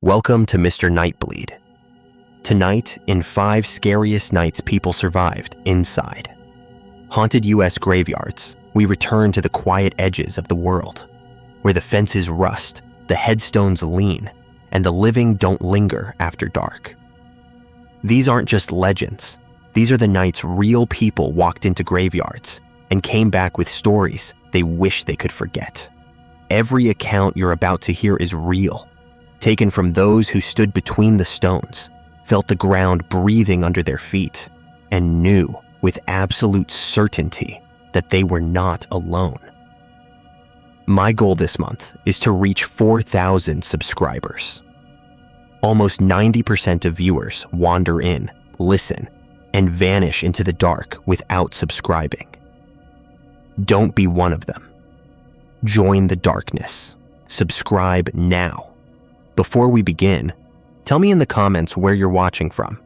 Welcome to Mr. Nightbleed. Tonight, in 5 scariest nights people survived inside haunted U.S. graveyards, we return to the quiet edges of the world, where the fences rust, the headstones lean, and the living don't linger after dark. These aren't just legends. These are the nights real people walked into graveyards and came back with stories they wish they could forget. Every account you're about to hear is real, taken from those who stood between the stones, felt the ground breathing under their feet, and knew with absolute certainty that they were not alone. My goal this month is to reach 4,000 subscribers. Almost 90% of viewers wander in, listen, and vanish into the dark without subscribing. Don't be one of them. Join the darkness. Subscribe now. Before we begin, tell me in the comments where you're watching from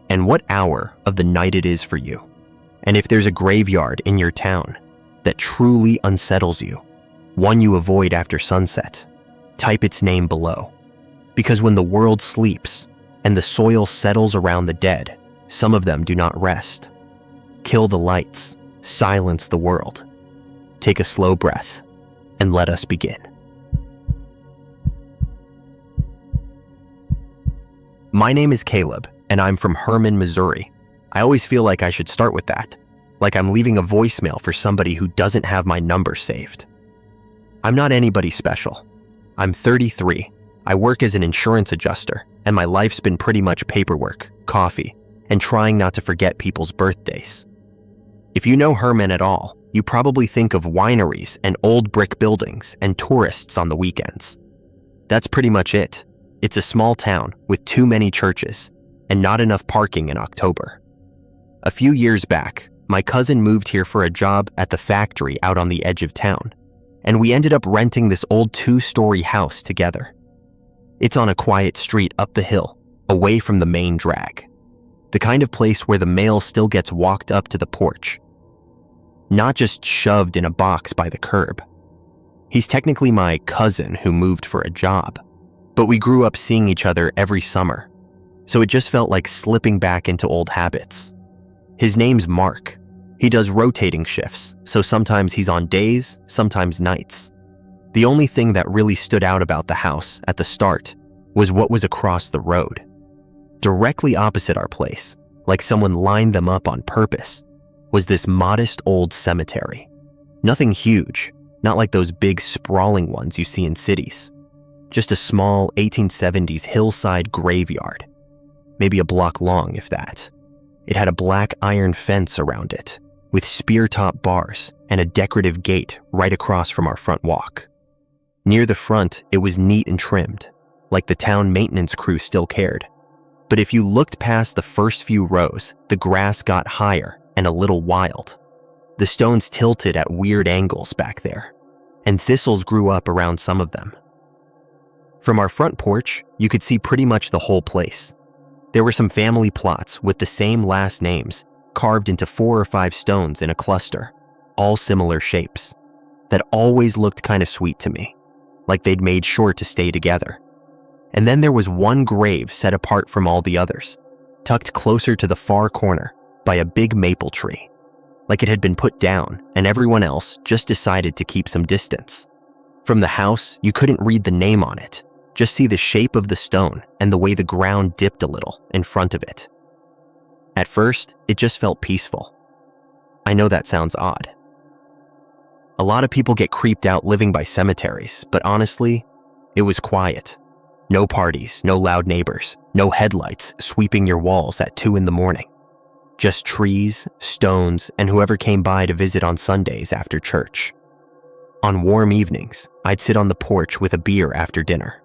and what hour of the night it is for you. And if there's a graveyard in your town that truly unsettles you, one you avoid after sunset, type its name below. Because when the world sleeps and the soil settles around the dead, some of them do not rest. Kill the lights, silence the world. Take a slow breath, and let us begin. My name is Caleb, and I'm from Herman, Missouri. I always feel like I should start with that, like I'm leaving a voicemail for somebody who doesn't have my number saved. I'm not anybody special. I'm 33. I work as an insurance adjuster, and my life's been pretty much paperwork, coffee, and trying not to forget people's birthdays. If you know Herman at all, you probably think of wineries and old brick buildings and tourists on the weekends. That's pretty much it. It's a small town with too many churches and not enough parking in October. A few years back, my cousin moved here for a job at the factory out on the edge of town, and we ended up renting this old 2-story house together. It's on a quiet street up the hill, away from the main drag. The kind of place where the mail still gets walked up to the porch, not just shoved in a box by the curb. He's technically my cousin who moved for a job, but we grew up seeing each other every summer, so it just felt like slipping back into old habits. His name's Mark. He does rotating shifts, so sometimes he's on days, sometimes nights. The only thing that really stood out about the house at the start was what was across the road. Directly opposite our place, like someone lined them up on purpose, was this modest old cemetery. Nothing huge, not like those big sprawling ones you see in cities. Just a small 1870s hillside graveyard, maybe a block long if that. It had a black iron fence around it, with spear-top bars and a decorative gate right across from our front walk. Near the front, it was neat and trimmed, like the town maintenance crew still cared. But if you looked past the first few rows, the grass got higher and a little wild. The stones tilted at weird angles back there, and thistles grew up around some of them. From our front porch, you could see pretty much the whole place. There were some family plots with the same last names carved into 4 or 5 stones in a cluster, all similar shapes, that always looked kind of sweet to me, like they'd made sure to stay together. And then there was one grave set apart from all the others, tucked closer to the far corner by a big maple tree, like it had been put down and everyone else just decided to keep some distance. From the house, you couldn't read the name on it, just see the shape of the stone and the way the ground dipped a little in front of it. At first, it just felt peaceful. I know that sounds odd. A lot of people get creeped out living by cemeteries, but honestly, it was quiet. No parties, no loud neighbors, no headlights sweeping your walls at 2 a.m. Just trees, stones, and whoever came by to visit on Sundays after church. On warm evenings, I'd sit on the porch with a beer after dinner.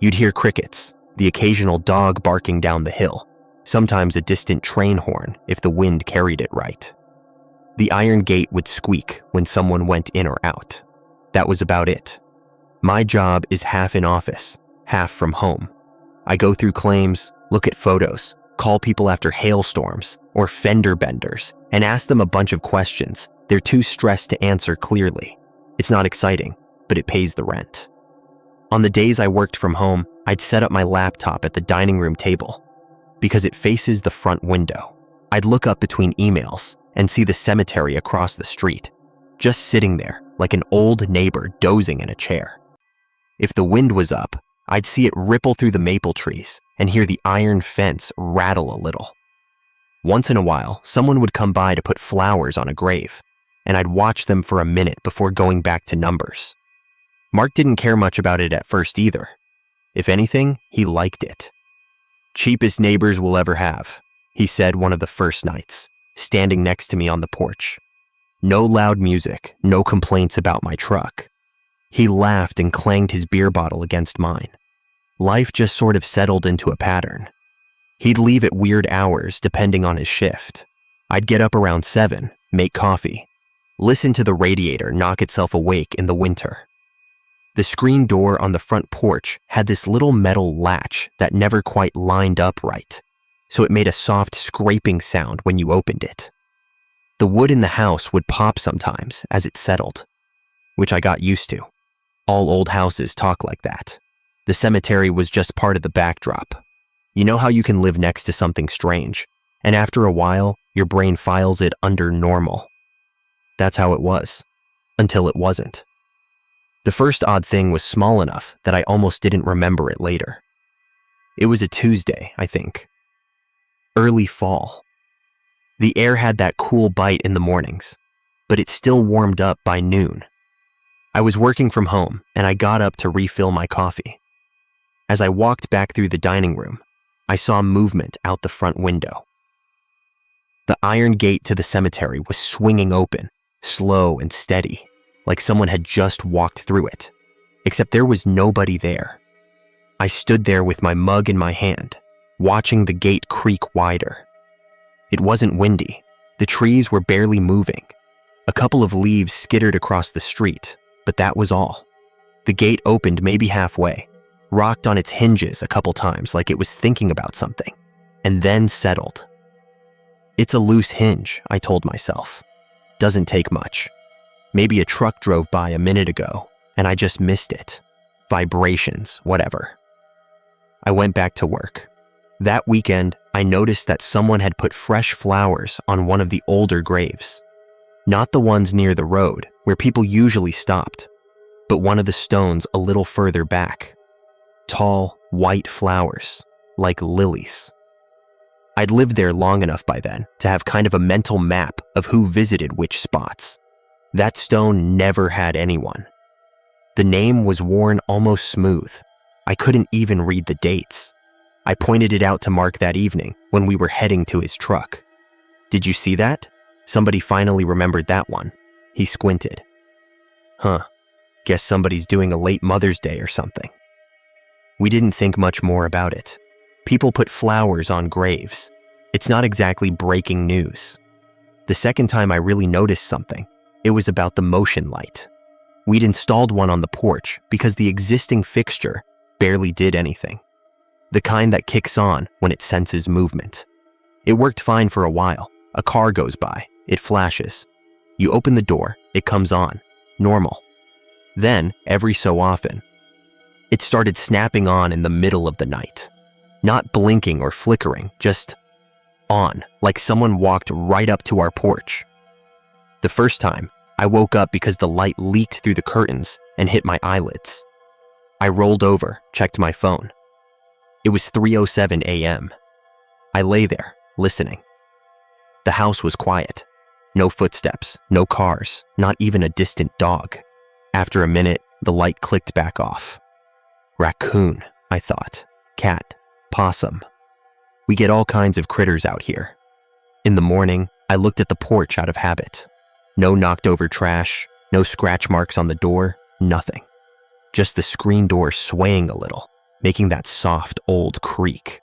You'd hear crickets, the occasional dog barking down the hill, sometimes a distant train horn if the wind carried it right. The iron gate would squeak when someone went in or out. That was about it. My job is half in office, half from home. I go through claims, look at photos, call people after hailstorms or fender benders, and ask them a bunch of questions they're too stressed to answer clearly. It's not exciting, but it pays the rent. On the days I worked from home, I'd set up my laptop at the dining room table. Because it faces the front window, I'd look up between emails and see the cemetery across the street, just sitting there like an old neighbor dozing in a chair. If the wind was up, I'd see it ripple through the maple trees and hear the iron fence rattle a little. Once in a while, someone would come by to put flowers on a grave, and I'd watch them for a minute before going back to numbers. Mark didn't care much about it at first either. If anything, he liked it. "Cheapest neighbors we'll ever have," he said one of the first nights, standing next to me on the porch. No loud music, no complaints about my truck. He laughed and clanged his beer bottle against mine. Life just sort of settled into a pattern. He'd leave at weird hours depending on his shift. I'd get up around 7, make coffee, listen to the radiator knock itself awake in the winter. The screen door on the front porch had this little metal latch that never quite lined up right, so it made a soft scraping sound when you opened it. The wood in the house would pop sometimes as it settled, which I got used to. All old houses talk like that. The cemetery was just part of the backdrop. You know how you can live next to something strange, and after a while, your brain files it under normal. That's how it was, until it wasn't. The first odd thing was small enough that I almost didn't remember it later. It was a Tuesday, I think. Early fall. The air had that cool bite in the mornings, but it still warmed up by noon. I was working from home, and I got up to refill my coffee. As I walked back through the dining room, I saw movement out the front window. The iron gate to the cemetery was swinging open, slow and steady, like someone had just walked through it, except there was nobody there. I stood there with my mug in my hand, watching the gate creak wider. It wasn't windy. The trees were barely moving. A couple of leaves skittered across the street, but that was all. The gate opened maybe halfway, rocked on its hinges a couple times like it was thinking about something, and then settled. It's a loose hinge, I told myself. Doesn't take much. Maybe a truck drove by a minute ago, and I just missed it. Vibrations, whatever. I went back to work. That weekend, I noticed that someone had put fresh flowers on one of the older graves. Not the ones near the road, where people usually stopped, but one of the stones a little further back. Tall, white flowers, like lilies. I'd lived there long enough by then to have kind of a mental map of who visited which spots. That stone never had anyone. The name was worn almost smooth. I couldn't even read the dates. I pointed it out to Mark that evening when we were heading to his truck. "Did you see that? Somebody finally remembered that one." He squinted. "Huh, guess somebody's doing a late Mother's Day or something." We didn't think much more about it. People put flowers on graves. It's not exactly breaking news. The second time I really noticed something, it was about the motion light. We'd installed one on the porch because the existing fixture barely did anything. The kind that kicks on when it senses movement. It worked fine for a while. A car goes by, it flashes. You open the door, it comes on. Normal. Then, every so often, it started snapping on in the middle of the night. Not blinking or flickering, just on, like someone walked right up to our porch. The first time, I woke up because the light leaked through the curtains and hit my eyelids. I rolled over, checked my phone. It was 3:07 a.m. I lay there, listening. The house was quiet. No footsteps, no cars, not even a distant dog. After a minute, the light clicked back off. Raccoon, I thought. Cat, possum. We get all kinds of critters out here. In the morning, I looked at the porch out of habit. No knocked over trash, no scratch marks on the door, nothing. Just the screen door swaying a little, making that soft old creak.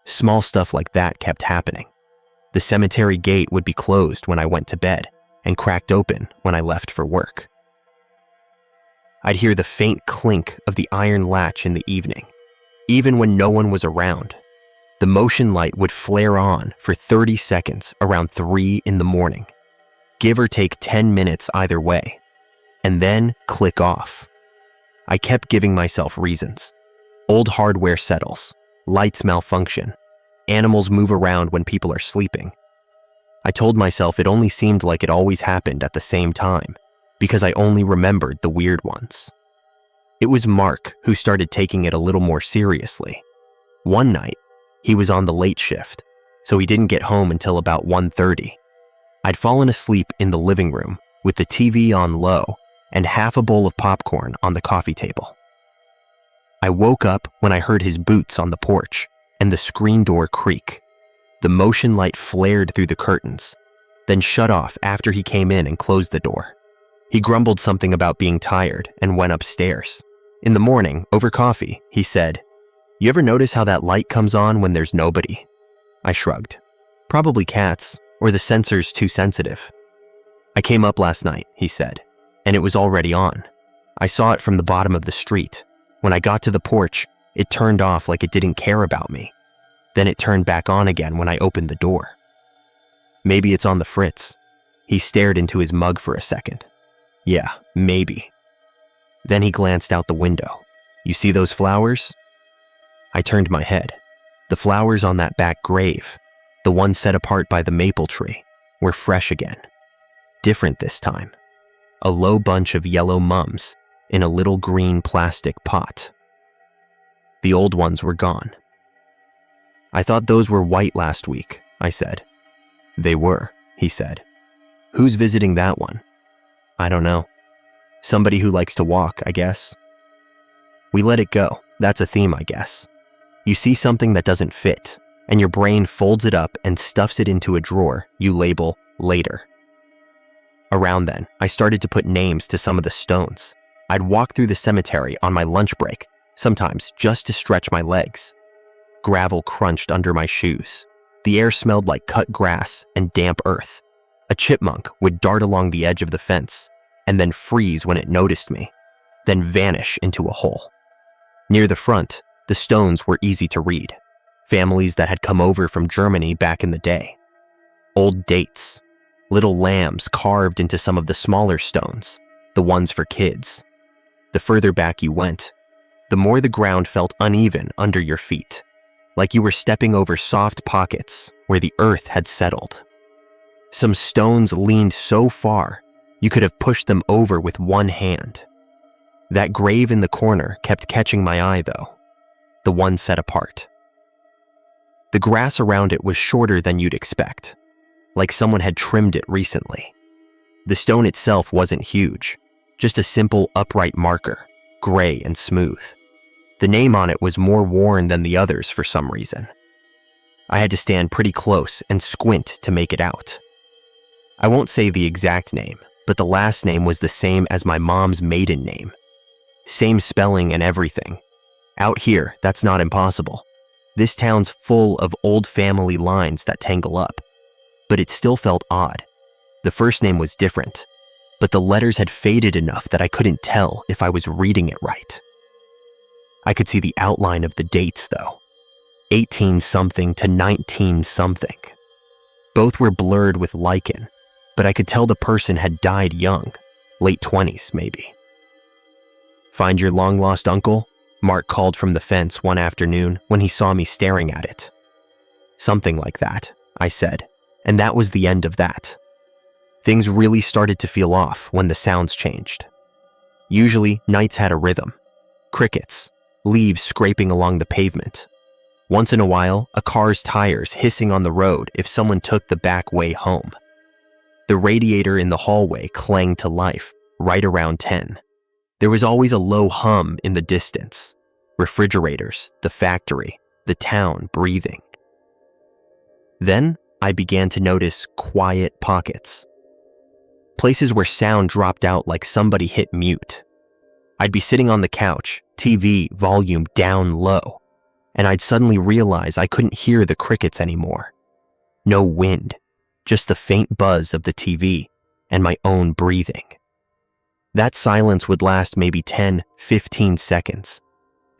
Small stuff like that kept happening. The cemetery gate would be closed when I went to bed and cracked open when I left for work. I'd hear the faint clink of the iron latch in the evening, even when no one was around. The motion light would flare on for 30 seconds around 3 in the morning, give or take 10 minutes either way, and then click off. I kept giving myself reasons. Old hardware settles, lights malfunction, animals move around when people are sleeping. I told myself it only seemed like it always happened at the same time because I only remembered the weird ones. It was Mark who started taking it a little more seriously. One night, he was on the late shift, so he didn't get home until about 1:30. I'd fallen asleep in the living room with the TV on low and half a bowl of popcorn on the coffee table. I woke up when I heard his boots on the porch and the screen door creak. The motion light flared through the curtains, then shut off after he came in and closed the door. He grumbled something about being tired and went upstairs. In the morning, over coffee, he said, "You ever notice how that light comes on when there's nobody?" I shrugged. "Probably cats, or the sensor's too sensitive." "I came up last night," he said, "and it was already on. I saw it from the bottom of the street. When I got to the porch, it turned off like it didn't care about me. Then it turned back on again when I opened the door." "Maybe it's on the fritz." He stared into his mug for a second. "Yeah, maybe." Then he glanced out the window. "You see those flowers?" I turned my head. The flowers on that back grave, the ones set apart by the maple tree, were fresh again. Different this time. A low bunch of yellow mums in a little green plastic pot. The old ones were gone. "I thought those were white last week," I said. "They were," he said. "Who's visiting that one?" "I don't know. Somebody who likes to walk, I guess." We let it go. That's a theme, I guess. You see something that doesn't fit, and your brain folds it up and stuffs it into a drawer you label later. Around then, I started to put names to some of the stones. I'd walk through the cemetery on my lunch break, sometimes just to stretch my legs. Gravel crunched under my shoes. The air smelled like cut grass and damp earth. A chipmunk would dart along the edge of the fence and then freeze when it noticed me, then vanish into a hole. Near the front, the stones were easy to read. Families that had come over from Germany back in the day. Old dates. Little lambs carved into some of the smaller stones, the ones for kids. The further back you went, the more the ground felt uneven under your feet, like you were stepping over soft pockets where the earth had settled. Some stones leaned so far, you could have pushed them over with one hand. That grave in the corner kept catching my eye, though, the one set apart. The grass around it was shorter than you'd expect, like someone had trimmed it recently. The stone itself wasn't huge, just a simple upright marker, gray and smooth. The name on it was more worn than the others for some reason. I had to stand pretty close and squint to make it out. I won't say the exact name, but the last name was the same as my mom's maiden name. Same spelling and everything. Out here, that's not impossible. This town's full of old family lines that tangle up. But it still felt odd. The first name was different, but the letters had faded enough that I couldn't tell if I was reading it right. I could see the outline of the dates, though. 18-something to 19-something. Both were blurred with lichen, but I could tell the person had died young, late 20s maybe. "Find your long-lost uncle?" Mark called from the fence one afternoon when he saw me staring at it. "Something like that," I said, and that was the end of that. Things really started to feel off when the sounds changed. Usually, nights had a rhythm. Crickets, leaves scraping along the pavement. Once in a while, a car's tires hissing on the road if someone took the back way home. The radiator in the hallway clanged to life right around 10. There was always a low hum in the distance. Refrigerators, the factory, the town breathing. Then I began to notice quiet pockets. Places where sound dropped out like somebody hit mute. I'd be sitting on the couch, TV volume down low, and I'd suddenly realize I couldn't hear the crickets anymore. No wind, just the faint buzz of the TV and my own breathing. That silence would last maybe 10, 15 seconds,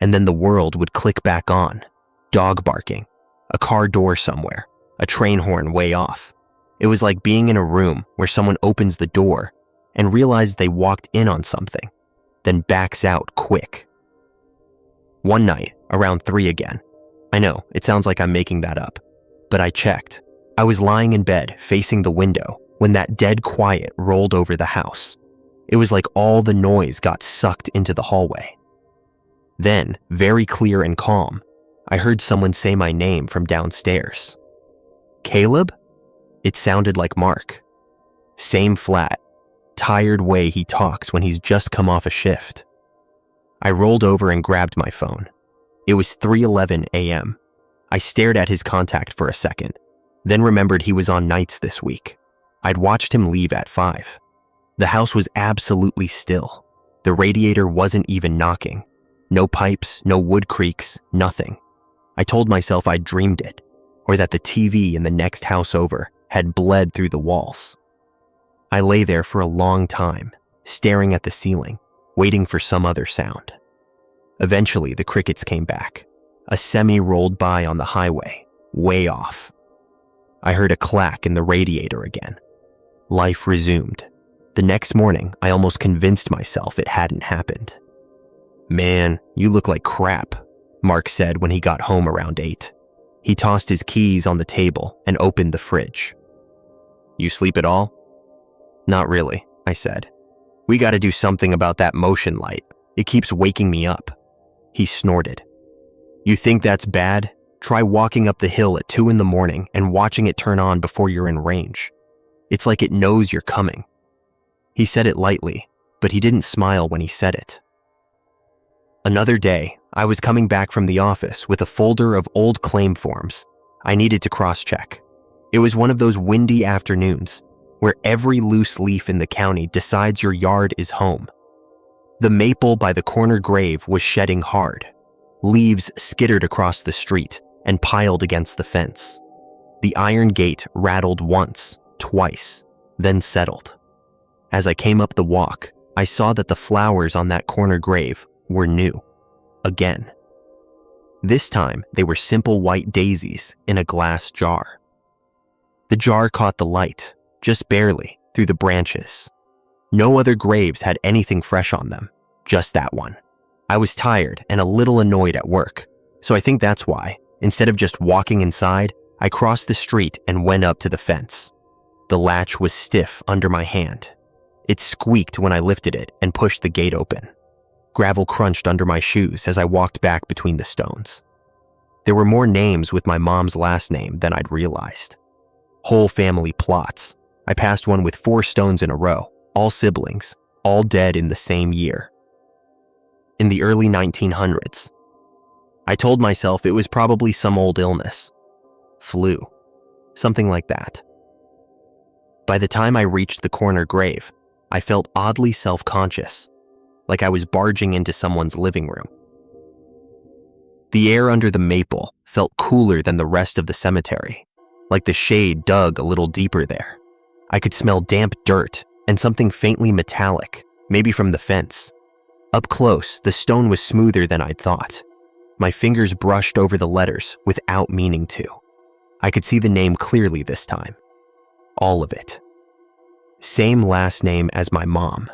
and then the world would click back on. Dog barking, a car door somewhere, a train horn way off. It was like being in a room where someone opens the door and realized they walked in on something, then backs out quick. One night, around 3 again. I know, it sounds like I'm making that up, but I checked. I was lying in bed, facing the window, when that dead quiet rolled over the house. It was like all the noise got sucked into the hallway. Then, very clear and calm, I heard someone say my name from downstairs. Caleb? It sounded like Mark. Same flat, tired way he talks when he's just come off a shift. I rolled over and grabbed my phone. It was 3:11 a.m. I stared at his contact for a second, then remembered he was on nights this week. I'd watched him leave at 5. The house was absolutely still. The radiator wasn't even knocking. No pipes, no wood creaks, nothing. I told myself I'd dreamed it, or that the TV in the next house over had bled through the walls. I lay there for a long time, staring at the ceiling, waiting for some other sound. Eventually, the crickets came back. A semi rolled by on the highway, way off. I heard a clack in the radiator again. Life resumed. The next morning, I almost convinced myself it hadn't happened. "Man, you look like crap," Mark said when he got home around 8. He tossed his keys on the table and opened the fridge. "You sleep at all?" "Not really," I said. "We gotta do something about that motion light. It keeps waking me up." He snorted. "You think that's bad? Try walking up the hill at 2 in the morning and watching it turn on before you're in range. It's like it knows you're coming." He said it lightly, but he didn't smile when he said it. Another day, I was coming back from the office with a folder of old claim forms I needed to cross-check. It was one of those windy afternoons where every loose leaf in the county decides your yard is home. The maple by the corner grave was shedding hard. Leaves skittered across the street and piled against the fence. The iron gate rattled once, twice, then settled. As I came up the walk, I saw that the flowers on that corner grave were new. Again. This time, they were simple white daisies in a glass jar. The jar caught the light, just barely, through the branches. No other graves had anything fresh on them, just that one. I was tired and a little annoyed at work, so I think that's why, instead of just walking inside, I crossed the street and went up to the fence. The latch was stiff under my hand. It squeaked when I lifted it and pushed the gate open. Gravel crunched under my shoes as I walked back between the stones. There were more names with my mom's last name than I'd realized. Whole family plots. I passed one with 4 stones in a row, all siblings, all dead in the same year. In the early 1900s. I told myself it was probably some old illness. Flu. Something like that. By the time I reached the corner grave, I felt oddly self-conscious, like I was barging into someone's living room. The air under the maple felt cooler than the rest of the cemetery, like the shade dug a little deeper there. I could smell damp dirt and something faintly metallic, maybe from the fence. Up close, the stone was smoother than I'd thought. My fingers brushed over the letters without meaning to. I could see the name clearly this time. All of it. Same last name as my mom.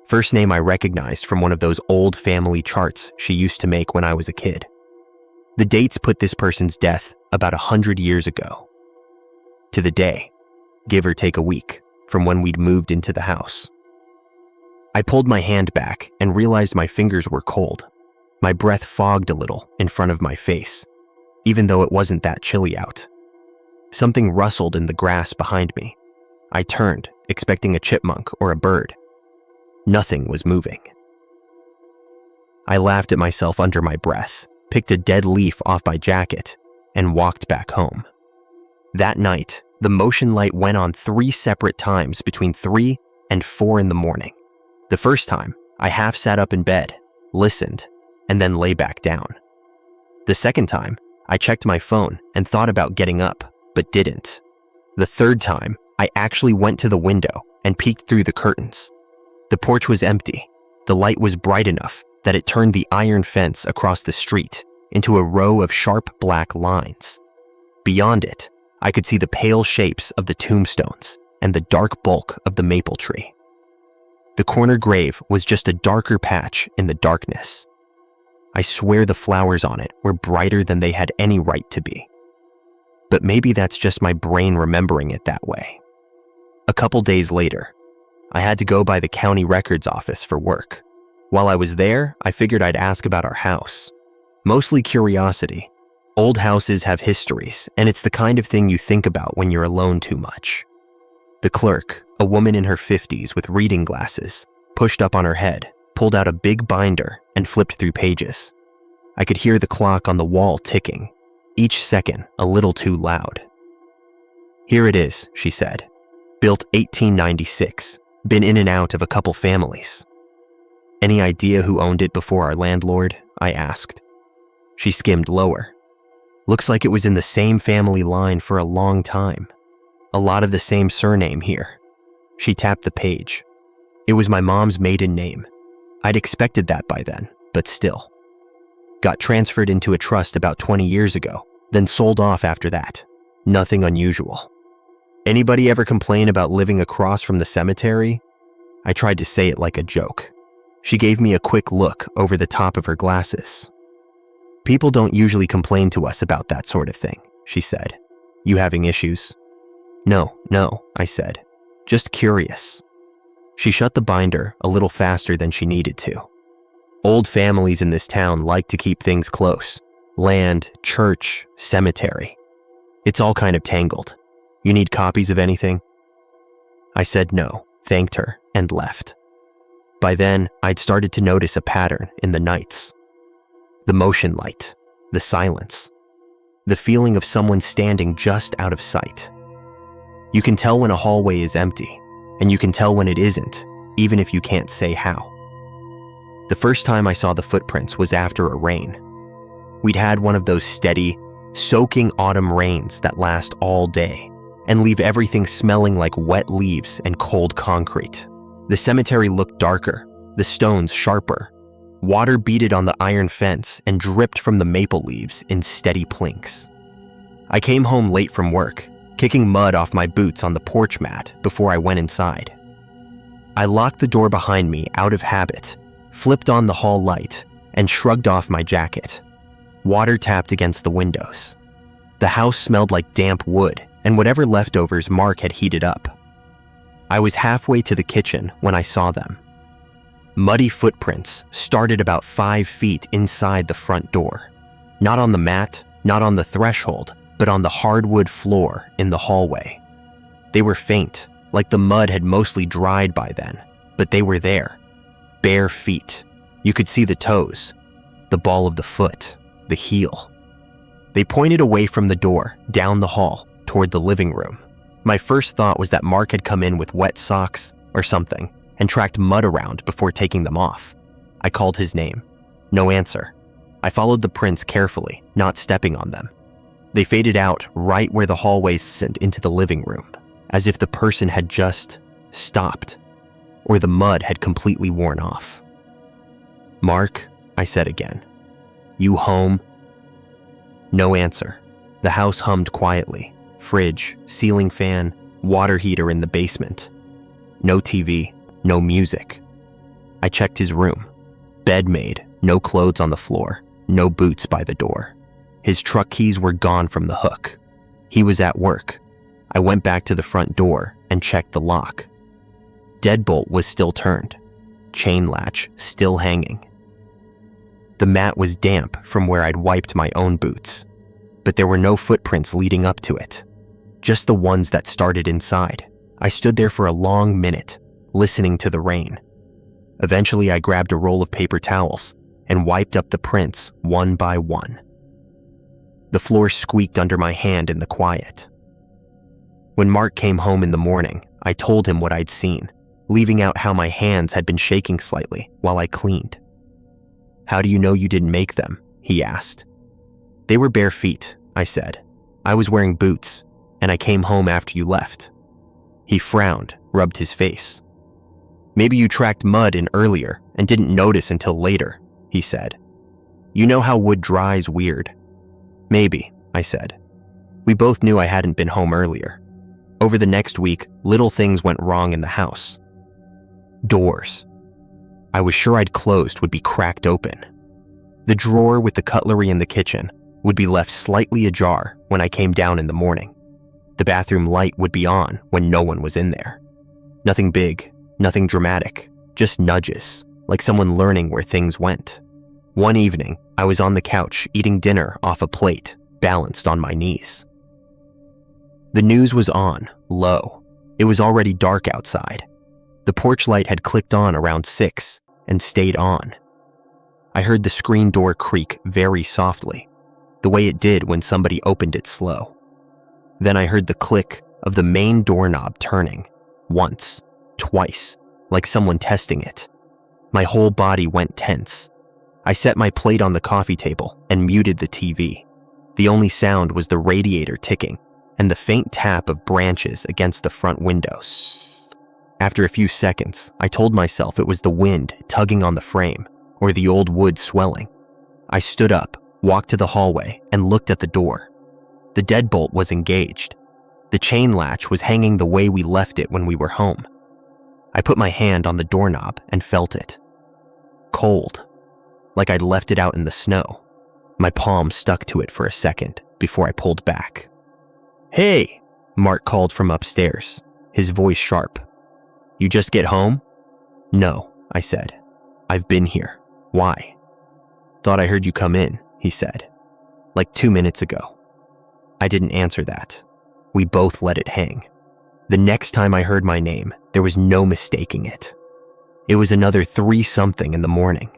First name I recognized from one of those old family charts she used to make when I was a kid. The dates put this person's death about 100 years ago. To the day, give or take a week, from when we'd moved into the house. I pulled my hand back and realized my fingers were cold. My breath fogged a little in front of my face, even though it wasn't that chilly out. Something rustled in the grass behind me. I turned, expecting a chipmunk or a bird. Nothing was moving. I laughed at myself under my breath, picked a dead leaf off my jacket, and walked back home. That night, the motion light went on 3 separate times between 3 and 4 in the morning. The first time, I half sat up in bed, listened, and then lay back down. The second time, I checked my phone and thought about getting up, but didn't. The third time, I actually went to the window and peeked through the curtains. The porch was empty. The light was bright enough that it turned the iron fence across the street into a row of sharp black lines. Beyond it, I could see the pale shapes of the tombstones and the dark bulk of the maple tree. The corner grave was just a darker patch in the darkness. I swear the flowers on it were brighter than they had any right to be. But maybe that's just my brain remembering it that way. A couple days later, I had to go by the county records office for work. While I was there, I figured I'd ask about our house. Mostly curiosity. Old houses have histories, and it's the kind of thing you think about when you're alone too much. The clerk, a woman in her 50s with reading glasses, pushed up on her head, pulled out a big binder, and flipped through pages. I could hear the clock on the wall ticking, each second a little too loud. "Here it is," she said. "Built 1896, been in and out of a couple families." "Any idea who owned it before our landlord?" I asked. She skimmed lower. "Looks like it was in the same family line for a long time. A lot of the same surname here." She tapped the page. It was my mom's maiden name. I'd expected that by then, but still. Got transferred into a trust about 20 years ago, then sold off after that. Nothing unusual. "Anybody ever complain about living across from the cemetery?" I tried to say it like a joke. She gave me a quick look over the top of her glasses. "People don't usually complain to us about that sort of thing," she said. "You having issues?" No, I said. "Just curious." She shut the binder a little faster than she needed to. Old families in this town like to keep things close. Land, church, cemetery. It's all kind of tangled. "You need copies of anything?" I said no, thanked her, and left. By then, I'd started to notice a pattern in the nights. The motion light, the silence, the feeling of someone standing just out of sight. You can tell when a hallway is empty, and you can tell when it isn't, even if you can't say how. The first time I saw the footprints was after a rain. We'd had one of those steady, soaking autumn rains that last all day and leave everything smelling like wet leaves and cold concrete. The cemetery looked darker, the stones sharper. Water beaded on the iron fence and dripped from the maple leaves in steady plinks. I came home late from work, kicking mud off my boots on the porch mat before I went inside. I locked the door behind me out of habit, flipped on the hall light, and shrugged off my jacket. Water tapped against the windows. The house smelled like damp wood and whatever leftovers Mark had heated up. I was halfway to the kitchen when I saw them. Muddy footprints started about 5 feet inside the front door. Not on the mat, not on the threshold, but on the hardwood floor in the hallway. They were faint, like the mud had mostly dried by then, but they were there. Bare feet. You could see the toes, the ball of the foot, the heel. They pointed away from the door, down the hall, toward the living room. My first thought was that Mark had come in with wet socks or something and tracked mud around before taking them off. I called his name. No answer. I followed the prints carefully, not stepping on them. They faded out right where the hallway sent into the living room, as if the person had just stopped, or the mud had completely worn off. "Mark," I said again. "You home?" No answer. The house hummed quietly. Fridge, ceiling fan, water heater in the basement. No TV, no music. I checked his room. Bed made, no clothes on the floor, no boots by the door. His truck keys were gone from the hook. He was at work. I went back to the front door and checked the lock. Deadbolt was still turned. Chain latch still hanging. The mat was damp from where I'd wiped my own boots, but there were no footprints leading up to it. Just the ones that started inside. I stood there for a long minute, listening to the rain. Eventually, I grabbed a roll of paper towels and wiped up the prints one by one. The floor squeaked under my hand in the quiet. When Mark came home in the morning, I told him what I'd seen, leaving out how my hands had been shaking slightly while I cleaned. "How do you know you didn't make them?" he asked. "They were bare feet," I said. "I was wearing boots, and I came home after you left." He frowned, rubbed his face. "Maybe you tracked mud in earlier and didn't notice until later," he said. "You know how wood dries weird." "Maybe," I said. We both knew I hadn't been home earlier. Over the next week, little things went wrong in the house. Doors I was sure I'd closed would be cracked open. The drawer with the cutlery in the kitchen would be left slightly ajar when I came down in the morning. The bathroom light would be on when no one was in there. Nothing big, nothing dramatic, just nudges, like someone learning where things went. One evening, I was on the couch eating dinner off a plate, balanced on my knees. The news was on, low. It was already dark outside. The porch light had clicked on around 6 and stayed on. I heard the screen door creak very softly, the way it did when somebody opened it slow. Then I heard the click of the main doorknob turning, once, twice, like someone testing it. My whole body went tense. I set my plate on the coffee table and muted the TV. The only sound was the radiator ticking and the faint tap of branches against the front windows. After a few seconds, I told myself it was the wind tugging on the frame or the old wood swelling. I stood up, walked to the hallway, and looked at the door. The deadbolt was engaged. The chain latch was hanging the way we left it when we were home. I put my hand on the doorknob and felt it. Cold, like I'd left it out in the snow. My palm stuck to it for a second before I pulled back. "Hey," Mark called from upstairs, his voice sharp. "You just get home?" "No," I said. "I've been here. Why?" "Thought I heard you come in," he said. "Like 2 minutes ago." I didn't answer that. We both let it hang. The next time I heard my name, there was no mistaking it. It was another 3-something in the morning.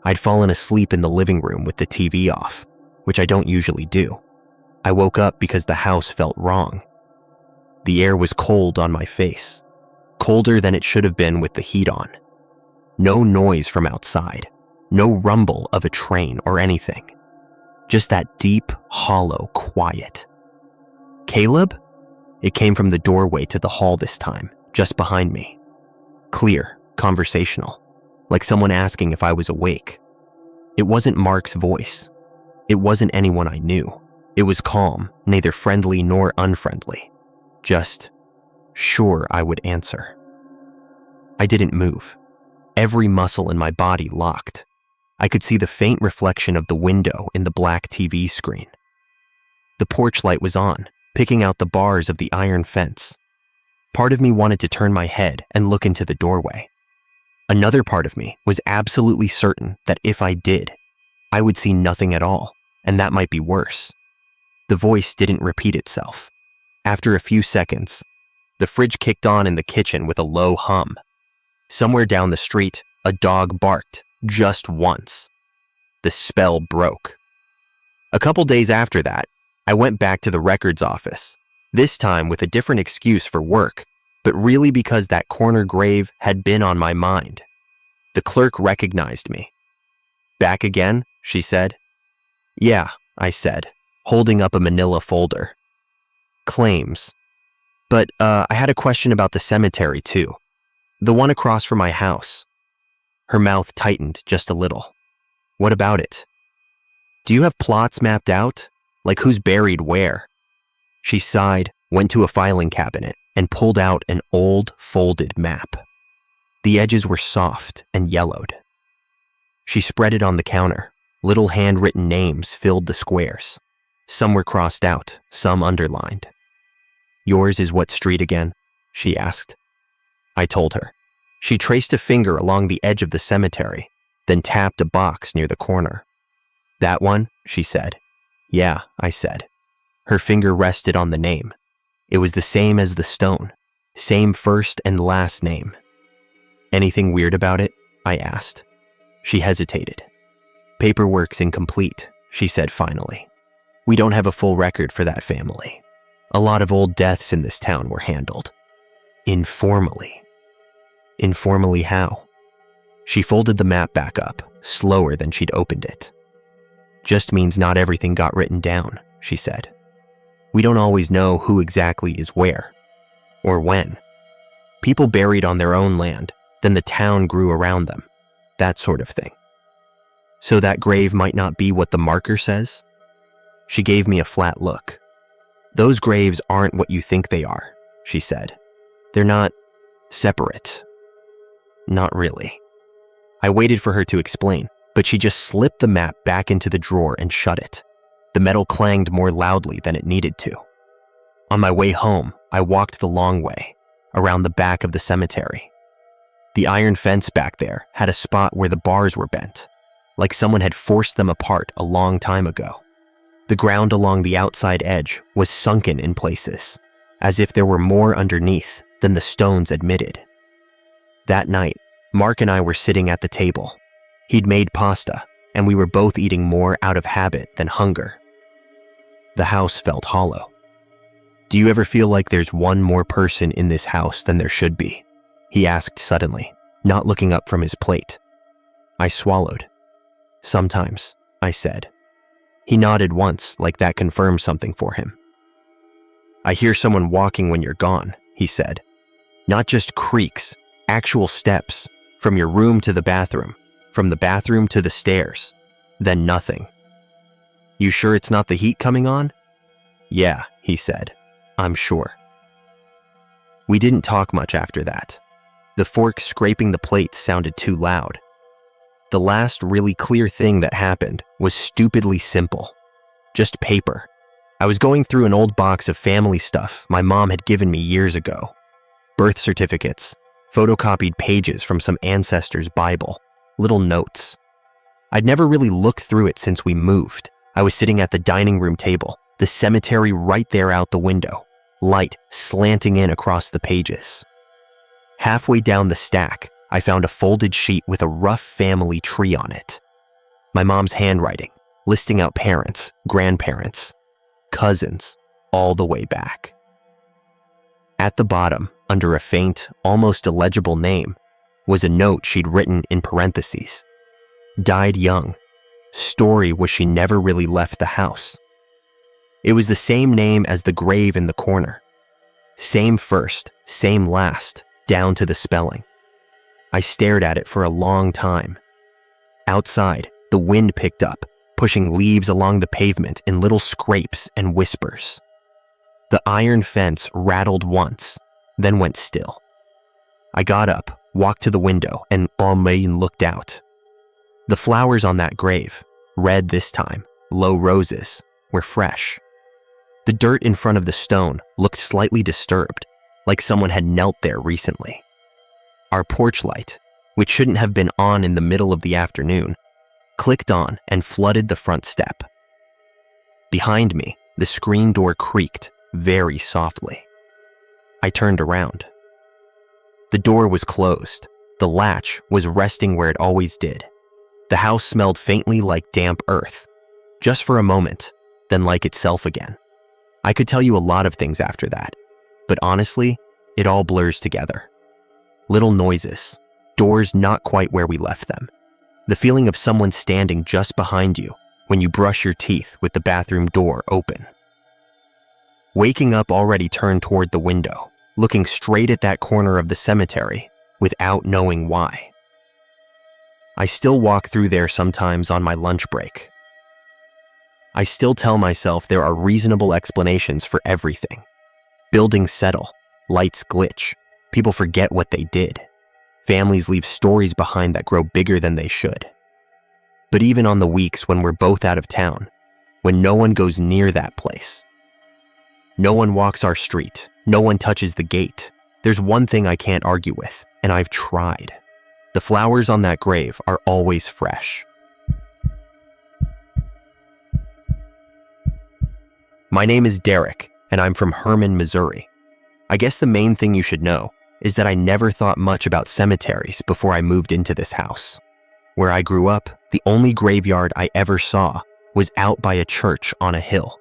I'd fallen asleep in the living room with the TV off, which I don't usually do. I woke up because the house felt wrong. The air was cold on my face, colder than it should have been with the heat on. No noise from outside, no rumble of a train or anything. Just that deep, hollow quiet. "Caleb?" It came from the doorway to the hall this time, just behind me. Clear, conversational, like someone asking if I was awake. It wasn't Mark's voice. It wasn't anyone I knew. It was calm, neither friendly nor unfriendly. Just sure I would answer. I didn't move. Every muscle in my body locked. I could see the faint reflection of the window in the black TV screen. The porch light was on, picking out the bars of the iron fence. Part of me wanted to turn my head and look into the doorway. Another part of me was absolutely certain that if I did, I would see nothing at all, and that might be worse. The voice didn't repeat itself. After a few seconds, the fridge kicked on in the kitchen with a low hum. Somewhere down the street, a dog barked just once. The spell broke. A couple days after that, I went back to the records office, this time with a different excuse for work, but really because that corner grave had been on my mind. The clerk recognized me. "Back again?" she said. "Yeah," I said, holding up a manila folder. "Claims. But I had a question about the cemetery too. The one across from my house." Her mouth tightened just a little. "What about it? Do you have plots mapped out? Like who's buried where?" She sighed, went to a filing cabinet, and pulled out an old, folded map. The edges were soft and yellowed. She spread it on the counter. Little handwritten names filled the squares. Some were crossed out, some underlined. "Yours is what street again?" she asked. I told her. She traced a finger along the edge of the cemetery, then tapped a box near the corner. "That one?" she said. "Yeah," I said. Her finger rested on the name. It was the same as the stone, same first and last name. "Anything weird about it?" I asked. She hesitated. "Paperwork's incomplete," she said finally. "We don't have a full record for that family. A lot of old deaths in this town were handled informally." "Informally how?" She folded the map back up, slower than she'd opened it. "Just means not everything got written down," she said. "We don't always know who exactly is where, or when. People buried on their own land, then the town grew around them, that sort of thing. So that grave might not be what the marker says?" She gave me a flat look. "Those graves aren't what you think they are," she said. "They're not separate." Not really. I waited for her to explain, but she just slipped the map back into the drawer and shut it. The metal clanged more loudly than it needed to. On my way home, I walked the long way, around the back of the cemetery. The iron fence back there had a spot where the bars were bent, like someone had forced them apart a long time ago. The ground along the outside edge was sunken in places, as if there were more underneath than the stones admitted. That night, Mark and I were sitting at the table. He'd made pasta, and we were both eating more out of habit than hunger. The house felt hollow. Do you ever feel like there's one more person in this house than there should be? He asked suddenly, not looking up from his plate. I swallowed. Sometimes, I said. He nodded once, like that confirmed something for him. I hear someone walking when you're gone, he said. Not just creaks, actual steps, from your room to the bathroom, from the bathroom to the stairs, then nothing. You sure it's not the heat coming on? Yeah, he said. I'm sure. We didn't talk much after that. The fork scraping the plates sounded too loud. The last really clear thing that happened was stupidly simple. Just paper. I was going through an old box of family stuff my mom had given me years ago. Birth certificates, photocopied pages from some ancestor's Bible, little notes. I'd never really looked through it since we moved. I was sitting at the dining room table, the cemetery right there out the window, light slanting in across the pages. Halfway down the stack, I found a folded sheet with a rough family tree on it. My mom's handwriting, listing out parents, grandparents, cousins, all the way back. At the bottom, under a faint, almost illegible name, was a note she'd written in parentheses. Died young. Story was she never really left the house. It was the same name as the grave in the corner. Same first, same last, down to the spelling. I stared at it for a long time. Outside, the wind picked up, pushing leaves along the pavement in little scrapes and whispers. The iron fence rattled once, then went still. I got up, walked to the window, and looked out. The flowers on that grave, red this time, low roses, were fresh. The dirt in front of the stone looked slightly disturbed, like someone had knelt there recently. Our porch light, which shouldn't have been on in the middle of the afternoon, clicked on and flooded the front step. Behind me, the screen door creaked very softly. I turned around. The door was closed. The latch was resting where it always did. The house smelled faintly like damp earth, just for a moment, then like itself again. I could tell you a lot of things after that, but honestly, it all blurs together. Little noises, doors not quite where we left them, the feeling of someone standing just behind you when you brush your teeth with the bathroom door open. Waking up already turned toward the window, looking straight at that corner of the cemetery without knowing why. I still walk through there sometimes on my lunch break. I still tell myself there are reasonable explanations for everything. Buildings settle, lights glitch, people forget what they did. Families leave stories behind that grow bigger than they should. But even on the weeks when we're both out of town, when no one goes near that place, no one walks our street, no one touches the gate, there's one thing I can't argue with, and I've tried. The flowers on that grave are always fresh. My name is Derek, and I'm from Herman, Missouri. I guess the main thing you should know is that I never thought much about cemeteries before I moved into this house. Where I grew up, the only graveyard I ever saw was out by a church on a hill,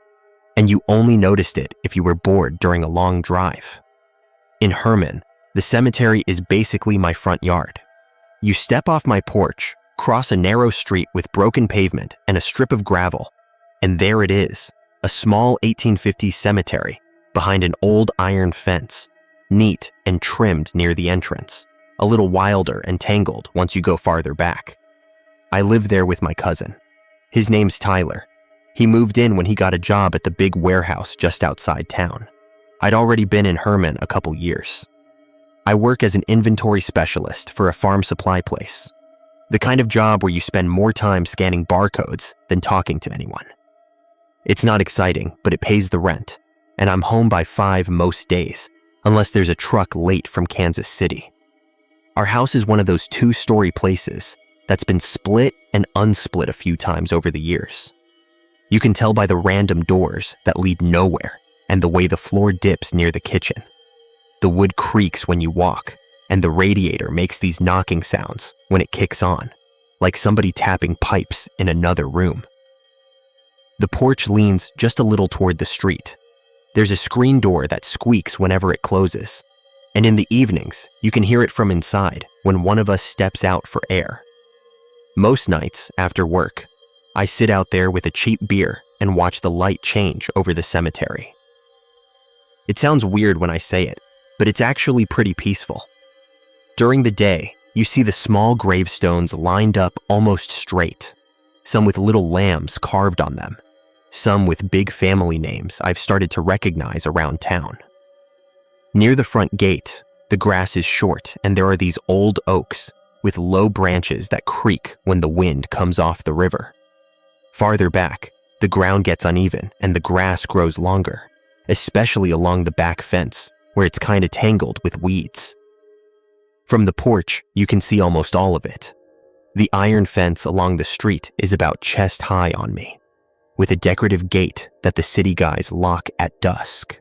and you only noticed it if you were bored during a long drive. In Herman, the cemetery is basically my front yard. You step off my porch, cross a narrow street with broken pavement and a strip of gravel, and there it is, a small 1850s cemetery behind an old iron fence, neat and trimmed near the entrance, a little wilder and tangled once you go farther back. I live there with my cousin. His name's Tyler. He moved in when he got a job at the big warehouse just outside town. I'd already been in Herman a couple years. I work as an inventory specialist for a farm supply place. The kind of job where you spend more time scanning barcodes than talking to anyone. It's not exciting, but it pays the rent, and I'm home by 5 most days, unless there's a truck late from Kansas City. Our house is one of those 2-story places that's been split and unsplit a few times over the years. You can tell by the random doors that lead nowhere and the way the floor dips near the kitchen. The wood creaks when you walk, and the radiator makes these knocking sounds when it kicks on, like somebody tapping pipes in another room. The porch leans just a little toward the street. There's a screen door that squeaks whenever it closes, and in the evenings, you can hear it from inside when one of us steps out for air. Most nights, after work, I sit out there with a cheap beer and watch the light change over the cemetery. It sounds weird when I say it, but it's actually pretty peaceful. During the day, you see the small gravestones lined up almost straight, some with little lambs carved on them, some with big family names I've started to recognize around town. Near the front gate, the grass is short and there are these old oaks with low branches that creak when the wind comes off the river. Farther back, the ground gets uneven and the grass grows longer, especially along the back fence, where it's kinda tangled with weeds. From the porch, you can see almost all of it. The iron fence along the street is about chest high on me, with a decorative gate that the city guys lock at dusk.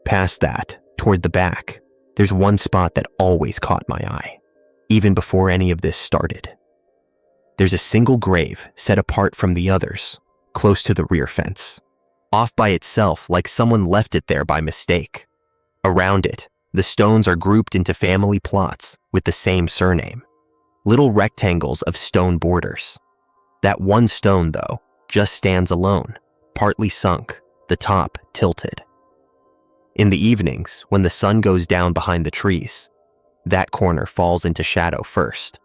Past that, toward the back, there's one spot that always caught my eye, even before any of this started. There's a single grave set apart from the others, close to the rear fence, off by itself like someone left it there by mistake. Around it, the stones are grouped into family plots with the same surname, little rectangles of stone borders. That one stone, though, just stands alone, partly sunk, the top tilted. In the evenings, when the sun goes down behind the trees, that corner falls into shadow first.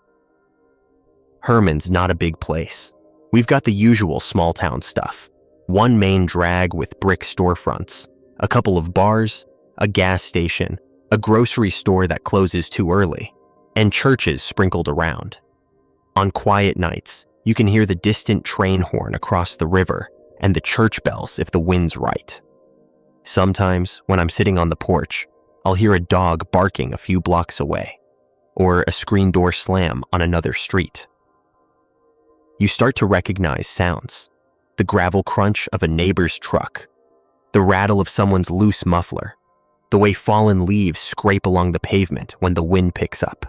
Herman's not a big place. We've got the usual small town stuff. One main drag with brick storefronts, a couple of bars, a gas station, a grocery store that closes too early, and churches sprinkled around. On quiet nights, you can hear the distant train horn across the river and the church bells if the wind's right. Sometimes, when I'm sitting on the porch, I'll hear a dog barking a few blocks away, or a screen door slam on another street. You start to recognize sounds. The gravel crunch of a neighbor's truck, the rattle of someone's loose muffler, the way fallen leaves scrape along the pavement when the wind picks up.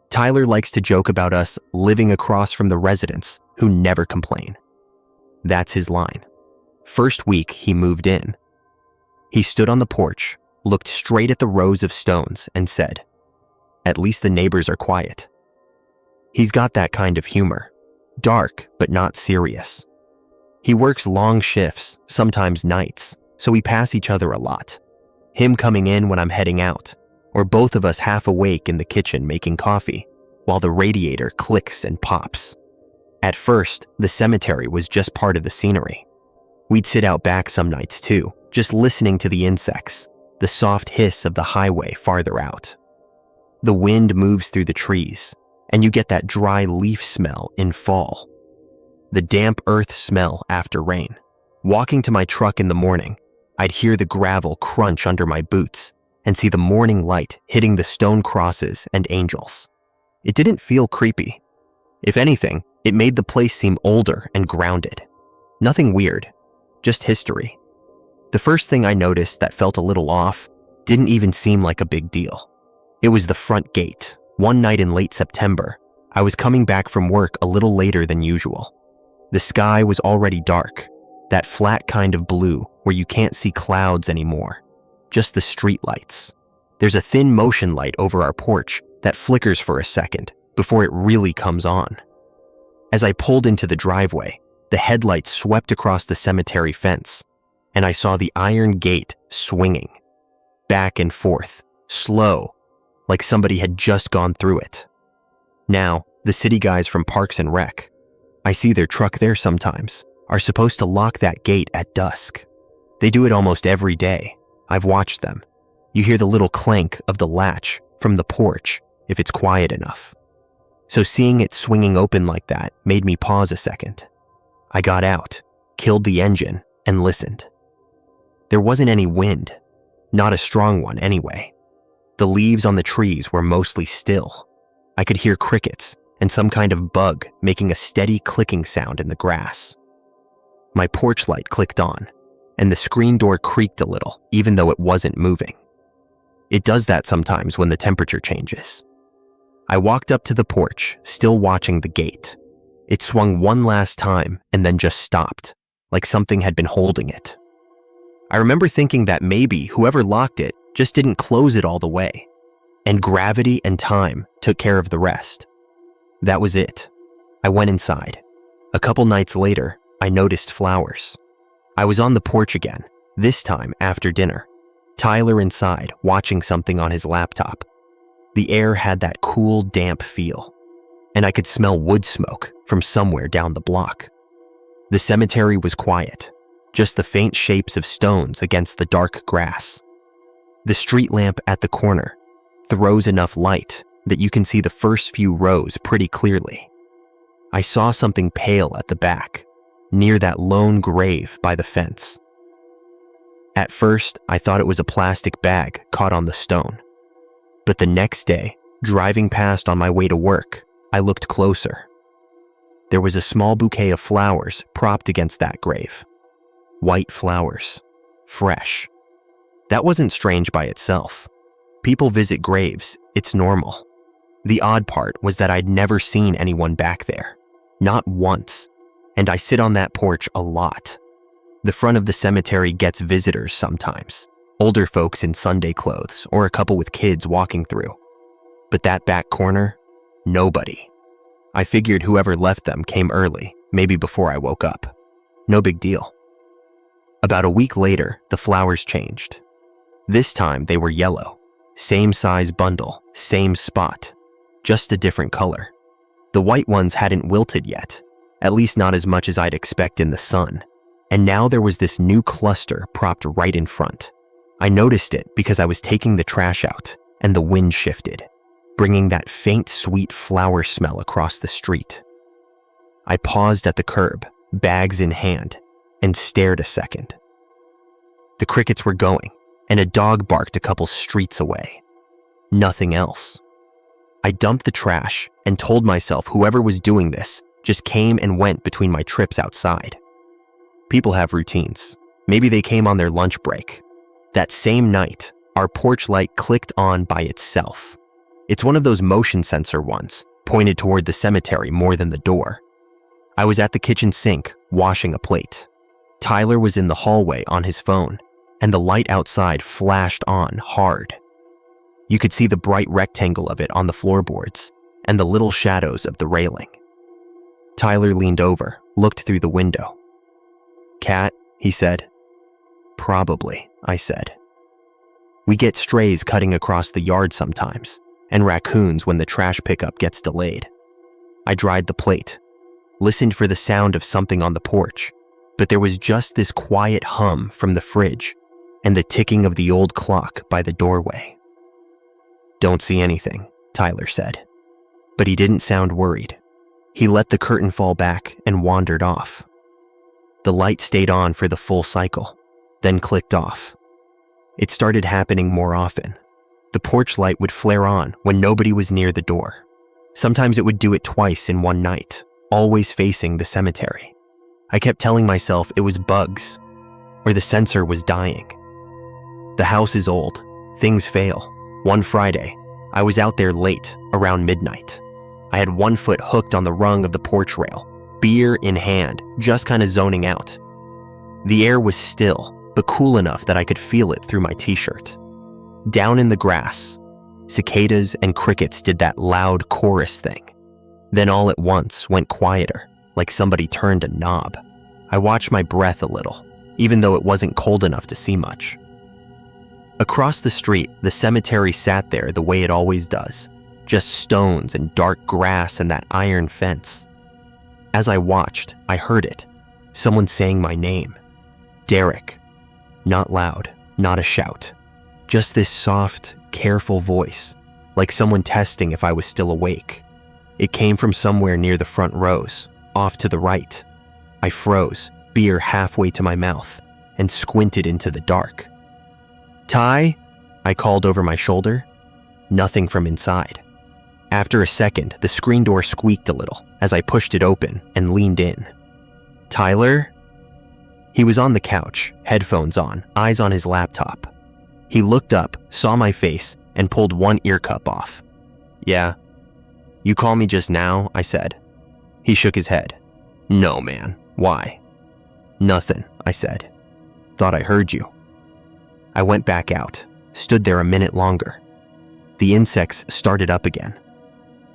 Tyler likes to joke about us living across from the residents who never complain. That's his line. First week he moved in. He stood on the porch, looked straight at the rows of stones and said, "At least the neighbors are quiet." He's got that kind of humor, dark but not serious. He works long shifts, sometimes nights, so we pass each other a lot. Him coming in when I'm heading out, or both of us half awake in the kitchen making coffee, while the radiator clicks and pops. At first, the cemetery was just part of the scenery. We'd sit out back some nights too, just listening to the insects, the soft hiss of the highway farther out. The wind moves through the trees, and you get that dry leaf smell in fall. The damp earth smell after rain. Walking to my truck in the morning, I'd hear the gravel crunch under my boots and see the morning light hitting the stone crosses and angels. It didn't feel creepy. If anything, it made the place seem older and grounded. Nothing weird, just history. The first thing I noticed that felt a little off didn't even seem like a big deal. It was the front gate. One night in late September, I was coming back from work a little later than usual. The sky was already dark, that flat kind of blue where you can't see clouds anymore, just the street lights. There's a thin motion light over our porch that flickers for a second before it really comes on. As I pulled into the driveway, the headlights swept across the cemetery fence, and I saw the iron gate swinging, back and forth, slow, like somebody had just gone through it. Now, the city guys from Parks and Rec, I see their truck there sometimes, are supposed to lock that gate at dusk. They do it almost every day. I've watched them. You hear the little clank of the latch from the porch if it's quiet enough. So seeing it swinging open like that made me pause a second. I got out, killed the engine, and listened. There wasn't any wind, not a strong one anyway. The leaves on the trees were mostly still. I could hear crickets and some kind of bug making a steady clicking sound in the grass. My porch light clicked on, and the screen door creaked a little, even though it wasn't moving. It does that sometimes when the temperature changes. I walked up to the porch, still watching the gate. It swung one last time and then just stopped, like something had been holding it. I remember thinking that maybe whoever locked it just didn't close it all the way, and gravity and time took care of the rest. That was it. I went inside. A couple nights later, I noticed flowers. I was on the porch again, this time after dinner. Tyler inside, watching something on his laptop. The air had that cool, damp feel, and I could smell wood smoke from somewhere down the block. The cemetery was quiet, just the faint shapes of stones against the dark grass. The street lamp at the corner throws enough light that you can see the first few rows pretty clearly. I saw something pale at the back, near that lone grave by the fence. At first, I thought it was a plastic bag caught on the stone. But the next day, driving past on my way to work, I looked closer. There was a small bouquet of flowers propped against that grave. White flowers, fresh. That wasn't strange by itself. People visit graves, it's normal. The odd part was that I'd never seen anyone back there, not once, and I sit on that porch a lot. The front of the cemetery gets visitors sometimes, older folks in Sunday clothes or a couple with kids walking through. But that back corner, nobody. I figured whoever left them came early, maybe before I woke up. No big deal. About a week later, the flowers changed. This time they were yellow. Same size bundle, same spot, just a different color. The white ones hadn't wilted yet, at least not as much as I'd expect in the sun. And now there was this new cluster propped right in front. I noticed it because I was taking the trash out and the wind shifted, bringing that faint sweet flower smell across the street. I paused at the curb, bags in hand, and stared a second. The crickets were going, and a dog barked a couple streets away. Nothing else. I dumped the trash and told myself whoever was doing this just came and went between my trips outside. People have routines. Maybe they came on their lunch break. That same night, our porch light clicked on by itself. It's one of those motion sensor ones, pointed toward the cemetery more than the door. I was at the kitchen sink, washing a plate. Tyler was in the hallway on his phone, and the light outside flashed on hard. You could see the bright rectangle of it on the floorboards, and the little shadows of the railing. Tyler leaned over, looked through the window. "Cat," he said. "Probably," I said. We get strays cutting across the yard sometimes, and raccoons when the trash pickup gets delayed. I dried the plate, listened for the sound of something on the porch, but there was just this quiet hum from the fridge and the ticking of the old clock by the doorway. "Don't see anything," Tyler said. But he didn't sound worried. He let the curtain fall back and wandered off. The light stayed on for the full cycle, then clicked off. It started happening more often. The porch light would flare on when nobody was near the door. Sometimes it would do it twice in one night, always facing the cemetery. I kept telling myself it was bugs, or the sensor was dying. The house is old. Things fail. One Friday, I was out there late, around midnight. I had one foot hooked on the rung of the porch rail, beer in hand, just kind of zoning out. The air was still, but cool enough that I could feel it through my t-shirt. Down in the grass, cicadas and crickets did that loud chorus thing. Then all at once went quieter, like somebody turned a knob. I watched my breath a little, even though it wasn't cold enough to see much. Across the street, the cemetery sat there the way it always does, just stones and dark grass and that iron fence. As I watched, I heard it, someone saying my name. Derek. Not loud, not a shout, Just this soft, careful voice, like someone testing if I was still awake. It came from somewhere near the front rows, off to the right. I froze, beer halfway to my mouth, and squinted into the dark. "Ty?" I called over my shoulder. Nothing from inside. After a second, the screen door squeaked a little as I pushed it open and leaned in. "Tyler?" He was on the couch, headphones on, eyes on his laptop. He looked up, saw my face, and pulled one ear cup off. "Yeah." "You called me just now?" I said. He shook his head. "No, man. Why?" "Nothing," I said. "Thought I heard you." I went back out, stood there a minute longer. The insects started up again.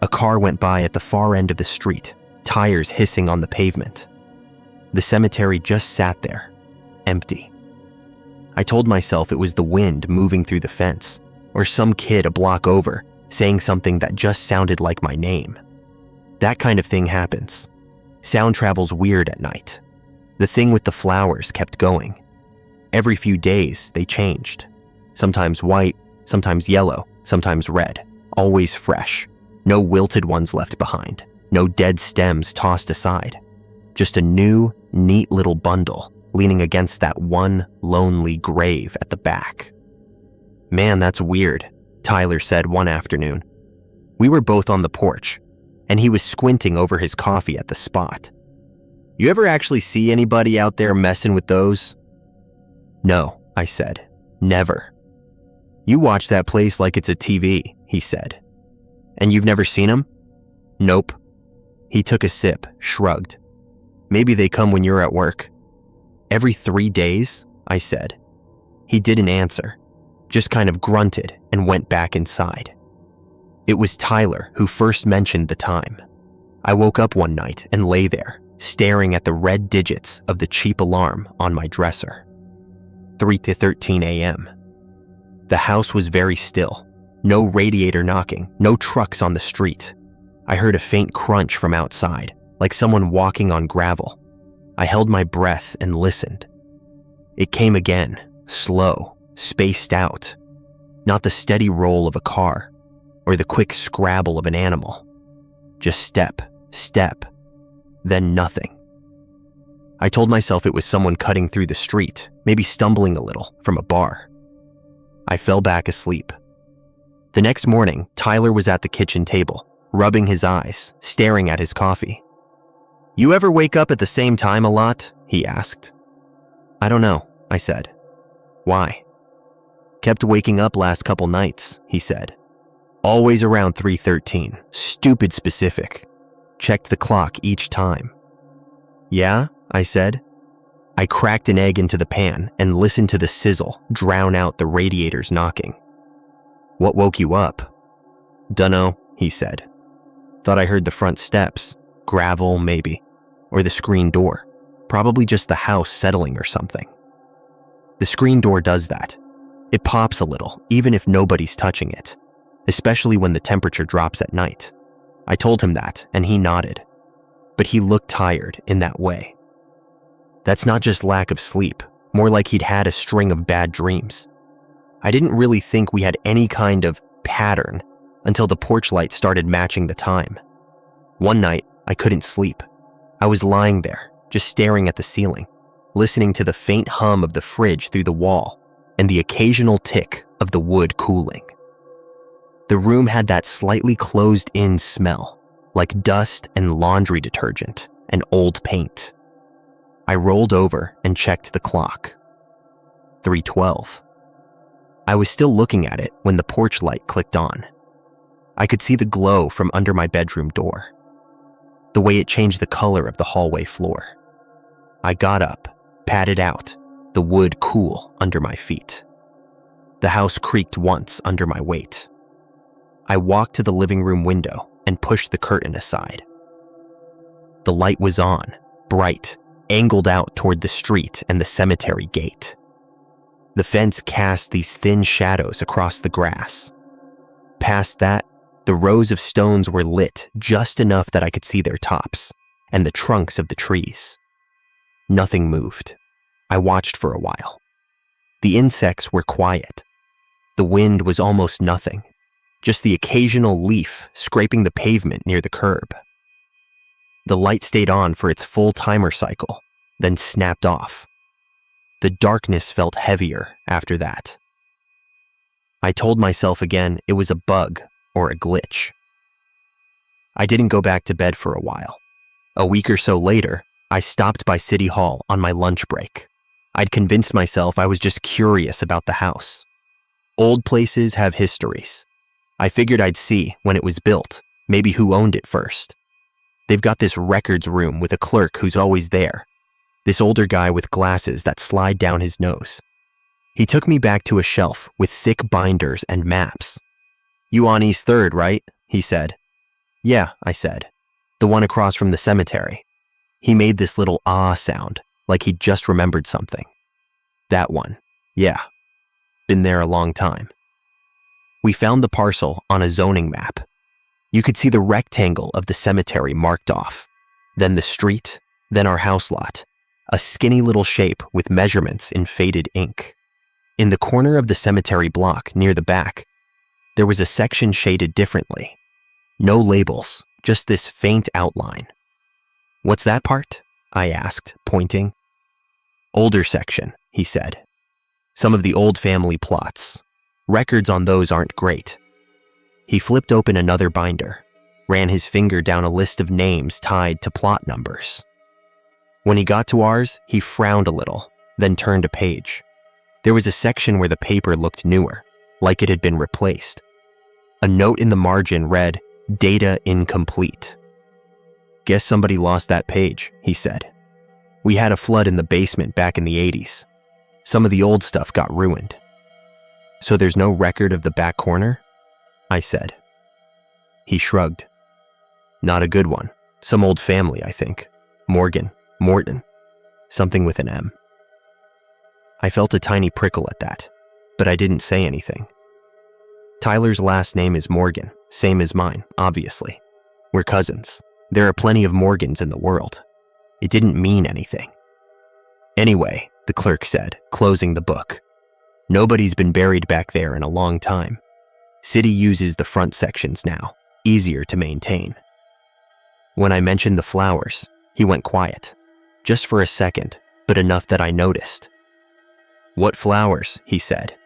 A car went by at the far end of the street, tires hissing on the pavement. The cemetery just sat there, empty. I told myself it was the wind moving through the fence, or some kid a block over saying something that just sounded like my name. That kind of thing happens. Sound travels weird at night. The thing with the flowers kept going. Every few days, they changed. Sometimes white, sometimes yellow, sometimes red, always fresh. No wilted ones left behind, no dead stems tossed aside. Just a new, neat little bundle leaning against that one lonely grave at the back. "Man, that's weird," Tyler said one afternoon. We were both on the porch, and he was squinting over his coffee at the spot. "You ever actually see anybody out there messing with those?" "No," I said. "Never." "You watch that place like it's a TV," he said. "And you've never seen them?" "Nope." He took a sip, shrugged. "Maybe they come when you're at work." "Every 3 days?" I said. He didn't answer, just kind of grunted and went back inside. It was Tyler who first mentioned the time. I woke up one night and lay there, staring at the red digits of the cheap alarm on my dresser. 3:13 a.m. The house was very still. No radiator knocking, no trucks on the street. I heard a faint crunch from outside, like someone walking on gravel. I held my breath and listened. It came again, slow, spaced out. Not the steady roll of a car, or the quick scrabble of an animal. Just step, step, then nothing. I told myself it was someone cutting through the street, maybe stumbling a little from a bar. I fell back asleep. The next morning, Tyler was at the kitchen table, rubbing his eyes, staring at his coffee. "You ever wake up at the same time a lot?" he asked. "I don't know," I said. "Why?" "Kept waking up last couple nights," he said. "Always around 3:13, stupid specific. Checked the clock each time." "Yeah?" I said. I cracked an egg into the pan and listened to the sizzle drown out the radiators knocking. "What woke you up?" "Dunno," he said. "Thought I heard the front steps, gravel maybe, or the screen door. Probably just the house settling or something." The screen door does that. It pops a little, even if nobody's touching it, especially when the temperature drops at night. I told him that, and he nodded. But he looked tired in that way. That's not just lack of sleep, more like he'd had a string of bad dreams. I didn't really think we had any kind of pattern until the porch light started matching the time. One night, I couldn't sleep. I was lying there, just staring at the ceiling, listening to the faint hum of the fridge through the wall and the occasional tick of the wood cooling. The room had that slightly closed-in smell, like dust and laundry detergent and old paint. I rolled over and checked the clock. 3:12. I was still looking at it when the porch light clicked on. I could see the glow from under my bedroom door, the way it changed the color of the hallway floor. I got up, padded out, the wood cool under my feet. The house creaked once under my weight. I walked to the living room window and pushed the curtain aside. The light was on, bright, angled out toward the street and the cemetery gate. The fence cast these thin shadows across the grass. Past that, the rows of stones were lit just enough that I could see their tops and the trunks of the trees. Nothing moved. I watched for a while. The insects were quiet. The wind was almost nothing, just the occasional leaf scraping the pavement near the curb. The light stayed on for its full timer cycle, then snapped off. The darkness felt heavier after that. I told myself again it was a bug or a glitch. I didn't go back to bed for a while. A week or so later, I stopped by City Hall on my lunch break. I'd convinced myself I was just curious about the house. Old places have histories. I figured I'd see when it was built, maybe who owned it first. They've got this records room with a clerk who's always there. This older guy with glasses that slide down his nose. He took me back to a shelf with thick binders and maps. "You on East 3rd, right?" he said. "Yeah," I said. "The one across from the cemetery." He made this little ah sound, like he'd just remembered something. "That one. Yeah. Been there a long time." We found the parcel on a zoning map. You could see the rectangle of the cemetery marked off, then the street, then our house lot, a skinny little shape with measurements in faded ink. In the corner of the cemetery block near the back, there was a section shaded differently. No labels, just this faint outline. "What's that part?" I asked, pointing. "Older section," he said. "Some of the old family plots. Records on those aren't great." He flipped open another binder, ran his finger down a list of names tied to plot numbers. When he got to ours, he frowned a little, then turned a page. There was a section where the paper looked newer, like it had been replaced. A note in the margin read, "Data incomplete." "Guess somebody lost that page," he said. "We had a flood in the basement back in the 80s. Some of the old stuff got ruined." "So there's no record of the back corner?" I said. He shrugged. "Not a good one. Some old family, I think. Morton. Something with an M." I felt a tiny prickle at that, but I didn't say anything. Tyler's last name is Morgan, same as mine, obviously. We're cousins. There are plenty of Morgans in the world. It didn't mean anything. "Anyway," the clerk said, closing the book. "Nobody's been buried back there in a long time. City uses the front sections now, easier to maintain." When I mentioned the flowers, he went quiet. Just for a second, but enough that I noticed. "What flowers?" he said.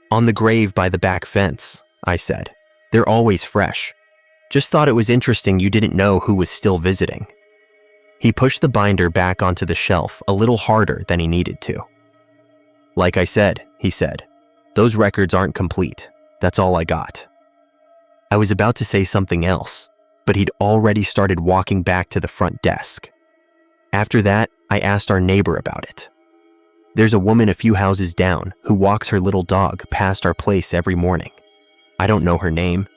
"On the grave by the back fence," I said. "They're always fresh. Just thought it was interesting you didn't know who was still visiting." He pushed the binder back onto the shelf a little harder than he needed to. "Like I said," he said, "those records aren't complete. That's all I got." I was about to say something else, but he'd already started walking back to the front desk. After that, I asked our neighbor about it. There's a woman a few houses down who walks her little dog past our place every morning. I don't know her name.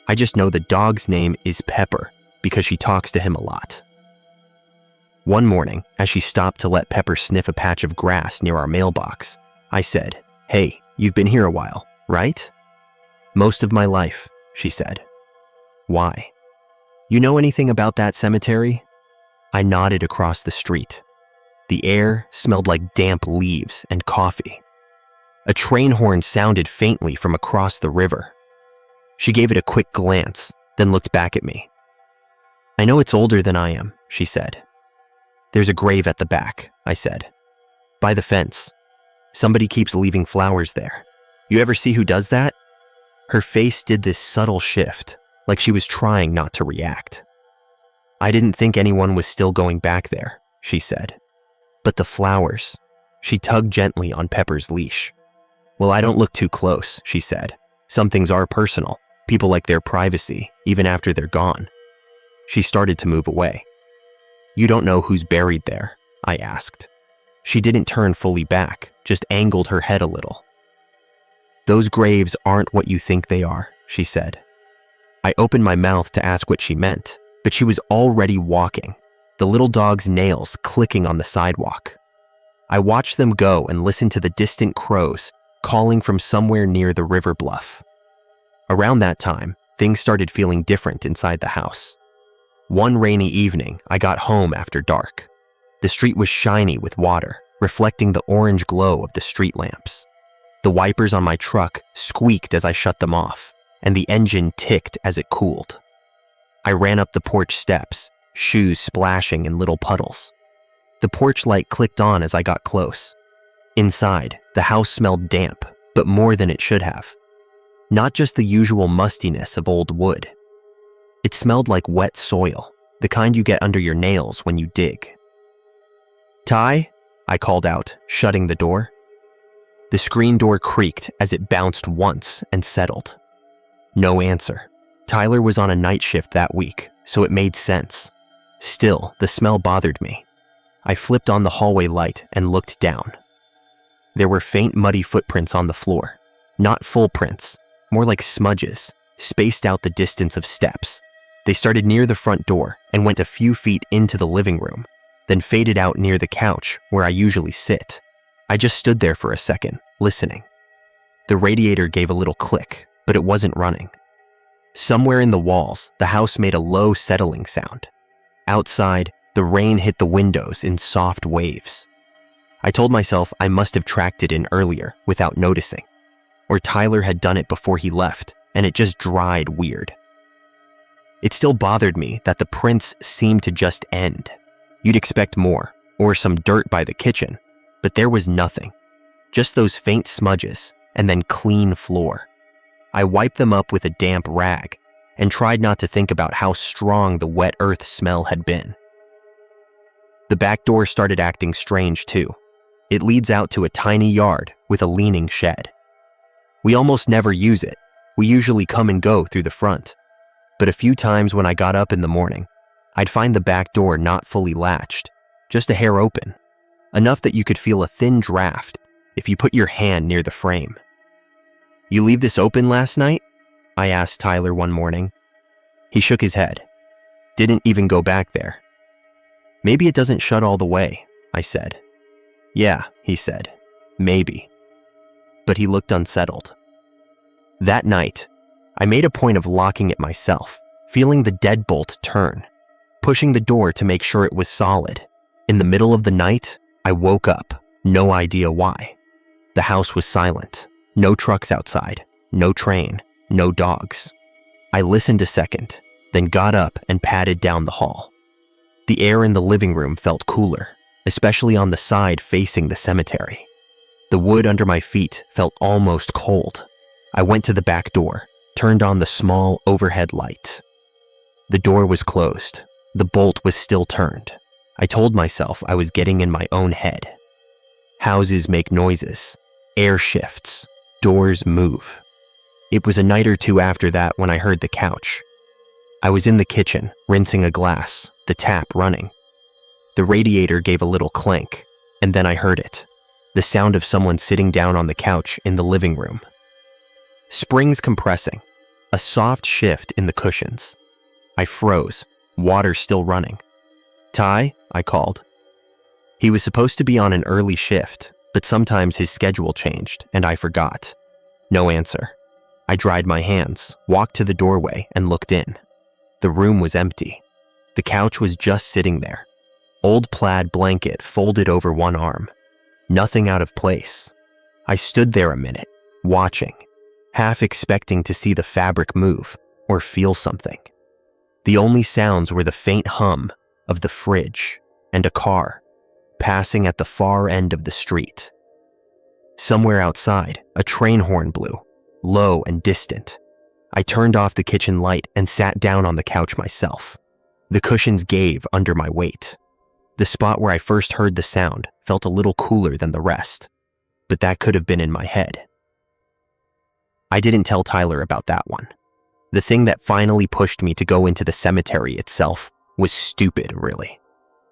I just know the dog's name is Pepper because she talks to him a lot. One morning, as she stopped to let Pepper sniff a patch of grass near our mailbox, I said, "Hey, you've been here a while, right?" "Most of my life," she said. "Why? You know anything about that cemetery?" I nodded across the street. The air smelled like damp leaves and coffee. A train horn sounded faintly from across the river. She gave it a quick glance, then looked back at me. "I know it's older than I am," she said. "There's a grave at the back," I said. "By the fence. Somebody keeps leaving flowers there. You ever see who does that?" Her face did this subtle shift, like she was trying not to react. "I didn't think anyone was still going back there," she said. "But the flowers." She tugged gently on Pepper's leash. "Well, I don't look too close," she said. "Some things are personal. People like their privacy, even after they're gone." She started to move away. "You don't know who's buried there?" I asked. She didn't turn fully back, just angled her head a little. "Those graves aren't what you think they are," she said. I opened my mouth to ask what she meant, but she was already walking, the little dog's nails clicking on the sidewalk. I watched them go and listened to the distant crows calling from somewhere near the river bluff. Around that time, things started feeling different inside the house. One rainy evening, I got home after dark. The street was shiny with water, reflecting the orange glow of the street lamps. The wipers on my truck squeaked as I shut them off, and the engine ticked as it cooled. I ran up the porch steps, shoes splashing in little puddles. The porch light clicked on as I got close. Inside, the house smelled damp, but more than it should have. Not just the usual mustiness of old wood. It smelled like wet soil, the kind you get under your nails when you dig. "Ty?" I called out, shutting the door. The screen door creaked as it bounced once and settled. No answer. Tyler was on a night shift that week, so it made sense. Still, the smell bothered me. I flipped on the hallway light and looked down. There were faint muddy footprints on the floor. Not full prints, more like smudges, spaced out the distance of steps. They started near the front door and went a few feet into the living room, then faded out near the couch where I usually sit. I just stood there for a second, listening. The radiator gave a little click, but it wasn't running. Somewhere in the walls, the house made a low settling sound. Outside, the rain hit the windows in soft waves. I told myself I must have tracked it in earlier without noticing, or Tyler had done it before he left and it just dried weird. It still bothered me that the prints seemed to just end. You'd expect more, or some dirt by the kitchen, but there was nothing. Just those faint smudges and then clean floor. I wiped them up with a damp rag and tried not to think about how strong the wet earth smell had been. The back door started acting strange too. It leads out to a tiny yard with a leaning shed. We almost never use it. We usually come and go through the front. But a few times when I got up in the morning, I'd find the back door not fully latched, just a hair open, enough that you could feel a thin draft if you put your hand near the frame. "You leave this open last night?" I asked Tyler one morning. He shook his head. Didn't even go back there. "Maybe it doesn't shut all the way," I said. "Yeah," he said, "maybe." But he looked unsettled. That night, I made a point of locking it myself, feeling the deadbolt turn, pushing the door to make sure it was solid. In the middle of the night, I woke up, no idea why. The house was silent. No trucks outside, no train, no dogs. I listened a second, then got up and padded down the hall. The air in the living room felt cooler, especially on the side facing the cemetery. The wood under my feet felt almost cold. I went to the back door, turned on the small overhead light. The door was closed. The bolt was still turned. I told myself I was getting in my own head. Houses make noises, air shifts, doors move. It was a night or two after that when I heard the couch. I was in the kitchen, rinsing a glass, the tap running. The radiator gave a little clank, and then I heard it, the sound of someone sitting down on the couch in the living room. Springs compressing, a soft shift in the cushions. I froze, water still running. "Ty?" I called. He was supposed to be on an early shift, but sometimes his schedule changed, and I forgot. No answer. I dried my hands, walked to the doorway, and looked in. The room was empty. The couch was just sitting there. Old plaid blanket folded over one arm. Nothing out of place. I stood there a minute, watching, half expecting to see the fabric move or feel something. The only sounds were the faint hum of the fridge and a car passing at the far end of the street. Somewhere outside, a train horn blew, low and distant. I turned off the kitchen light and sat down on the couch myself. The cushions gave under my weight. The spot where I first heard the sound felt a little cooler than the rest, but that could have been in my head. I didn't tell Tyler about that one. The thing that finally pushed me to go into the cemetery itself was stupid, really.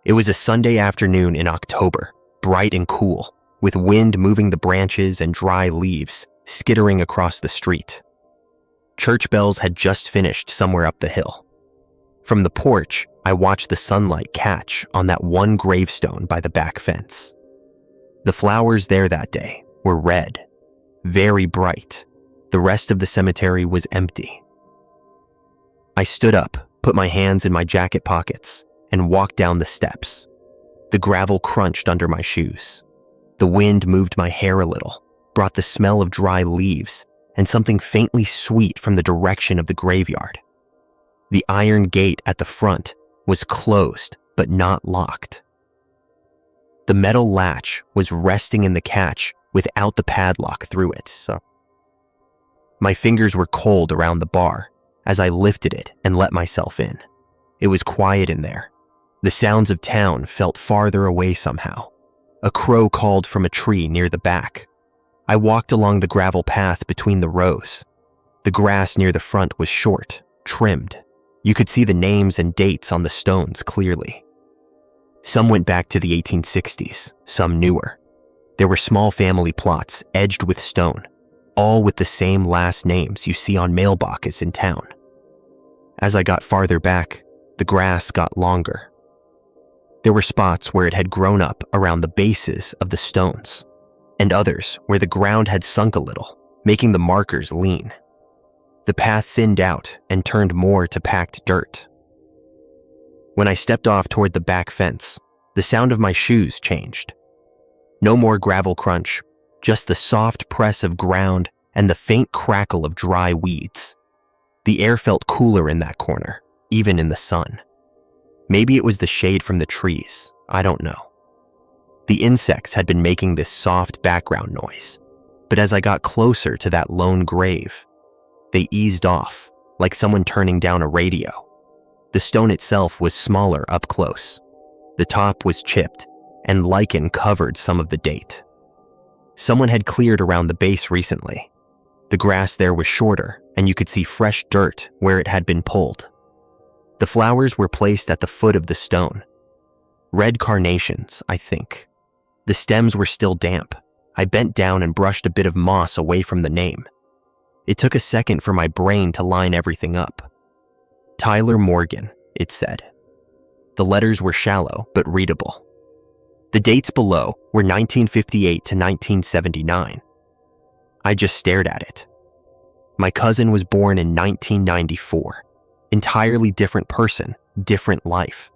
It was a Sunday afternoon in October, bright and cool, with wind moving the branches and dry leaves skittering across the street. Church bells had just finished somewhere up the hill. From the porch, I watched the sunlight catch on that one gravestone by the back fence. The flowers there that day were red, very bright. The rest of the cemetery was empty. I stood up, put my hands in my jacket pockets, and walked down the steps. The gravel crunched under my shoes. The wind moved my hair a little. brought the smell of dry leaves and something faintly sweet from the direction of the graveyard. The iron gate at the front was closed but not locked. The metal latch was resting in the catch without the padlock through it, so my fingers were cold around the bar as I lifted it and let myself in. It was quiet in there. The sounds of town felt farther away somehow. A crow called from a tree near the back. I walked along the gravel path between the rows. The grass near the front was short, trimmed. You could see the names and dates on the stones clearly. Some went back to the 1860s, some newer. There were small family plots edged with stone, all with the same last names you see on mailboxes in town. As I got farther back, the grass got longer. There were spots where it had grown up around the bases of the stones, and others where the ground had sunk a little, making the markers lean. The path thinned out and turned more to packed dirt. When I stepped off toward the back fence, the sound of my shoes changed. No more gravel crunch, just the soft press of ground and the faint crackle of dry weeds. The air felt cooler in that corner, even in the sun. Maybe it was the shade from the trees, I don't know. The insects had been making this soft background noise, but as I got closer to that lone grave, they eased off, like someone turning down a radio. The stone itself was smaller up close. The top was chipped, and lichen covered some of the date. Someone had cleared around the base recently. The grass there was shorter, and you could see fresh dirt where it had been pulled. The flowers were placed at the foot of the stone. Red carnations, I think. The stems were still damp. I bent down and brushed a bit of moss away from the name. It took a second for my brain to line everything up. Tyler Morgan, it said. The letters were shallow but readable. The dates below were 1958 to 1979. I just stared at it. My cousin was born in 1994. Entirely different person, different life.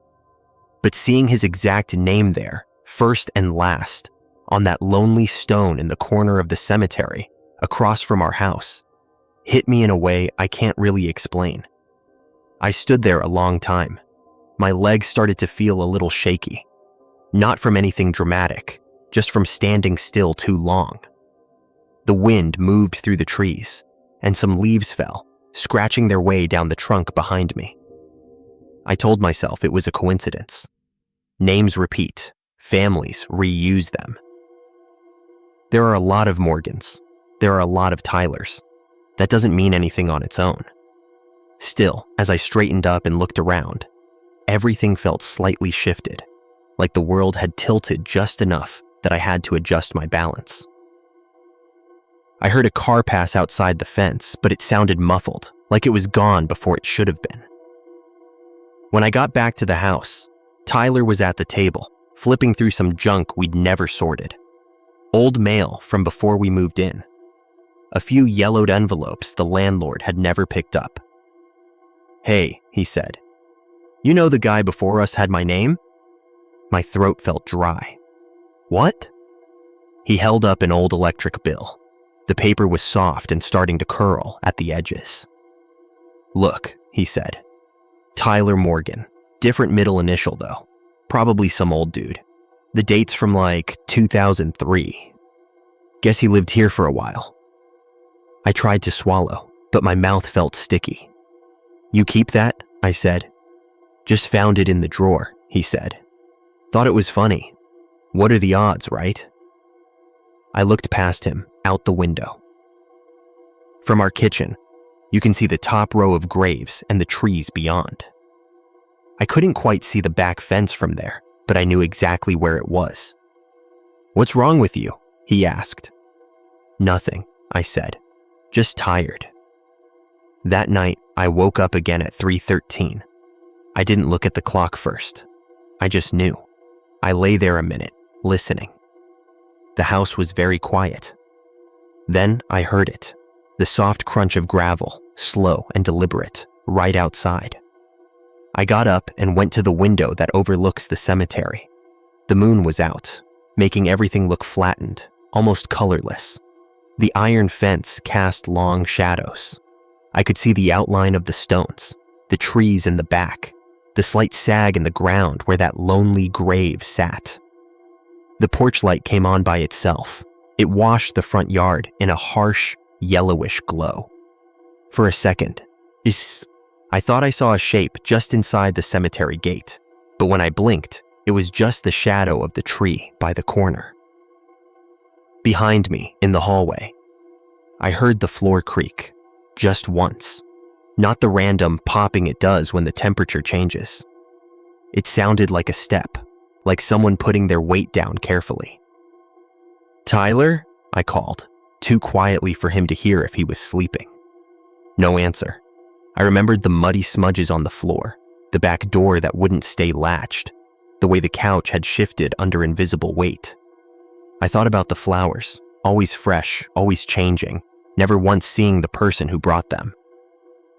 But seeing his exact name there, first and last, on that lonely stone in the corner of the cemetery, across from our house, hit me in a way I can't really explain. I stood there a long time. My legs started to feel a little shaky. Not from anything dramatic, just from standing still too long. The wind moved through the trees, and some leaves fell, scratching their way down the trunk behind me. I told myself it was a coincidence. Names repeat, families reuse them. There are a lot of Morgans. There are a lot of Tylers. That doesn't mean anything on its own. Still, as I straightened up and looked around, everything felt slightly shifted, like the world had tilted just enough that I had to adjust my balance. I heard a car pass outside the fence, but it sounded muffled, like it was gone before it should have been. When I got back to the house, Tyler was at the table, flipping through some junk we'd never sorted. Old mail from before we moved in. A few yellowed envelopes the landlord had never picked up. "Hey," he said. "You know the guy before us had my name?" My throat felt dry. "What?" He held up an old electric bill. The paper was soft and starting to curl at the edges. "Look," he said. "Tyler Morgan. Different middle initial, though. Probably some old dude. The date's from like 2003. Guess he lived here for a while." I tried to swallow, but my mouth felt sticky. "You keep that?" I said. "Just found it in the drawer," he said. "Thought it was funny. What are the odds, right?" I looked past him, out the window. From our kitchen, you can see the top row of graves and the trees beyond. I couldn't quite see the back fence from there, but I knew exactly where it was. "What's wrong with you?" he asked. "Nothing," I said. "Just tired." That night, I woke up again at 3:13. I didn't look at the clock first. I just knew. I lay there a minute, listening. The house was very quiet. Then I heard it, the soft crunch of gravel, slow and deliberate, right outside. I got up and went to the window that overlooks the cemetery. The moon was out, making everything look flattened, almost colorless. The iron fence cast long shadows. I could see the outline of the stones, the trees in the back, the slight sag in the ground where that lonely grave sat. The porch light came on by itself. It washed the front yard in a harsh, yellowish glow. For a second, I thought I saw a shape just inside the cemetery gate, but when I blinked, it was just the shadow of the tree by the corner. Behind me, in the hallway, I heard the floor creak, just once, not the random popping it does when the temperature changes. It sounded like a step, like someone putting their weight down carefully. "Tyler?" I called, too quietly for him to hear if he was sleeping. No answer. I remembered the muddy smudges on the floor, the back door that wouldn't stay latched, the way the couch had shifted under invisible weight. I thought about the flowers, always fresh, always changing, never once seeing the person who brought them.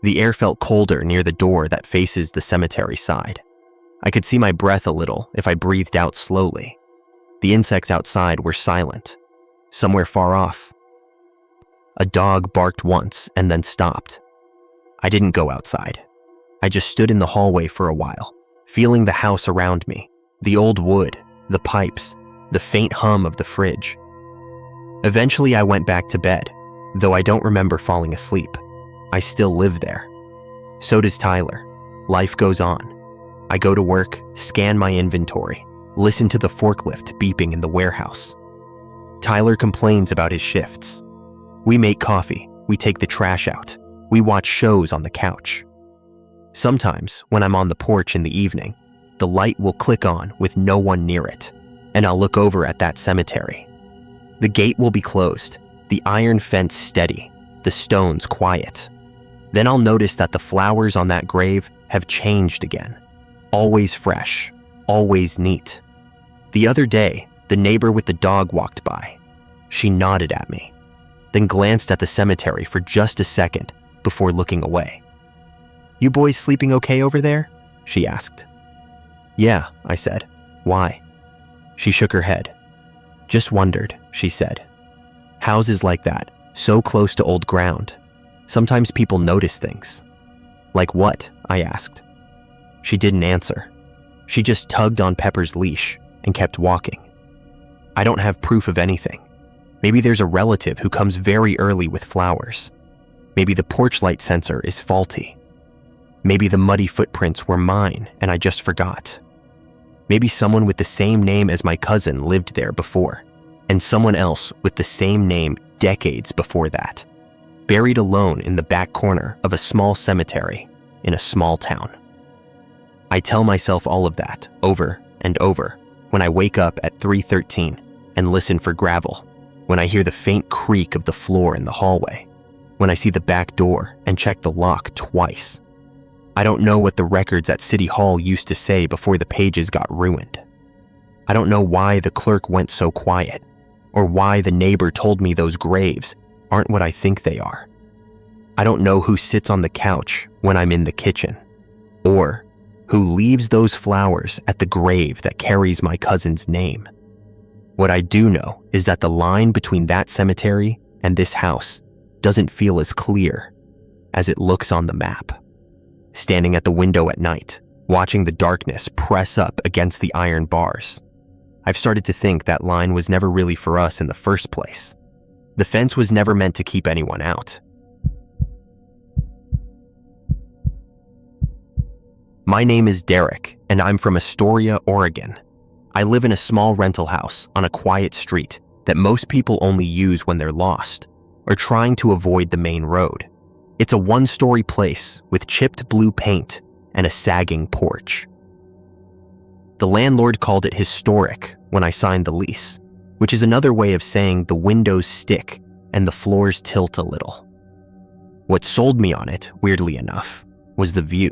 The air felt colder near the door that faces the cemetery side. I could see my breath a little if I breathed out slowly. The insects outside were silent. Somewhere far off, a dog barked once and then stopped. I didn't go outside. I just stood in the hallway for a while, feeling the house around me, the old wood, the pipes, the faint hum of the fridge. Eventually, I went back to bed, though I don't remember falling asleep. I still live there. So does Tyler. Life goes on. I go to work, scan my inventory, listen to the forklift beeping in the warehouse. Tyler complains about his shifts. We make coffee, we take the trash out, we watch shows on the couch. Sometimes, when I'm on the porch in the evening, the light will click on with no one near it, and I'll look over at that cemetery. The gate will be closed, the iron fence steady, the stones quiet. Then I'll notice that the flowers on that grave have changed again. Always fresh, always neat. The other day, the neighbor with the dog walked by. She nodded at me, then glanced at the cemetery for just a second before looking away. "You boys sleeping okay over there?" she asked. "Yeah," I said. "Why?" She shook her head. "Just wondered," she said. "Houses like that, so close to old ground. Sometimes people notice things." "Like what?" I asked. She didn't answer. She just tugged on Pepper's leash and kept walking. I don't have proof of anything. Maybe there's a relative who comes very early with flowers. Maybe the porch light sensor is faulty. Maybe the muddy footprints were mine and I just forgot. Maybe someone with the same name as my cousin lived there before, and someone else with the same name decades before that, buried alone in the back corner of a small cemetery in a small town. I tell myself all of that over and over when I wake up at 3:13 and listen for gravel, when I hear the faint creak of the floor in the hallway, when I see the back door and check the lock twice. I don't know what the records at City Hall used to say before the pages got ruined. I don't know why the clerk went so quiet, or why the neighbor told me those graves aren't what I think they are. I don't know who sits on the couch when I'm in the kitchen, or who leaves those flowers at the grave that carries my cousin's name. What I do know is that the line between that cemetery and this house doesn't feel as clear as it looks on the map. Standing at the window at night, watching the darkness press up against the iron bars, I've started to think that line was never really for us in the first place. The fence was never meant to keep anyone out. My name is Derek, and I'm from Astoria, Oregon. I live in a small rental house on a quiet street that most people only use when they're lost or trying to avoid the main road. It's a one-story place with chipped blue paint and a sagging porch. The landlord called it historic when I signed the lease, which is another way of saying the windows stick and the floors tilt a little. What sold me on it, weirdly enough, was the view.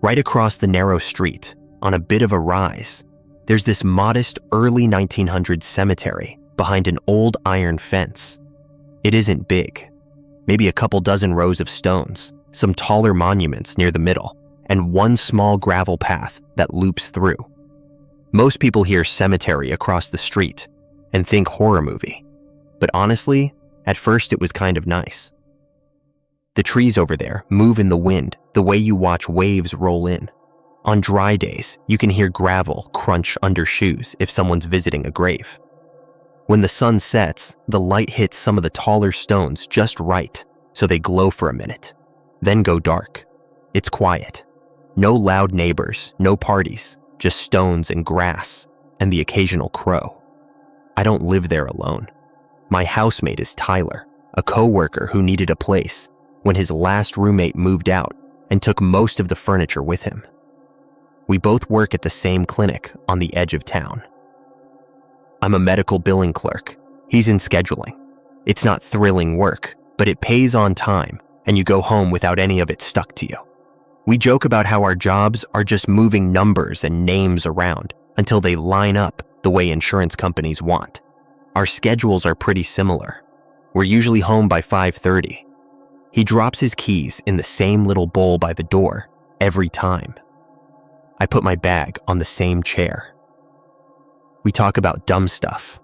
Right across the narrow street, on a bit of a rise, there's this modest early 1900s cemetery behind an old iron fence. It isn't big. Maybe a couple dozen rows of stones, some taller monuments near the middle, and one small gravel path that loops through. Most people hear cemetery across the street and think horror movie. But honestly, At first, it was kind of nice. The trees over there move in the wind the way you watch waves roll in. On dry days, you can hear gravel crunch under shoes if someone's visiting a grave. When the sun sets, the light hits some of the taller stones just right, so they glow for a minute, then go dark. It's quiet. No loud neighbors, no parties, just stones and grass, and the occasional crow. I don't live there alone. My housemate is Tyler, a coworker who needed a place when his last roommate moved out and took most of the furniture with him. We both work at the same clinic on the edge of town. I'm a medical billing clerk. He's in scheduling. It's not thrilling work, but it pays on time, and you go home without any of it stuck to you. We joke about how our jobs are just moving numbers and names around until they line up the way insurance companies want. Our schedules are pretty similar. We're usually home by 5:30. He drops his keys in the same little bowl by the door every time. I put my bag on the same chair. We talk about dumb stuff.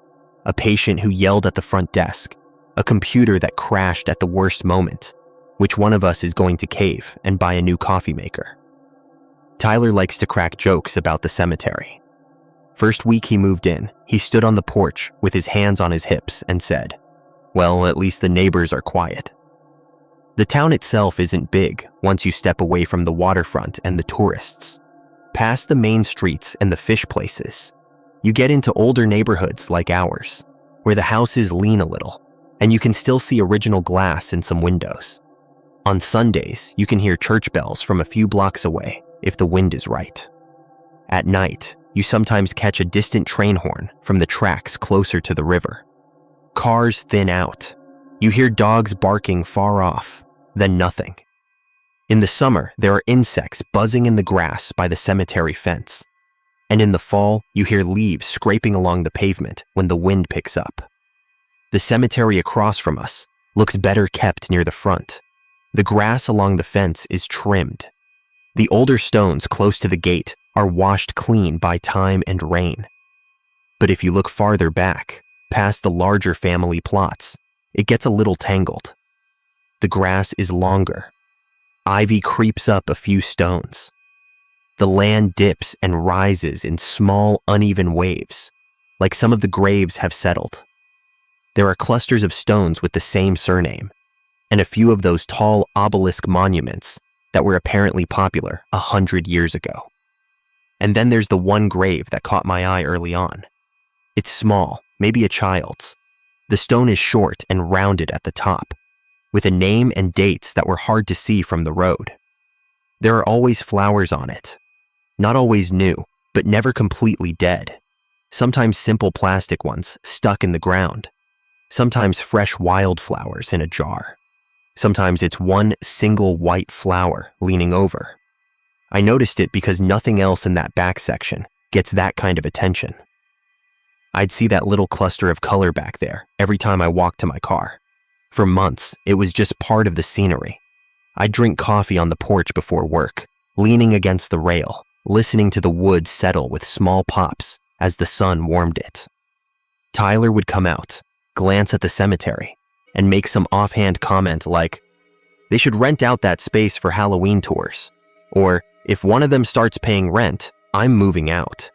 A patient who yelled at the front desk, a computer that crashed at the worst moment, which one of us is going to cave and buy a new coffee maker. Tyler likes to crack jokes about the cemetery. First week he moved in, he stood on the porch with his hands on his hips and said, "Well, at least the neighbors are quiet." The town itself isn't big once you step away from the waterfront and the tourists. Past the main streets and the fish places, you get into older neighborhoods like ours, where the houses lean a little, and you can still see original glass in some windows. On Sundays, you can hear church bells from a few blocks away if the wind is right. At night, you sometimes catch a distant train horn from the tracks closer to the river. Cars thin out. You hear dogs barking far off, then nothing. In the summer, there are insects buzzing in the grass by the cemetery fence. And in the fall, you hear leaves scraping along the pavement when the wind picks up. The cemetery across from us looks better kept near the front. The grass along the fence is trimmed. The older stones close to the gate are washed clean by time and rain. But if you look farther back, past the larger family plots, it gets a little tangled. The grass is longer. Ivy creeps up a few stones. The land dips and rises in small, uneven waves, like some of the graves have settled. There are clusters of stones with the same surname, and a few of those tall obelisk monuments that were apparently popular 100 years ago. And then there's the one grave that caught my eye early on. It's small, maybe a child's. The stone is short and rounded at the top, with a name and dates that were hard to see from the road. There are always flowers on it. Not always new, but never completely dead. Sometimes simple plastic ones stuck in the ground. Sometimes fresh wildflowers in a jar. Sometimes it's one single white flower leaning over. I noticed it because nothing else in that back section gets that kind of attention. I'd see that little cluster of color back there every time I walked to my car. For months, it was just part of the scenery. I'd drink coffee on the porch before work, leaning against the rail, listening to the wood settle with small pops as the sun warmed it. Tyler would come out, glance at the cemetery, and make some offhand comment like, "They should rent out that space for Halloween tours," or, "If one of them starts paying rent, I'm moving out."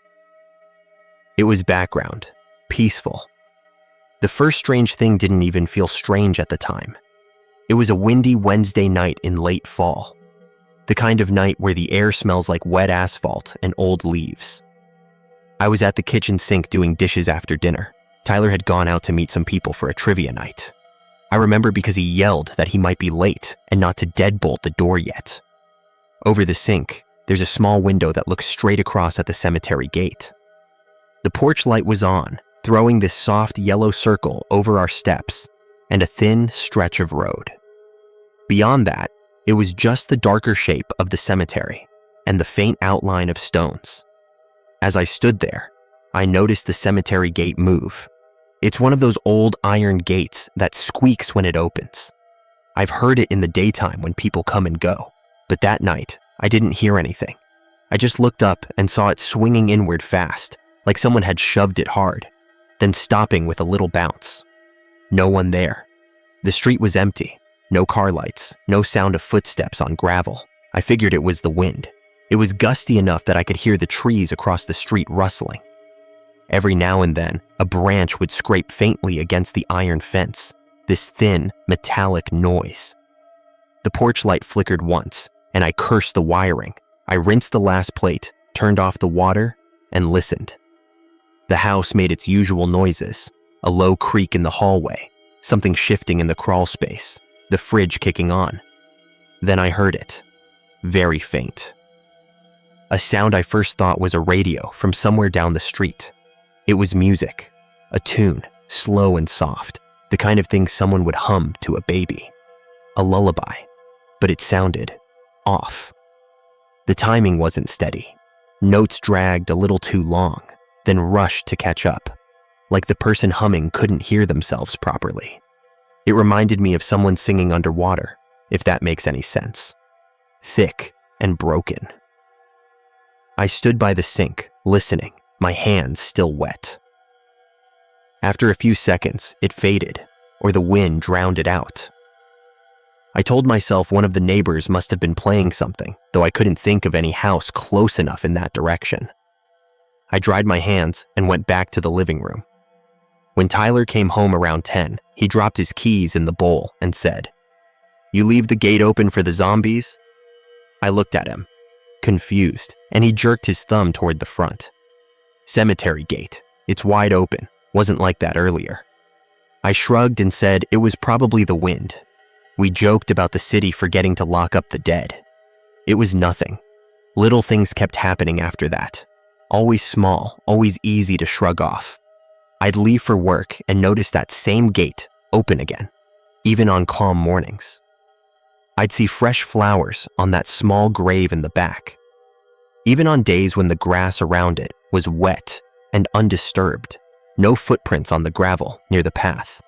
It was background, peaceful. The first strange thing didn't even feel strange at the time. It was a windy Wednesday night in late fall, the kind of night where the air smells like wet asphalt and old leaves. I was at the kitchen sink doing dishes after dinner. Tyler had gone out to meet some people for a trivia night. I remember because he yelled that he might be late and not to deadbolt the door yet. Over the sink, there's a small window that looks straight across at the cemetery gate. The porch light was on, throwing this soft yellow circle over our steps and a thin stretch of road. Beyond that, it was just the darker shape of the cemetery and the faint outline of stones. As I stood there, I noticed the cemetery gate move. It's one of those old iron gates that squeaks when it opens. I've heard it in the daytime when people come and go, but that night, I didn't hear anything. I just looked up and saw it swinging inward fast, like someone had shoved it hard, then stopping with a little bounce. No one there. The street was empty. No car lights, no sound of footsteps on gravel. I figured it was the wind. It was gusty enough that I could hear the trees across the street rustling. Every now and then, a branch would scrape faintly against the iron fence, this thin, metallic noise. The porch light flickered once, and I cursed the wiring. I rinsed the last plate, turned off the water, and listened. The house made its usual noises, a low creak in the hallway, something shifting in the crawl space, the fridge kicking on. Then I heard it, very faint. A sound I first thought was a radio from somewhere down the street. It was music, a tune, slow and soft, the kind of thing someone would hum to a baby. A lullaby, but it sounded off. The timing wasn't steady. Notes dragged a little too long, then rushed to catch up, like the person humming couldn't hear themselves properly. It reminded me of someone singing underwater, if that makes any sense. Thick and broken. I stood by the sink, listening, my hands still wet. After a few seconds, it faded, or the wind drowned it out. I told myself one of the neighbors must have been playing something, though I couldn't think of any house close enough in that direction. I dried my hands and went back to the living room. When Tyler came home around 10, he dropped his keys in the bowl and said, "You leave the gate open for the zombies?" I looked at him, confused, and he jerked his thumb toward the front. "Cemetery gate. It's wide open. Wasn't like that earlier." I shrugged and said it was probably the wind. We joked about the city forgetting to lock up the dead. It was nothing. Little things kept happening after that. Always small, always easy to shrug off. I'd leave for work and notice that same gate open again, even on calm mornings. I'd see fresh flowers on that small grave in the back, even on days when the grass around it was wet and undisturbed, no footprints on the gravel near the path.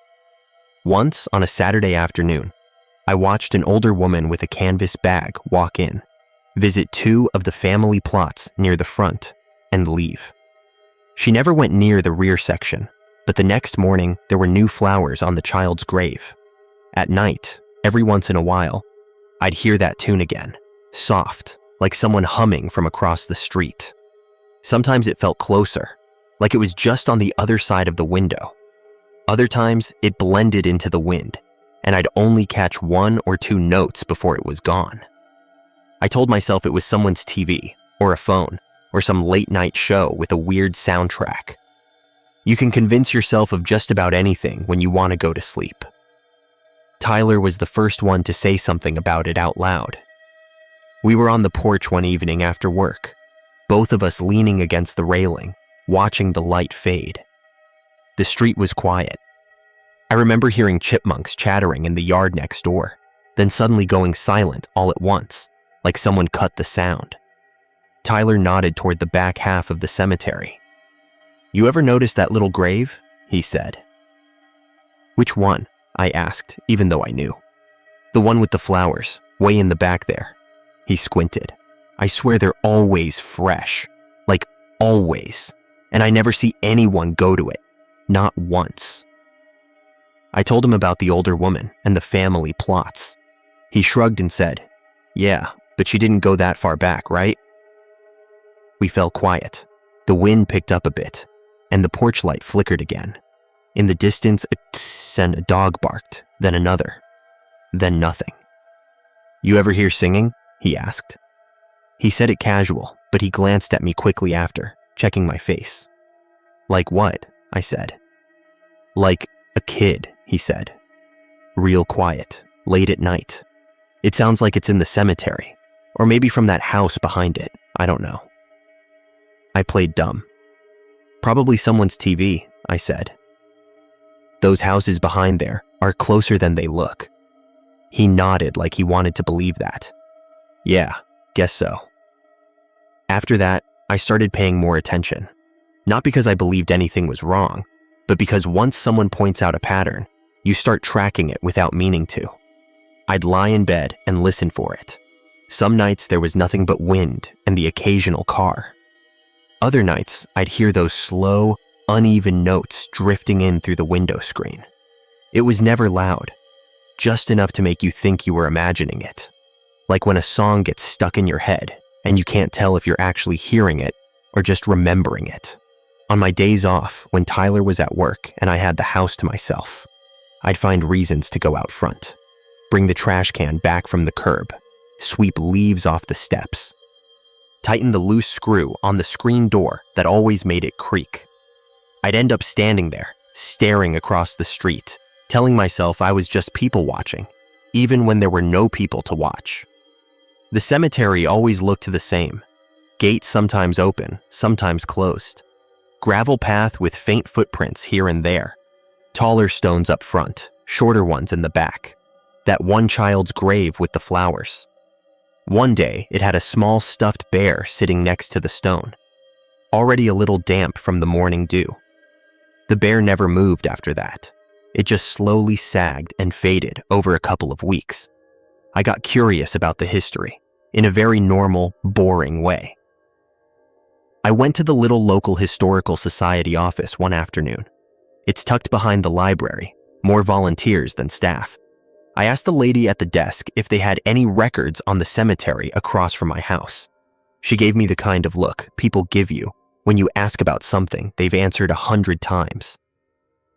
Once, on a Saturday afternoon, I watched an older woman with a canvas bag walk in, visit 2 of the family plots near the front, and leave. She never went near the rear section, but the next morning there were new flowers on the child's grave. At night, every once in a while, I'd hear that tune again, soft, like someone humming from across the street. Sometimes it felt closer, like it was just on the other side of the window. Other times, it blended into the wind, and I'd only catch 1 or 2 notes before it was gone. I told myself it was someone's TV, or a phone, or some late-night show with a weird soundtrack. You can convince yourself of just about anything when you want to go to sleep. Tyler was the first one to say something about it out loud. We were on the porch one evening after work, both of us leaning against the railing, watching the light fade. The street was quiet. I remember hearing chipmunks chattering in the yard next door, then suddenly going silent all at once, like someone cut the sound. Tyler nodded toward the back half of the cemetery. "You ever notice that little grave?" he said. "Which one?" I asked, even though I knew. "The one with the flowers, way in the back there." He squinted. "I swear they're always fresh. Like, always. And I never see anyone go to it. Not once." I told him about the older woman and the family plots. He shrugged and said, "Yeah, but she didn't go that far back, right?" We fell quiet. The wind picked up a bit, and the porch light flickered again. In the distance, a tss and a dog barked, then another, then nothing. "You ever hear singing?" he asked. He said it casual, but he glanced at me quickly after, checking my face. "Like what?" I said. "Like a kid," he said. "Real quiet, late at night. It sounds like it's in the cemetery, or maybe from that house behind it. I don't know." I played dumb. "Probably someone's TV," I said. "Those houses behind there are closer than they look." He nodded like he wanted to believe that. "Yeah, guess so." After that, I started paying more attention. Not because I believed anything was wrong, but because once someone points out a pattern, you start tracking it without meaning to. I'd lie in bed and listen for it. Some nights there was nothing but wind and the occasional car. Other nights, I'd hear those slow, uneven notes drifting in through the window screen. It was never loud, just enough to make you think you were imagining it. Like when a song gets stuck in your head and you can't tell if you're actually hearing it or just remembering it. On my days off, when Tyler was at work and I had the house to myself, I'd find reasons to go out front, bring the trash can back from the curb, sweep leaves off the steps, tighten the loose screw on the screen door that always made it creak. I'd end up standing there, staring across the street, telling myself I was just people watching, even when there were no people to watch. The cemetery always looked the same. Gates sometimes open, sometimes closed. Gravel path with faint footprints here and there. Taller stones up front, shorter ones in the back. That one child's grave with the flowers. One day, it had a small stuffed bear sitting next to the stone, already a little damp from the morning dew. The bear never moved after that. It just slowly sagged and faded over a couple of weeks. I got curious about the history, in a very normal, boring way. I went to the little local historical society office one afternoon. It's tucked behind the library, more volunteers than staff. I asked the lady at the desk if they had any records on the cemetery across from my house. She gave me the kind of look people give you when you ask about something they've answered 100 times.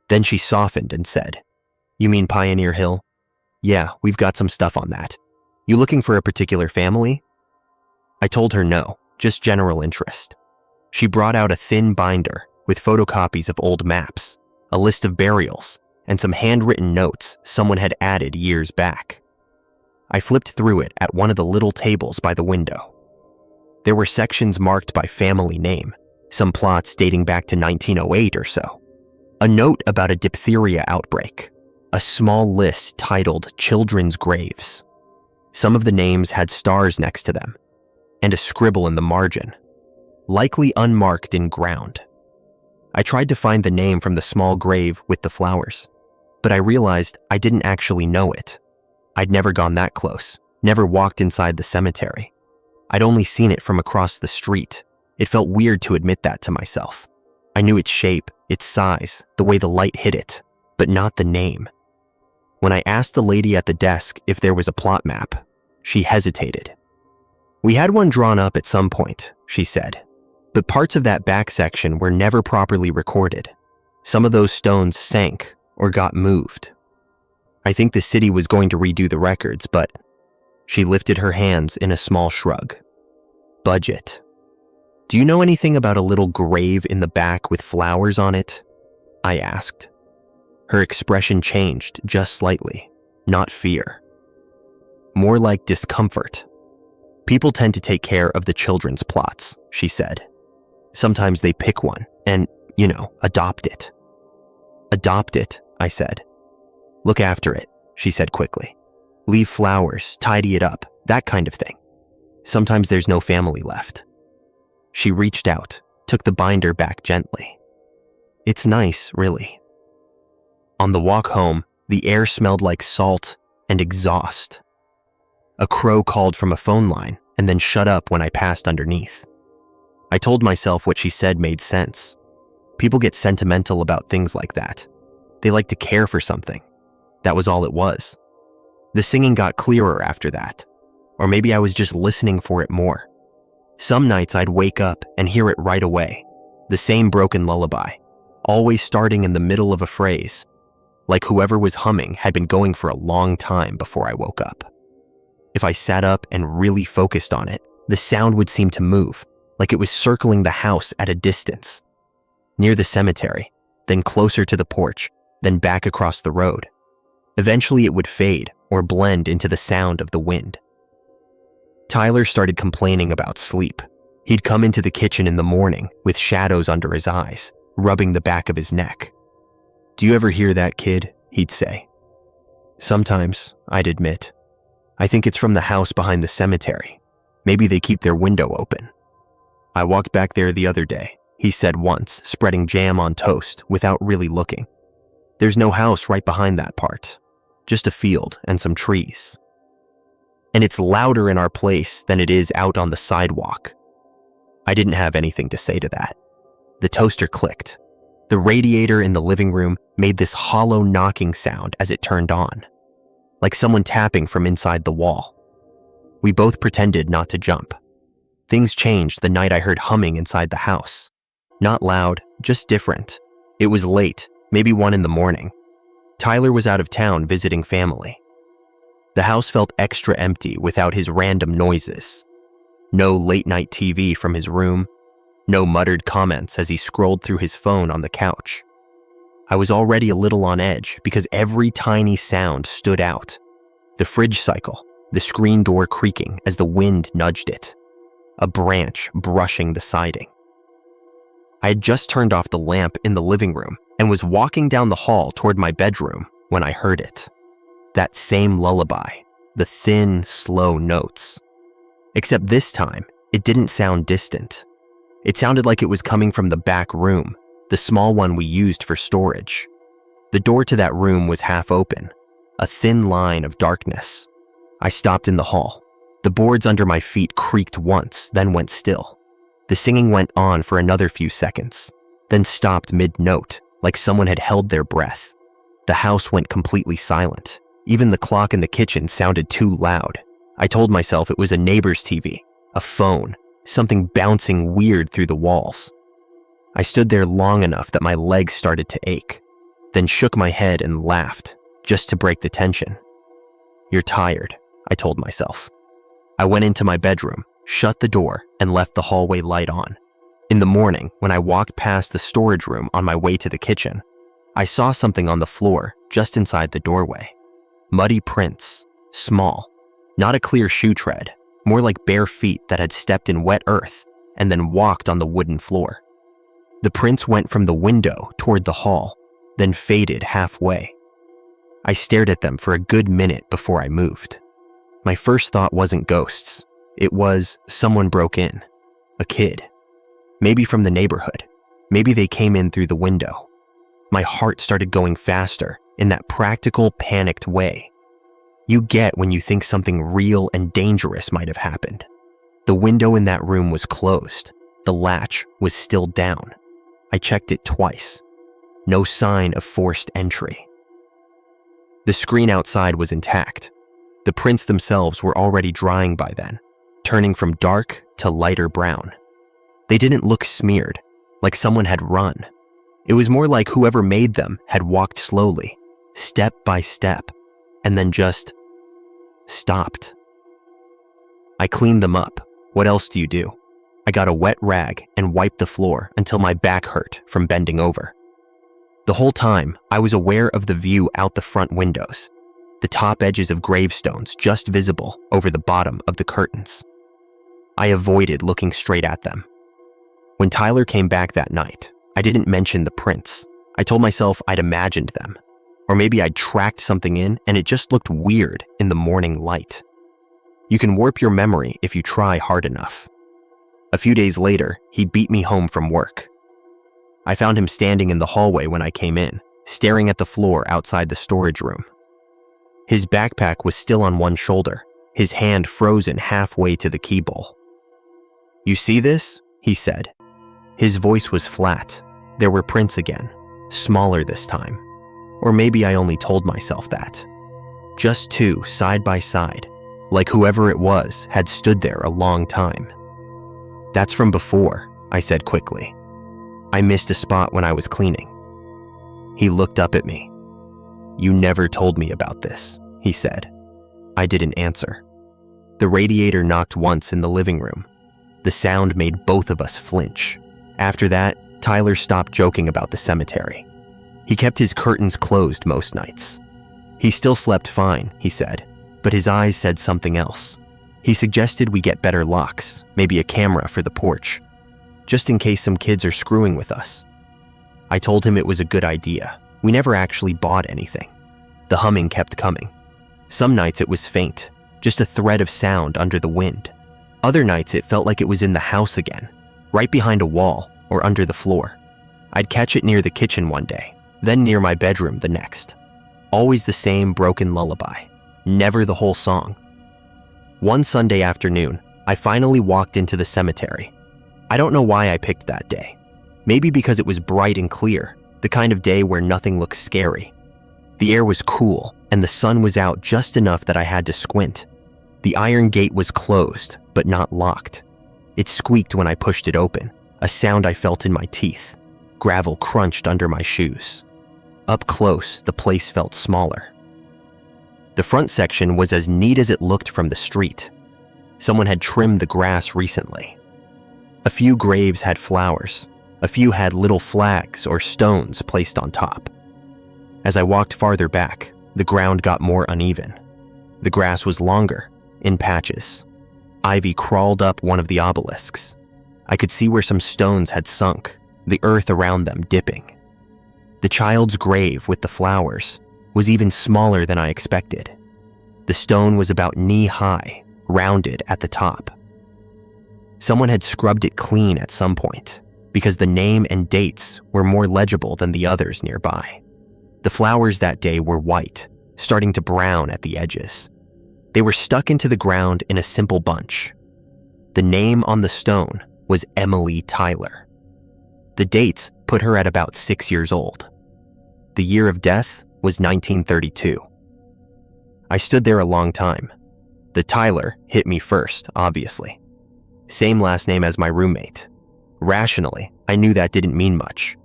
Then she softened and said, "You mean Pioneer Hill? Yeah, we've got some stuff on that. You looking for a particular family?" I told her no, just general interest. She brought out a thin binder with photocopies of old maps, a list of burials, and some handwritten notes someone had added years back. I flipped through it at one of the little tables by the window. There were sections marked by family name, some plots dating back to 1908 or so. A note about a diphtheria outbreak, a small list titled Children's Graves. Some of the names had stars next to them, and a scribble in the margin, likely unmarked in ground. I tried to find the name from the small grave with the flowers, but I realized I didn't actually know it. I'd never gone that close, never walked inside the cemetery. I'd only seen it from across the street. It felt weird to admit that to myself. I knew its shape, its size, the way the light hit it, but not the name. When I asked the lady at the desk if there was a plot map, she hesitated. "We had one drawn up at some point," she said, "but parts of that back section were never properly recorded. Some of those stones sank or got moved. I think the city was going to redo the records, but..." She lifted her hands in a small shrug. "Budget. Do you know anything about a little grave in the back with flowers on it?" I asked. Her expression changed just slightly, not fear. More like discomfort. "People tend to take care of the children's plots," she said. "Sometimes they pick one and, adopt it." "Adopt it," I said. "Look after it," she said quickly. "Leave flowers, tidy it up, that kind of thing. Sometimes there's no family left." She reached out, took the binder back gently. "It's nice, really." On the walk home, the air smelled like salt and exhaust. A crow called from a phone line and then shut up when I passed underneath. I told myself what she said made sense. People get sentimental about things like that. They like to care for something. That was all it was. The singing got clearer after that, or maybe I was just listening for it more. Some nights I'd wake up and hear it right away, the same broken lullaby, always starting in the middle of a phrase, like whoever was humming had been going for a long time before I woke up. If I sat up and really focused on it, the sound would seem to move, like it was circling the house at a distance. Near the cemetery, then closer to the porch, then back across the road. Eventually it would fade or blend into the sound of the wind. Tyler started complaining about sleep. He'd come into the kitchen in the morning with shadows under his eyes, rubbing the back of his neck. "Do you ever hear that, kid?" he'd say. "Sometimes," I'd admit. "I think it's from the house behind the cemetery. Maybe they keep their window open." "I walked back there the other day," he said once, spreading jam on toast without really looking. "There's no house right behind that part, just a field and some trees. And it's louder in our place than it is out on the sidewalk." I didn't have anything to say to that. The toaster clicked. The radiator in the living room made this hollow knocking sound as it turned on. like someone tapping from inside the wall. We both pretended not to jump. Things changed the night I heard humming inside the house. Not loud, just different. It was late, maybe 1 in the morning. Tyler was out of town visiting family. The house felt extra empty without his random noises. No late-night TV from his room, no muttered comments as he scrolled through his phone on the couch. I was already a little on edge because every tiny sound stood out. The fridge cycle, the screen door creaking as the wind nudged it, a branch brushing the siding. I had just turned off the lamp in the living room and was walking down the hall toward my bedroom when I heard it. That same lullaby, the thin, slow notes. Except this time, it didn't sound distant. It sounded like it was coming from the back room, the small one we used for storage. The door to that room was half open, a thin line of darkness. I stopped in the hall. The boards under my feet creaked once, then went still. The singing went on for another few seconds, then stopped mid-note, like someone had held their breath. The house went completely silent. Even the clock in the kitchen sounded too loud. I told myself it was a neighbor's TV, a phone, something bouncing weird through the walls. I stood there long enough that my legs started to ache, then shook my head and laughed, just to break the tension. "You're tired," I told myself. I went into my bedroom, shut the door, and left the hallway light on. In the morning, when I walked past the storage room on my way to the kitchen, I saw something on the floor just inside the doorway. Muddy prints, small, not a clear shoe tread, more like bare feet that had stepped in wet earth and then walked on the wooden floor. The prints went from the window toward the hall, then faded halfway. I stared at them for a good minute before I moved. My first thought wasn't ghosts. It was someone broke in, a kid. Maybe from the neighborhood. Maybe they came in through the window. My heart started going faster in that practical, panicked way you get when you think something real and dangerous might have happened. The window in that room was closed. The latch was still down. I checked it twice. No sign of forced entry. The screen outside was intact. The prints themselves were already drying by then, turning from dark to lighter brown. They didn't look smeared, like someone had run. It was more like whoever made them had walked slowly, step by step, and then just stopped. I cleaned them up. What else do you do? I got a wet rag and wiped the floor until my back hurt from bending over. The whole time, I was aware of the view out the front windows, the top edges of gravestones just visible over the bottom of the curtains. I avoided looking straight at them. When Tyler came back that night, I didn't mention the prints. I told myself I'd imagined them. Or maybe I'd tracked something in and it just looked weird in the morning light. You can warp your memory if you try hard enough. A few days later, he beat me home from work. I found him standing in the hallway when I came in, staring at the floor outside the storage room. His backpack was still on one shoulder, his hand frozen halfway to the key bowl. "You see this?" he said. His voice was flat. There were prints again, smaller this time. Or maybe I only told myself that. Just two side by side, like whoever it was had stood there a long time. "That's from before," I said quickly. "I missed a spot when I was cleaning." He looked up at me. "You never told me about this," he said. I didn't answer. The radiator knocked once in the living room. The sound made both of us flinch. After that, Tyler stopped joking about the cemetery. He kept his curtains closed most nights. He still slept fine, he said, but his eyes said something else. He suggested we get better locks, maybe a camera for the porch, just in case some kids are screwing with us. I told him it was a good idea. We never actually bought anything. The humming kept coming. Some nights it was faint, just a thread of sound under the wind. Other nights it felt like it was in the house again, right behind a wall or under the floor. I'd catch it near the kitchen one day, then near my bedroom the next. Always the same broken lullaby, never the whole song. One Sunday afternoon, I finally walked into the cemetery. I don't know why I picked that day. Maybe because it was bright and clear, the kind of day where nothing looks scary. The air was cool, and the sun was out just enough that I had to squint. The iron gate was closed, but not locked. It squeaked when I pushed it open, a sound I felt in my teeth. Gravel crunched under my shoes. Up close, the place felt smaller. The front section was as neat as it looked from the street. Someone had trimmed the grass recently. A few graves had flowers. A few had little flags or stones placed on top. As I walked farther back, the ground got more uneven. The grass was longer, in patches. Ivy crawled up one of the obelisks. I could see where some stones had sunk, the earth around them dipping. The child's grave with the flowers was even smaller than I expected. The stone was about knee-high, rounded at the top. Someone had scrubbed it clean at some point, because the name and dates were more legible than the others nearby. The flowers that day were white, starting to brown at the edges. They were stuck into the ground in a simple bunch. The name on the stone was Emily Tyler. The dates put her at about 6 years old. The year of death was 1932. I stood there a long time. The Tyler hit me first, obviously. Same last name as my roommate. Rationally, I knew that didn't mean much.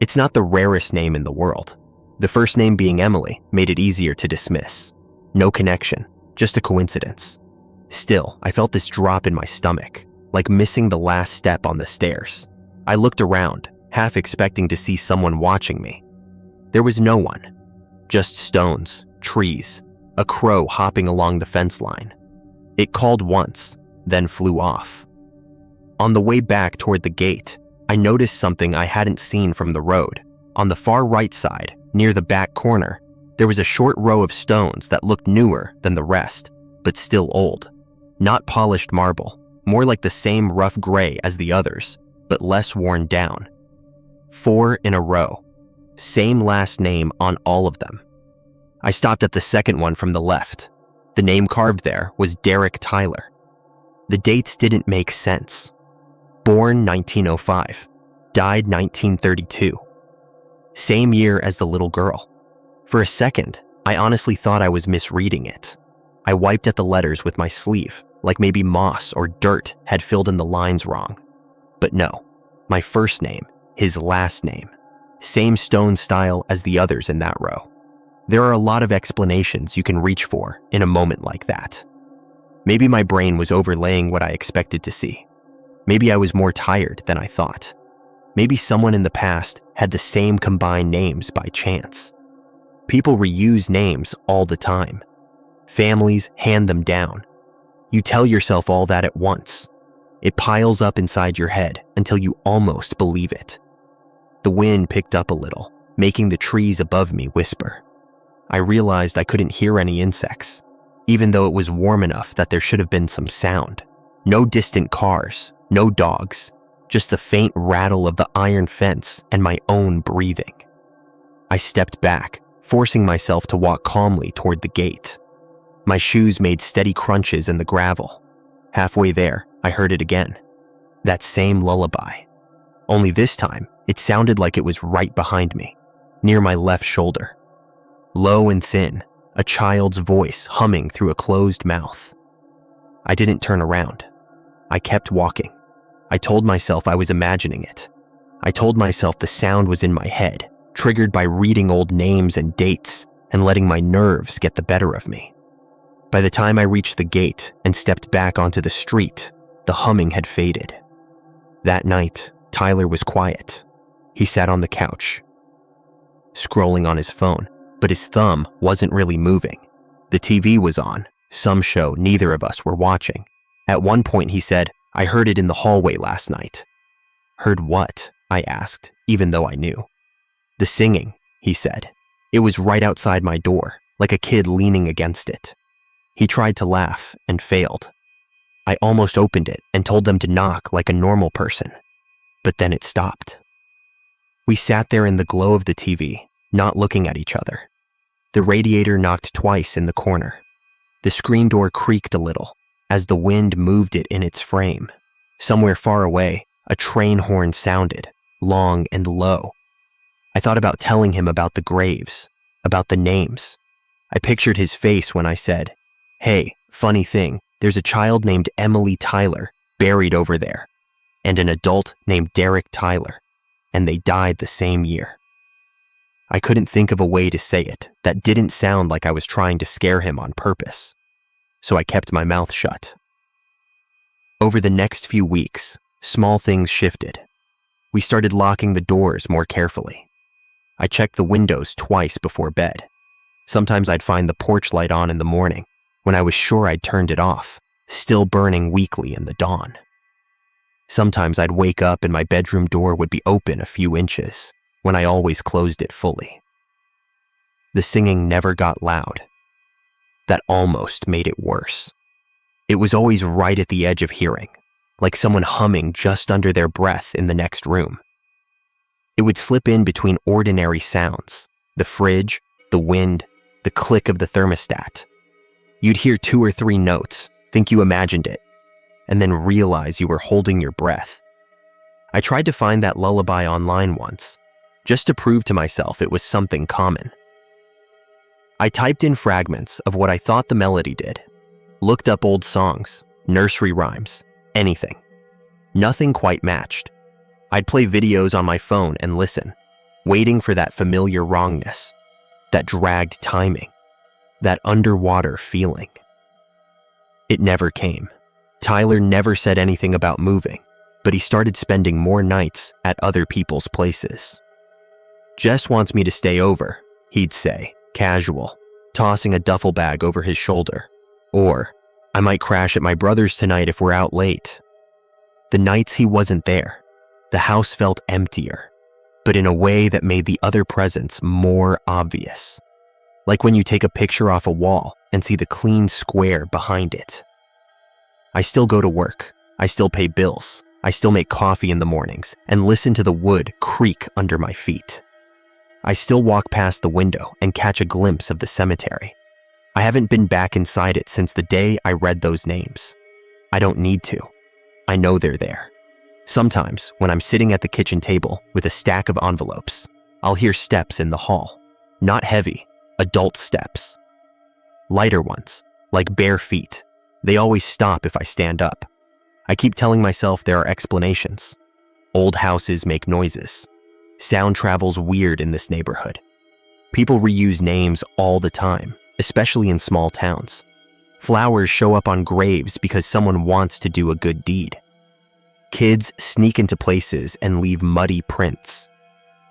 It's not the rarest name in the world. The first name being Emily made it easier to dismiss. No connection, just a coincidence. Still, I felt this drop in my stomach, like missing the last step on the stairs. I looked around, half expecting to see someone watching me. There was no one. Just stones, trees, a crow hopping along the fence line. It called once, then flew off. On the way back toward the gate, I noticed something I hadn't seen from the road. On the far right side, near the back corner, there was a short row of stones that looked newer than the rest, but still old. Not polished marble, more like the same rough gray as the others, but less worn down. 4 in a row. Same last name on all of them. I stopped at the second one from the left. The name carved there was Derek Tyler. The dates didn't make sense. Born 1905, died 1932. Same year as the little girl. For a second, I honestly thought I was misreading it. I wiped at the letters with my sleeve, like maybe moss or dirt had filled in the lines wrong. But no, my first name, his last name. Same stone style as the others in that row. There are a lot of explanations you can reach for in a moment like that. Maybe my brain was overlaying what I expected to see. Maybe I was more tired than I thought. Maybe someone in the past had the same combined names by chance. People reuse names all the time. Families hand them down. You tell yourself all that at once. It piles up inside your head until you almost believe it. The wind picked up a little, making the trees above me whisper. I realized I couldn't hear any insects, even though it was warm enough that there should have been some sound. No distant cars, no dogs, just the faint rattle of the iron fence and my own breathing. I stepped back, forcing myself to walk calmly toward the gate. My shoes made steady crunches in the gravel. Halfway there, I heard it again. That same lullaby. Only this time, it sounded like it was right behind me, near my left shoulder. Low and thin, a child's voice humming through a closed mouth. I didn't turn around. I kept walking. I told myself I was imagining it. I told myself the sound was in my head, triggered by reading old names and dates and letting my nerves get the better of me. By the time I reached the gate and stepped back onto the street, the humming had faded. That night, Tyler was quiet. He sat on the couch, scrolling on his phone, but his thumb wasn't really moving. The TV was on, some show neither of us were watching. At one point he said, "I heard it in the hallway last night." "Heard what?" I asked, even though I knew. "The singing," he said. "It was right outside my door, like a kid leaning against it." He tried to laugh and failed. I almost opened it and told them to knock like a normal person, but then it stopped. We sat there in the glow of the TV, not looking at each other. The radiator knocked twice in the corner. The screen door creaked a little as the wind moved it in its frame. Somewhere far away, a train horn sounded, long and low. I thought about telling him about the graves, about the names. I pictured his face when I said, "Hey, funny thing, there's a child named Emily Tyler buried over there, and an adult named Derek Tyler, and they died the same year." I couldn't think of a way to say it that didn't sound like I was trying to scare him on purpose, so I kept my mouth shut. Over the next few weeks, small things shifted. We started locking the doors more carefully. I checked the windows twice before bed. Sometimes I'd find the porch light on in the morning when I was sure I'd turned it off, still burning weakly in the dawn. Sometimes I'd wake up and my bedroom door would be open a few inches when I always closed it fully. The singing never got loud. That almost made it worse. It was always right at the edge of hearing, like someone humming just under their breath in the next room. It would slip in between ordinary sounds, the fridge, the wind, the click of the thermostat. You'd hear 2 or 3 notes, think you imagined it, and then realize you were holding your breath. I tried to find that lullaby online once, just to prove to myself it was something common. I typed in fragments of what I thought the melody did, looked up old songs, nursery rhymes, anything. Nothing quite matched. I'd play videos on my phone and listen, waiting for that familiar wrongness, that dragged timing, that underwater feeling. It never came. Tyler never said anything about moving, but he started spending more nights at other people's places. "Jess wants me to stay over," he'd say, casual, tossing a duffel bag over his shoulder. Or, "I might crash at my brother's tonight if we're out late." The nights he wasn't there, the house felt emptier, but in a way that made the other presence more obvious. Like when you take a picture off a wall and see the clean square behind it. I still go to work, I still pay bills, I still make coffee in the mornings and listen to the wood creak under my feet. I still walk past the window and catch a glimpse of the cemetery. I haven't been back inside it since the day I read those names. I don't need to. I know they're there. Sometimes, when I'm sitting at the kitchen table with a stack of envelopes, I'll hear steps in the hall. Not heavy, adult steps. Lighter ones, like bare feet. They always stop if I stand up. I keep telling myself there are explanations. Old houses make noises. Sound travels weird in this neighborhood. People reuse names all the time, especially in small towns. Flowers show up on graves because someone wants to do a good deed. Kids sneak into places and leave muddy prints.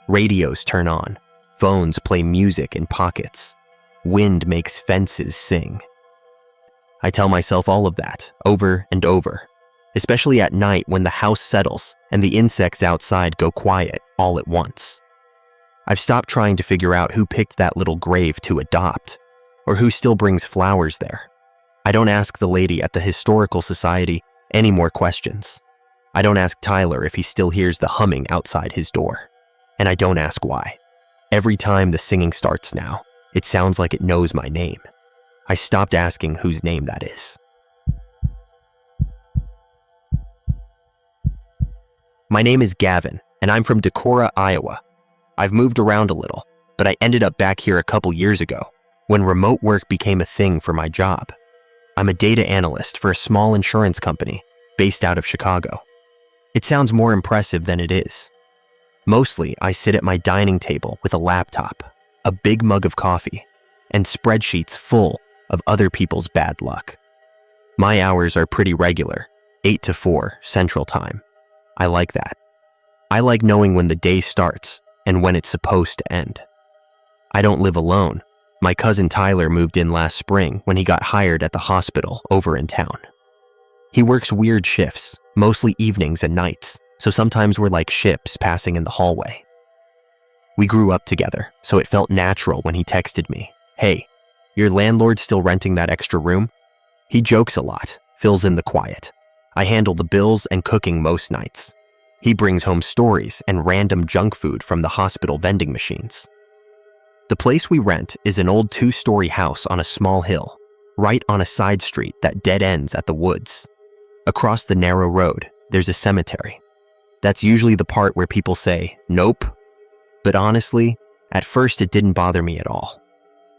Radios turn on. Phones play music in pockets. Wind makes fences sing. I tell myself all of that over and over, especially at night when the house settles and the insects outside go quiet all at once. I've stopped trying to figure out who picked that little grave to adopt, or who still brings flowers there. I don't ask the lady at the Historical Society any more questions. I don't ask Tyler if he still hears the humming outside his door. And I don't ask why. Every time the singing starts now, it sounds like it knows my name. I stopped asking whose name that is. My name is Gavin, and I'm from Decorah, Iowa. I've moved around a little, but I ended up back here a couple years ago, when remote work became a thing for my job. I'm a data analyst for a small insurance company based out of Chicago. It sounds more impressive than it is. Mostly, I sit at my dining table with a laptop, a big mug of coffee, and spreadsheets full of other people's bad luck. My hours are pretty regular, 8 to 4 Central Time. I like that. I like knowing when the day starts and when it's supposed to end. I don't live alone. My cousin Tyler moved in last spring when he got hired at the hospital over in town. He works weird shifts, mostly evenings and nights, so sometimes we're like ships passing in the hallway. We grew up together, so it felt natural when he texted me, "Hey, your landlord still renting that extra room?" He jokes a lot, fills in the quiet. I handle the bills and cooking most nights. He brings home stories and random junk food from the hospital vending machines. The place we rent is an old 2-story house on a small hill, right on a side street that dead ends at the woods. Across the narrow road, there's a cemetery. That's usually the part where people say, "Nope." But honestly, At first, it didn't bother me at all.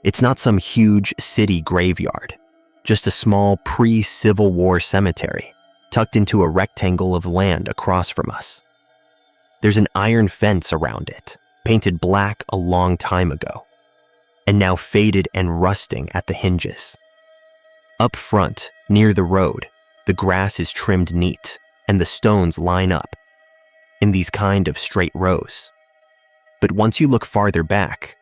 It's not some huge city graveyard, just a small pre-Civil War cemetery tucked into a rectangle of land across from us. There's an iron fence around it, painted black a long time ago, and now faded and rusting at the hinges. Up front, near the road, the grass is trimmed neat, and the stones line up in these kind of straight rows. But once you look farther back,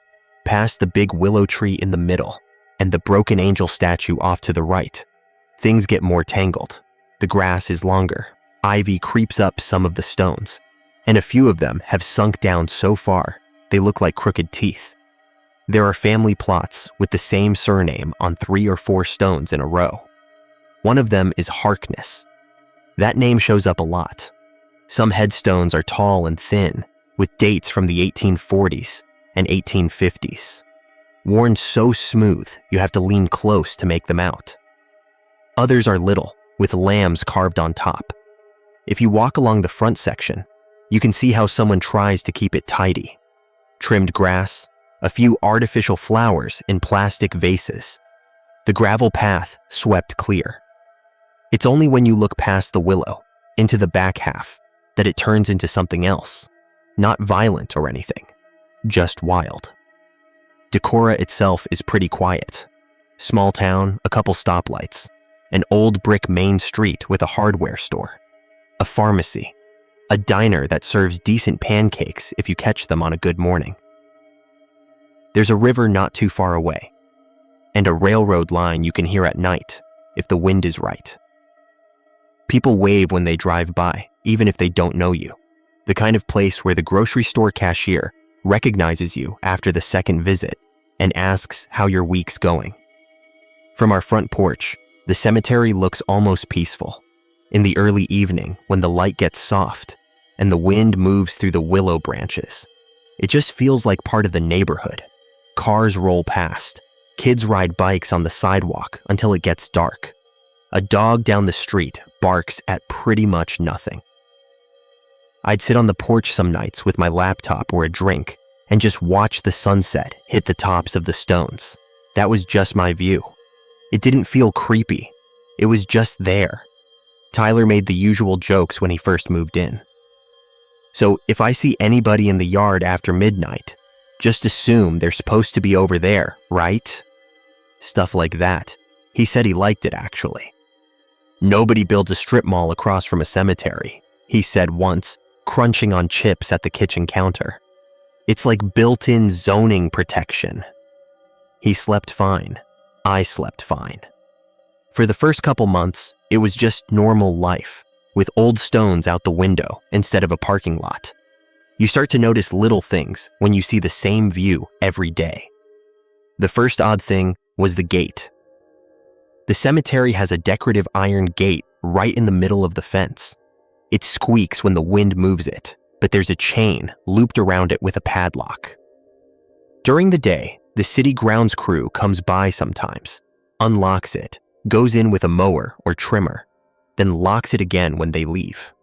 past the big willow tree in the middle and the broken angel statue off to the right, things get more tangled. The grass is longer, ivy creeps up some of the stones, and a few of them have sunk down so far they look like crooked teeth. There are family plots with the same surname on 3 or 4 stones in a row. One of them is Harkness. That name shows up a lot. Some headstones are tall and thin, with dates from the 1840s and 1850s. Worn so smooth, you have to lean close to make them out. Others are little, with lambs carved on top. If you walk along the front section, you can see how someone tries to keep it tidy. Trimmed grass, a few artificial flowers in plastic vases. The gravel path swept clear. It's only when you look past the willow, into the back half, that it turns into something else. Not violent or anything, just wild. Decorah itself is pretty quiet. Small town, a couple stoplights, an old brick main street with a hardware store, a pharmacy, a diner that serves decent pancakes if you catch them on a good morning. There's a river not too far away, and a railroad line you can hear at night if the wind is right. People wave when they drive by, even if they don't know you. The kind of place where the grocery store cashier recognizes you after the second visit and asks how your week's going. From our front porch, the cemetery looks almost peaceful. In the early evening, when the light gets soft and the wind moves through the willow branches, it just feels like part of the neighborhood. Cars roll past, kids ride bikes on the sidewalk until it gets dark. A dog down the street barks at pretty much nothing. I'd sit on the porch some nights with my laptop or a drink and just watch the sunset hit the tops of the stones. That was just my view. It didn't feel creepy. It was just there. Tyler made the usual jokes when he first moved in. So if I see anybody in the yard after midnight, just assume they're supposed to be over there, right? Stuff like that. He said he liked it, actually. Nobody builds a strip mall across from a cemetery, he said once, crunching on chips at the kitchen counter. It's like built-in zoning protection. He slept fine. I slept fine. For the first couple months, it was just normal life, with old stones out the window instead of a parking lot. You start to notice little things when you see the same view every day. The first odd thing was the gate. The cemetery has a decorative iron gate right in the middle of the fence. It squeaks when the wind moves it, but there's a chain looped around it with a padlock. During the day, the city grounds crew comes by sometimes, unlocks it, goes in with a mower or trimmer, then locks it again when they leave.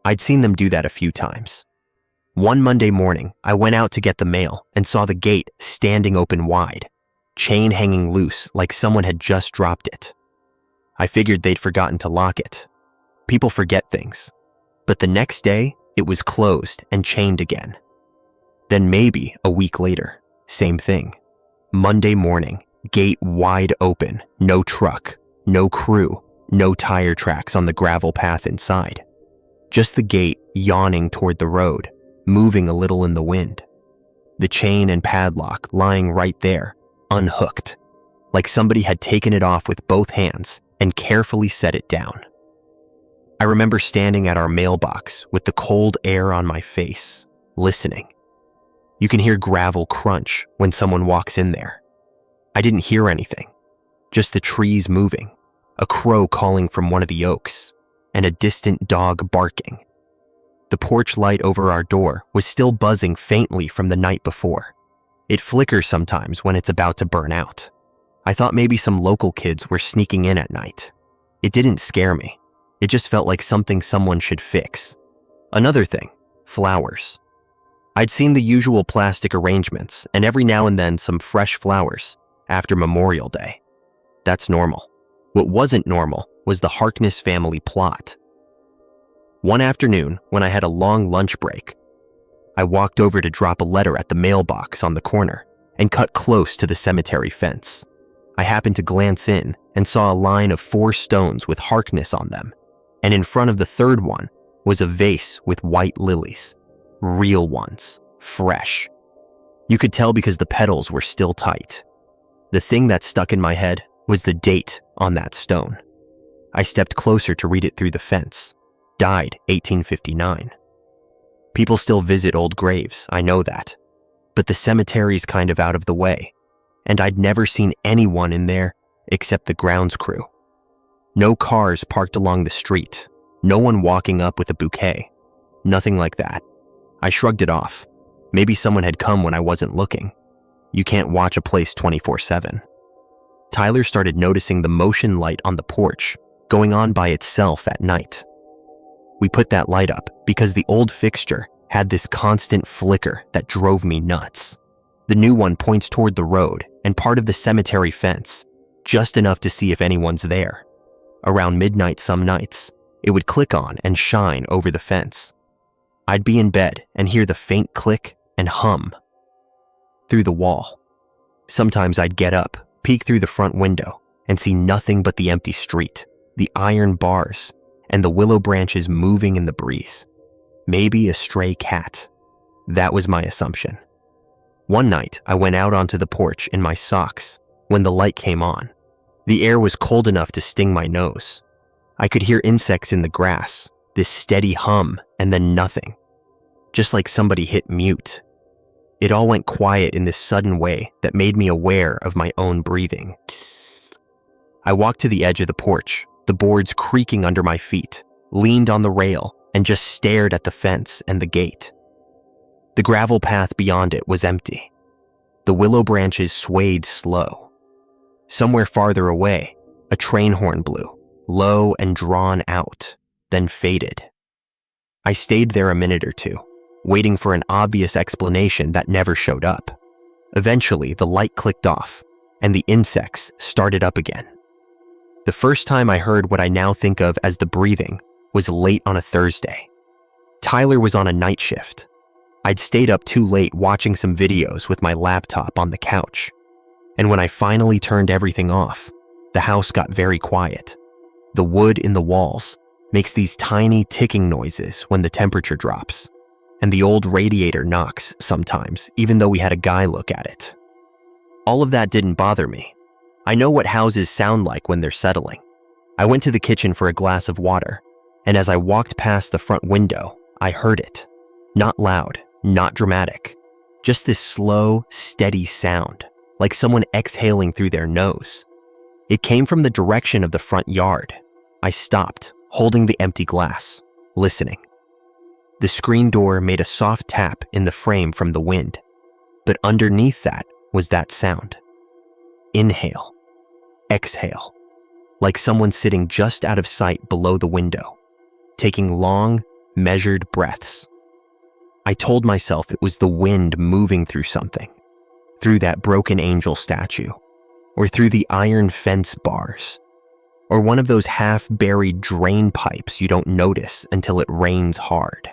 I'd seen them do that a few times. One Monday morning, I went out to get the mail and saw the gate standing open wide, chain hanging loose like someone had just dropped it. I figured they'd forgotten to lock it. People forget things. But the next day, it was closed and chained again. Then maybe a week later, same thing. Monday morning, gate wide open, no truck, no crew, no tire tracks on the gravel path inside. Just the gate yawning toward the road, moving a little in the wind. The chain and padlock lying right there, unhooked, like somebody had taken it off with both hands and carefully set it down. I remember standing at our mailbox with the cold air on my face, listening. You can hear gravel crunch when someone walks in there. I didn't hear anything, just the trees moving, a crow calling from one of the oaks, and a distant dog barking. The porch light over our door was still buzzing faintly from the night before. It flickers sometimes when it's about to burn out. I thought maybe some local kids were sneaking in at night. It didn't scare me. It just felt like something someone should fix. Another thing, flowers. I'd seen the usual plastic arrangements and every now and then some fresh flowers after Memorial Day. That's normal. What wasn't normal was the Harkness family plot. One afternoon, when I had a long lunch break, I walked over to drop a letter at the mailbox on the corner and cut close to the cemetery fence. I happened to glance in and saw a line of 4 stones with Harkness on them, and in front of the third one was a vase with white lilies. Real ones, fresh. You could tell because the petals were still tight. The thing that stuck in my head was the date on that stone. I stepped closer to read it through the fence. Died 1859. People still visit old graves, I know that. But the cemetery's kind of out of the way, and I'd never seen anyone in there except the grounds crew. No cars parked along the street, no one walking up with a bouquet. Nothing like that. I shrugged it off. Maybe someone had come when I wasn't looking. You can't watch a place 24/7. Tyler started noticing the motion light on the porch going on by itself at night. We put that light up because the old fixture had this constant flicker that drove me nuts. The new one points toward the road and part of the cemetery fence, just enough to see if anyone's there. Around midnight some nights, it would click on and shine over the fence. I'd be in bed and hear the faint click and hum through the wall. Sometimes I'd get up, peek through the front window, and see nothing but the empty street, the iron bars, and the willow branches moving in the breeze. Maybe a stray cat. That was my assumption. One night, I went out onto the porch in my socks when the light came on. The air was cold enough to sting my nose. I could hear insects in the grass, this steady hum, and then nothing. Just like somebody hit mute. It all went quiet in this sudden way that made me aware of my own breathing. I walked to the edge of the porch, the boards creaking under my feet, leaned on the rail, and just stared at the fence and the gate. The gravel path beyond it was empty. The willow branches swayed slow. Somewhere farther away, a train horn blew, low and drawn out, then faded. I stayed there a minute or two, waiting for an obvious explanation that never showed up. Eventually, the light clicked off, and the insects started up again. The first time I heard what I now think of as the breathing was late on a Thursday. Tyler was on a night shift. I'd stayed up too late watching some videos with my laptop on the couch, and when I finally turned everything off, the house got very quiet. The wood in the walls makes these tiny ticking noises when the temperature drops, and the old radiator knocks sometimes, even though we had a guy look at it. All of that didn't bother me. I know what houses sound like when they're settling. I went to the kitchen for a glass of water, and as I walked past the front window, I heard it. Not loud, not dramatic, just this slow, steady sound, like someone exhaling through their nose. It came from the direction of the front yard. I stopped, holding the empty glass, listening. The screen door made a soft tap in the frame from the wind, but underneath that was that sound. Inhale, exhale, like someone sitting just out of sight below the window, taking long, measured breaths. I told myself it was the wind moving through something, through that broken angel statue, or through the iron fence bars, or one of those half-buried drain pipes you don't notice until it rains hard.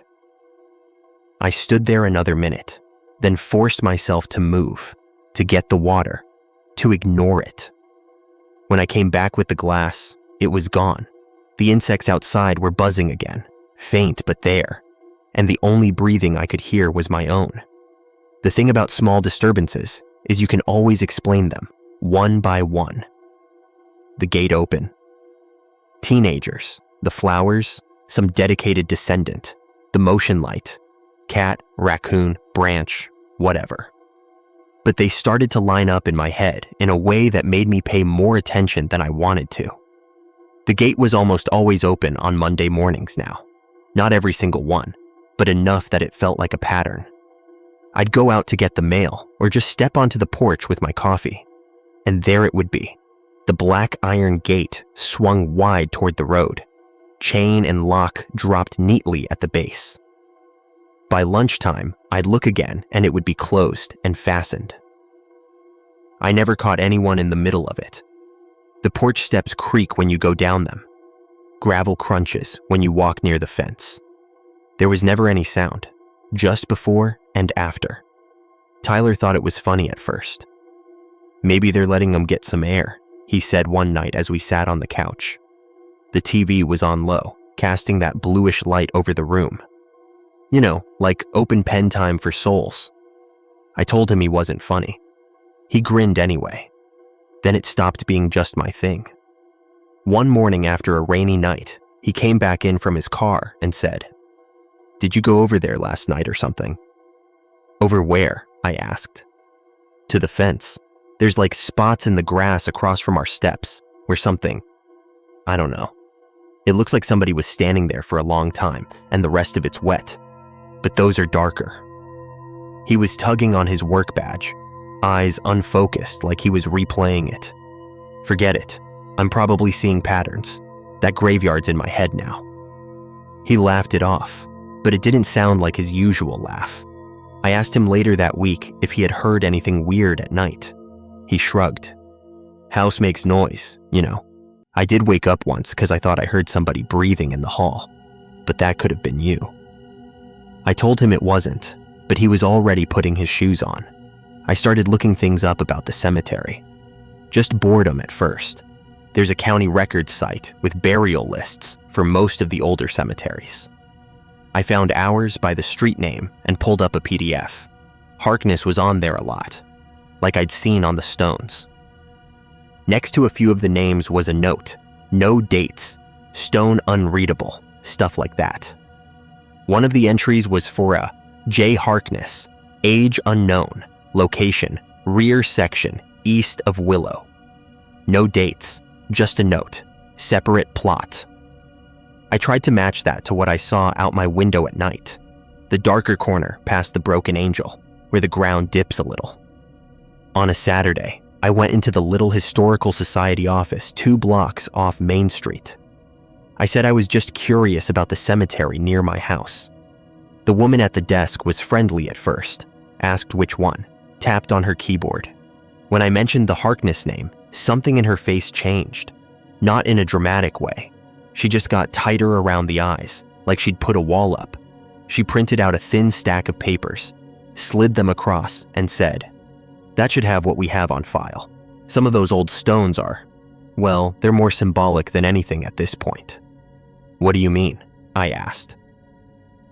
I stood there another minute, then forced myself to move, to get the water, to ignore it. When I came back with the glass, it was gone. The insects outside were buzzing again, faint but there, and the only breathing I could hear was my own. The thing about small disturbances is you can always explain them, one by one. The gate open. Teenagers, the flowers, some dedicated descendant, the motion light, cat, raccoon, branch, whatever. But they started to line up in my head in a way that made me pay more attention than I wanted to. The gate was almost always open on Monday mornings now. Not every single one, but enough that it felt like a pattern. I'd go out to get the mail or just step onto the porch with my coffee, and there it would be. The black iron gate swung wide toward the road. Chain and lock dropped neatly at the base. By lunchtime, I'd look again and it would be closed and fastened. I never caught anyone in the middle of it. The porch steps creak when you go down them. Gravel crunches when you walk near the fence. There was never any sound, just before and after. Tyler thought it was funny at first. "Maybe they're letting them get some air," he said one night as we sat on the couch. The TV was on low, casting that bluish light over the room. You know, like open pen time for souls. I told him he wasn't funny. He grinned anyway. Then it stopped being just my thing. One morning after a rainy night, he came back in from his car and said, "Did you go over there last night or something?" "Over where?" I asked. "To the fence. There's like spots in the grass across from our steps where something, I don't know. It looks like somebody was standing there for a long time and the rest of it's wet, but those are darker." He was tugging on his work badge, eyes unfocused like he was replaying it. "Forget it. I'm probably seeing patterns. That graveyard's in my head now." He laughed it off, but it didn't sound like his usual laugh. I asked him later that week if he had heard anything weird at night. He shrugged. "House makes noise, you know. I did wake up once because I thought I heard somebody breathing in the hall, but that could have been you." I told him it wasn't, but he was already putting his shoes on. I started looking things up about the cemetery. Just boredom at first. There's a county records site with burial lists for most of the older cemeteries. I found ours by the street name and pulled up a PDF. Harkness was on there a lot, like I'd seen on the stones. Next to a few of the names was a note, no dates, stone unreadable, stuff like that. One of the entries was for a J. Harkness, age unknown, location, rear section, east of Willow. No dates, just a note, separate plot. I tried to match that to what I saw out my window at night, the darker corner past the Broken Angel, where the ground dips a little. On a Saturday, I went into the Little Historical Society office 2 blocks off Main Street. I said I was just curious about the cemetery near my house. The woman at the desk was friendly at first, asked which one, tapped on her keyboard. When I mentioned the Harkness name, something in her face changed. Not in a dramatic way. She just got tighter around the eyes, like she'd put a wall up. She printed out a thin stack of papers, slid them across, and said, "That should have what we have on file. Some of those old stones are, well, they're more symbolic than anything at this point." "What do you mean?" I asked.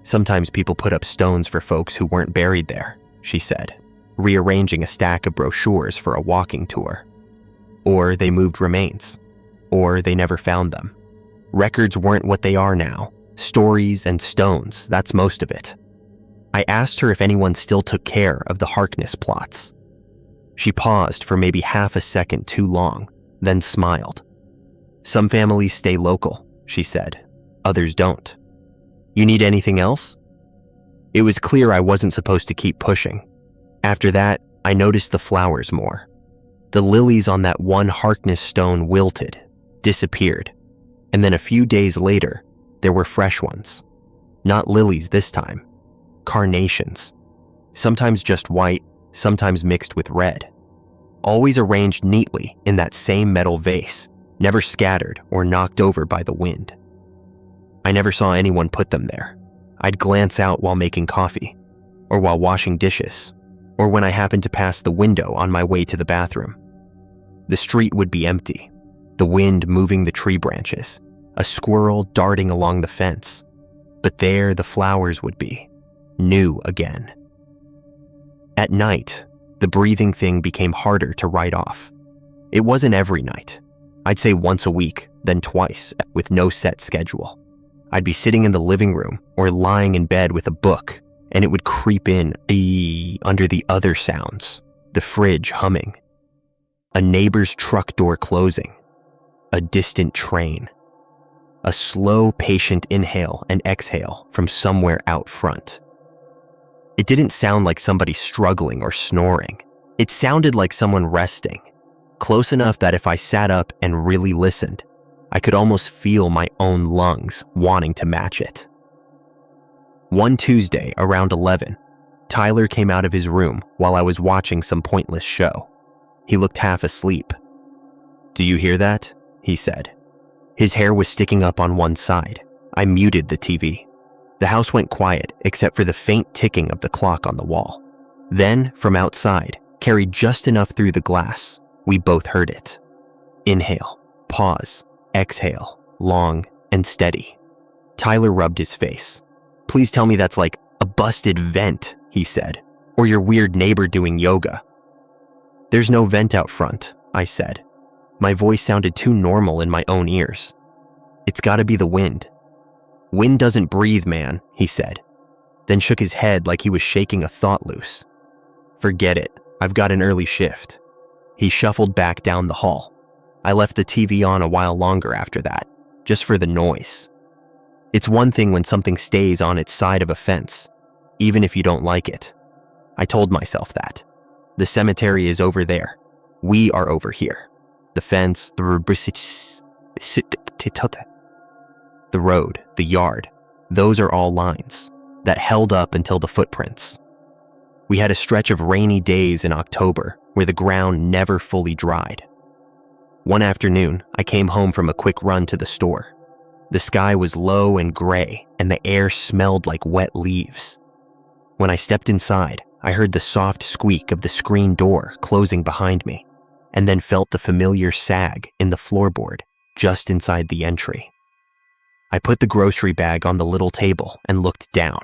"Sometimes people put up stones for folks who weren't buried there," she said, rearranging a stack of brochures for a walking tour. "Or they moved remains. Or they never found them. Records weren't what they are now. Stories and stones, that's most of it." I asked her if anyone still took care of the Harkness plots. She paused for maybe half a second too long, then smiled. "Some families stay local," she said. "Others don't. You need anything else?" It was clear I wasn't supposed to keep pushing. After that, I noticed the flowers more. The lilies on that one Harkness stone wilted, disappeared, and then a few days later, there were fresh ones. Not lilies this time. Carnations. Sometimes just white, sometimes mixed with red. Always arranged neatly in that same metal vase, never scattered or knocked over by the wind. I never saw anyone put them there. I'd glance out while making coffee, or while washing dishes, or when I happened to pass the window on my way to the bathroom. The street would be empty, the wind moving the tree branches, a squirrel darting along the fence. But there the flowers would be, new again. At night, the breathing thing became harder to write off. It wasn't every night. I'd say once a week, then twice, with no set schedule. I'd be sitting in the living room or lying in bed with a book, and it would creep in under the other sounds, the fridge humming, a neighbor's truck door closing, a distant train, a slow, patient inhale and exhale from somewhere out front. It didn't sound like somebody struggling or snoring. It sounded like someone resting, close enough that if I sat up and really listened, I could almost feel my own lungs wanting to match it. One Tuesday around 11, Tyler came out of his room while I was watching some pointless show. He looked half asleep. "Do you hear that?" he said. His hair was sticking up on one side. I muted the TV. The house went quiet except for the faint ticking of the clock on the wall. Then, from outside, carried just enough through the glass, we both heard it. Inhale, pause, exhale, long and steady. Tyler rubbed his face. "Please tell me that's like a busted vent," he said, "or your weird neighbor doing yoga." "There's no vent out front," I said. My voice sounded too normal in my own ears. "It's gotta be the wind." "Wind doesn't breathe, man," he said, then shook his head like he was shaking a thought loose. "Forget it, I've got an early shift." He shuffled back down the hall. I left the TV on a while longer after that, just for the noise. It's one thing when something stays on its side of a fence, even if you don't like it. I told myself that. The cemetery is over there. We are over here. The fence, the road, the yard, those are all lines that held up until the footprints. We had a stretch of rainy days in October where the ground never fully dried. One afternoon, I came home from a quick run to the store. The sky was low and gray, and the air smelled like wet leaves. When I stepped inside, I heard the soft squeak of the screen door closing behind me, and then felt the familiar sag in the floorboard just inside the entry. I put the grocery bag on the little table and looked down.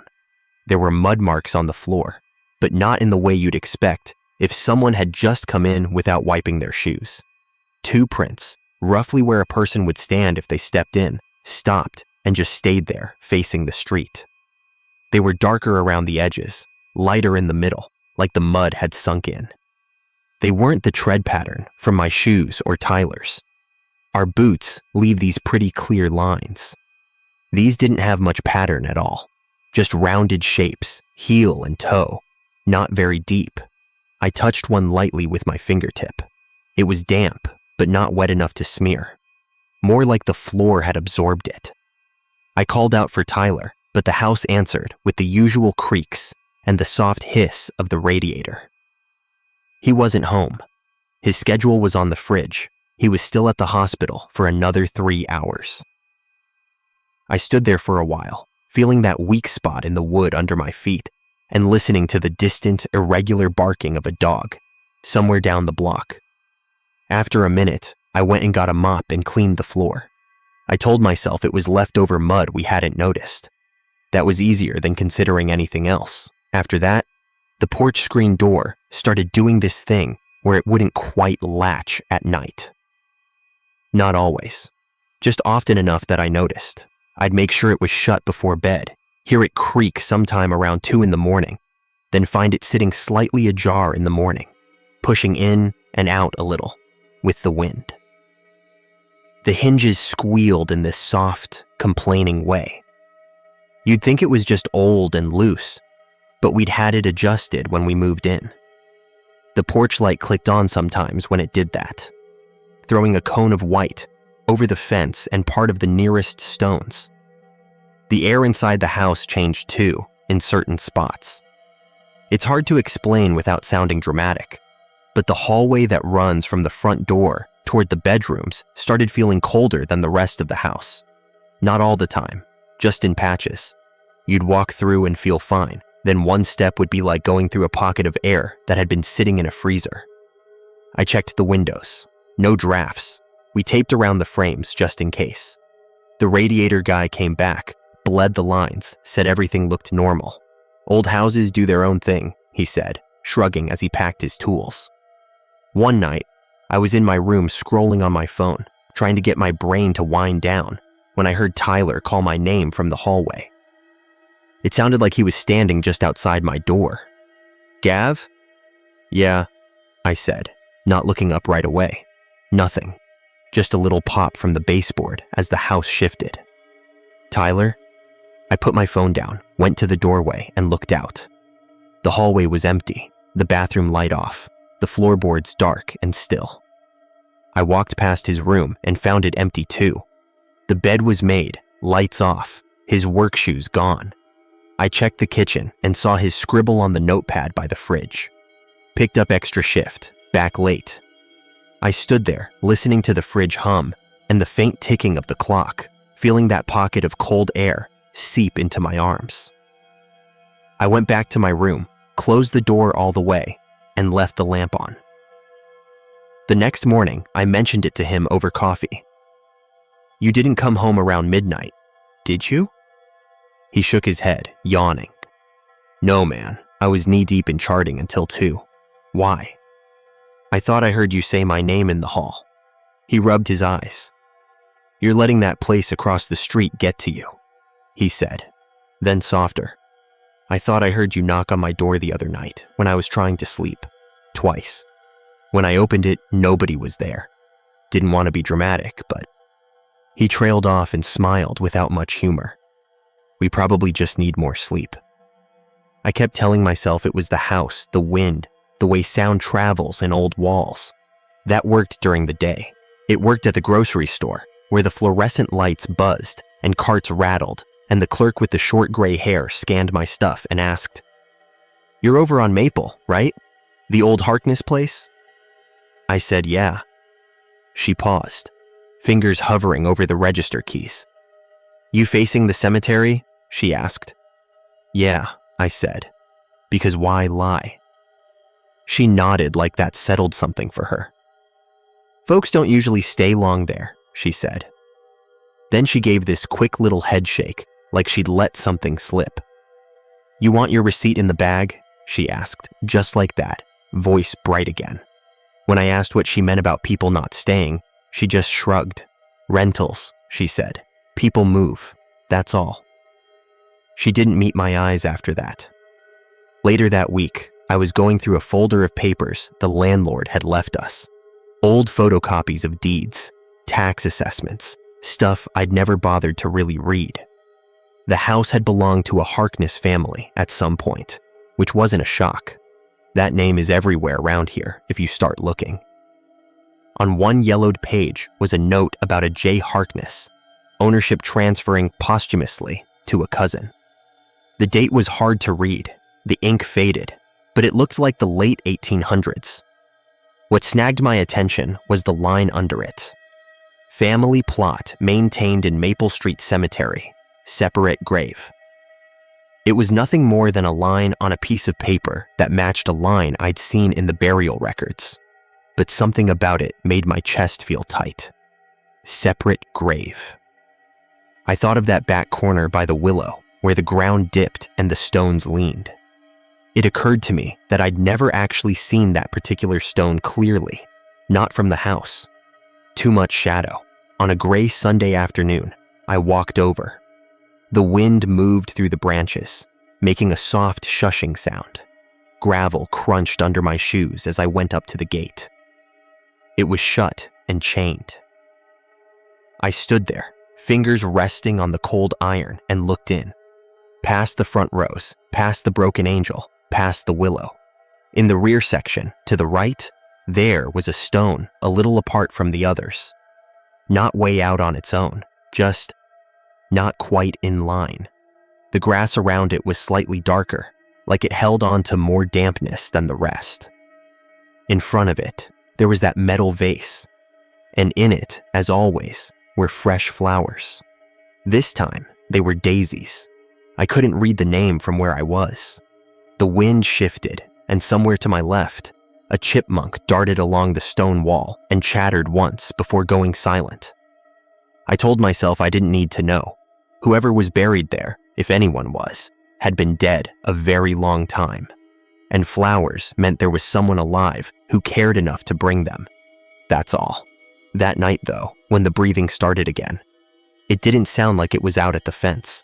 There were mud marks on the floor, but not in the way you'd expect if someone had just come in without wiping their shoes. 2 prints, roughly where a person would stand if they stepped in, stopped and just stayed there, facing the street. They were darker around the edges, lighter in the middle, like the mud had sunk in. They weren't the tread pattern from my shoes or Tyler's. Our boots leave these pretty clear lines. These didn't have much pattern at all, just rounded shapes, heel and toe, not very deep. I touched one lightly with my fingertip. It was damp, but not wet enough to smear. More like the floor had absorbed it. I called out for Tyler, but the house answered with the usual creaks and the soft hiss of the radiator. He wasn't home. His schedule was on the fridge. He was still at the hospital for another 3 hours. I stood there for a while, feeling that weak spot in the wood under my feet and listening to the distant, irregular barking of a dog somewhere down the block. After a minute, I went and got a mop and cleaned the floor. I told myself it was leftover mud we hadn't noticed. That was easier than considering anything else. After that, the porch screen door started doing this thing where it wouldn't quite latch at night. Not always, just often enough that I noticed. I'd make sure it was shut before bed, hear it creak sometime around 2 in the morning, then find it sitting slightly ajar in the morning, pushing in and out a little with the wind. The hinges squealed in this soft, complaining way. You'd think it was just old and loose, but we'd had it adjusted when we moved in. The porch light clicked on sometimes when it did that, throwing a cone of white over the fence and part of the nearest stones. The air inside the house changed too, in certain spots. It's hard to explain without sounding dramatic, but the hallway that runs from the front door toward the bedrooms started feeling colder than the rest of the house. Not all the time, just in patches. You'd walk through and feel fine, then one step would be like going through a pocket of air that had been sitting in a freezer. I checked the windows. No drafts. We taped around the frames just in case. The radiator guy came back, bled the lines, said everything looked normal. Old houses do their own thing, he said, shrugging as he packed his tools. One night, I was in my room scrolling on my phone, trying to get my brain to wind down, when I heard Tyler call my name from the hallway. It sounded like he was standing just outside my door. "Gav?" "Yeah," I said, not looking up right away. Nothing. Just a little pop from the baseboard as the house shifted. "Tyler?" I put my phone down, went to the doorway, and looked out. The hallway was empty, the bathroom light off, the floorboards dark and still. I walked past his room and found it empty too. The bed was made, lights off, his work shoes gone. I checked the kitchen and saw his scribble on the notepad by the fridge. Picked up extra shift, back late. I stood there, listening to the fridge hum and the faint ticking of the clock, feeling that pocket of cold air seep into my arms. I went back to my room, closed the door all the way, and left the lamp on. The next morning, I mentioned it to him over coffee. "You didn't come home around midnight, did you?" He shook his head, yawning. "No, man, I was knee-deep in charting until 2. Why?" "I thought I heard you say my name in the hall." He rubbed his eyes. "You're letting that place across the street get to you," he said, then softer. "I thought I heard you knock on my door the other night when I was trying to sleep, twice. When I opened it, nobody was there. Didn't want to be dramatic, but..." He trailed off and smiled without much humor. "We probably just need more sleep." I kept telling myself it was the house, the wind, the way sound travels in old walls. That worked during the day. It worked at the grocery store, where the fluorescent lights buzzed and carts rattled, and the clerk with the short gray hair scanned my stuff and asked, "You're over on Maple, right? The old Harkness place?" I said, "Yeah." She paused, fingers hovering over the register keys. "You facing the cemetery?" she asked. "Yeah," I said, because why lie? She nodded like that settled something for her. "Folks don't usually stay long there," she said. Then she gave this quick little head shake, like she'd let something slip. "You want your receipt in the bag?" she asked, just like that, voice bright again. When I asked what she meant about people not staying, she just shrugged. "Rentals," she said. "People move, that's all." She didn't meet my eyes after that. Later that week, I was going through a folder of papers the landlord had left us. Old photocopies of deeds, tax assessments, stuff I'd never bothered to really read. The house had belonged to a Harkness family at some point, which wasn't a shock. That name is everywhere around here if you start looking. On one yellowed page was a note about a J. Harkness, ownership transferring posthumously to a cousin. The date was hard to read, the ink faded, but it looked like the late 1800s. What snagged my attention was the line under it. "Family plot maintained in Maple Street Cemetery, separate grave." It was nothing more than a line on a piece of paper that matched a line I'd seen in the burial records, but something about it made my chest feel tight. Separate grave. I thought of that back corner by the willow where the ground dipped and the stones leaned. It occurred to me that I'd never actually seen that particular stone clearly, not from the house. Too much shadow. On a gray Sunday afternoon, I walked over. The wind moved through the branches, making a soft shushing sound. Gravel crunched under my shoes as I went up to the gate. It was shut and chained. I stood there, fingers resting on the cold iron, and looked in. Past the front rows, past the broken angel, past the willow. In the rear section, to the right, there was a stone a little apart from the others. Not way out on its own, just not quite in line. The grass around it was slightly darker, like it held on to more dampness than the rest. In front of it, there was that metal vase, and in it, as always, were fresh flowers. This time, they were daisies. I couldn't read the name from where I was. The wind shifted, and somewhere to my left, a chipmunk darted along the stone wall and chattered once before going silent. I told myself I didn't need to know. Whoever was buried there, if anyone was, had been dead a very long time. And flowers meant there was someone alive who cared enough to bring them. That's all. That night, though, when the breathing started again, it didn't sound like it was out at the fence.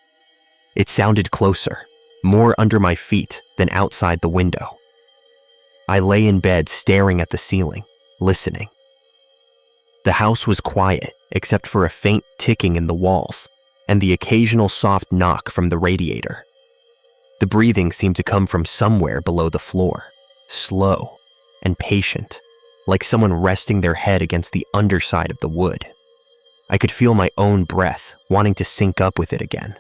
It sounded closer, more under my feet than outside the window. I lay in bed staring at the ceiling, listening. The house was quiet except for a faint ticking in the walls and the occasional soft knock from the radiator. The breathing seemed to come from somewhere below the floor, slow and patient, like someone resting their head against the underside of the wood. I could feel my own breath wanting to sync up with it again.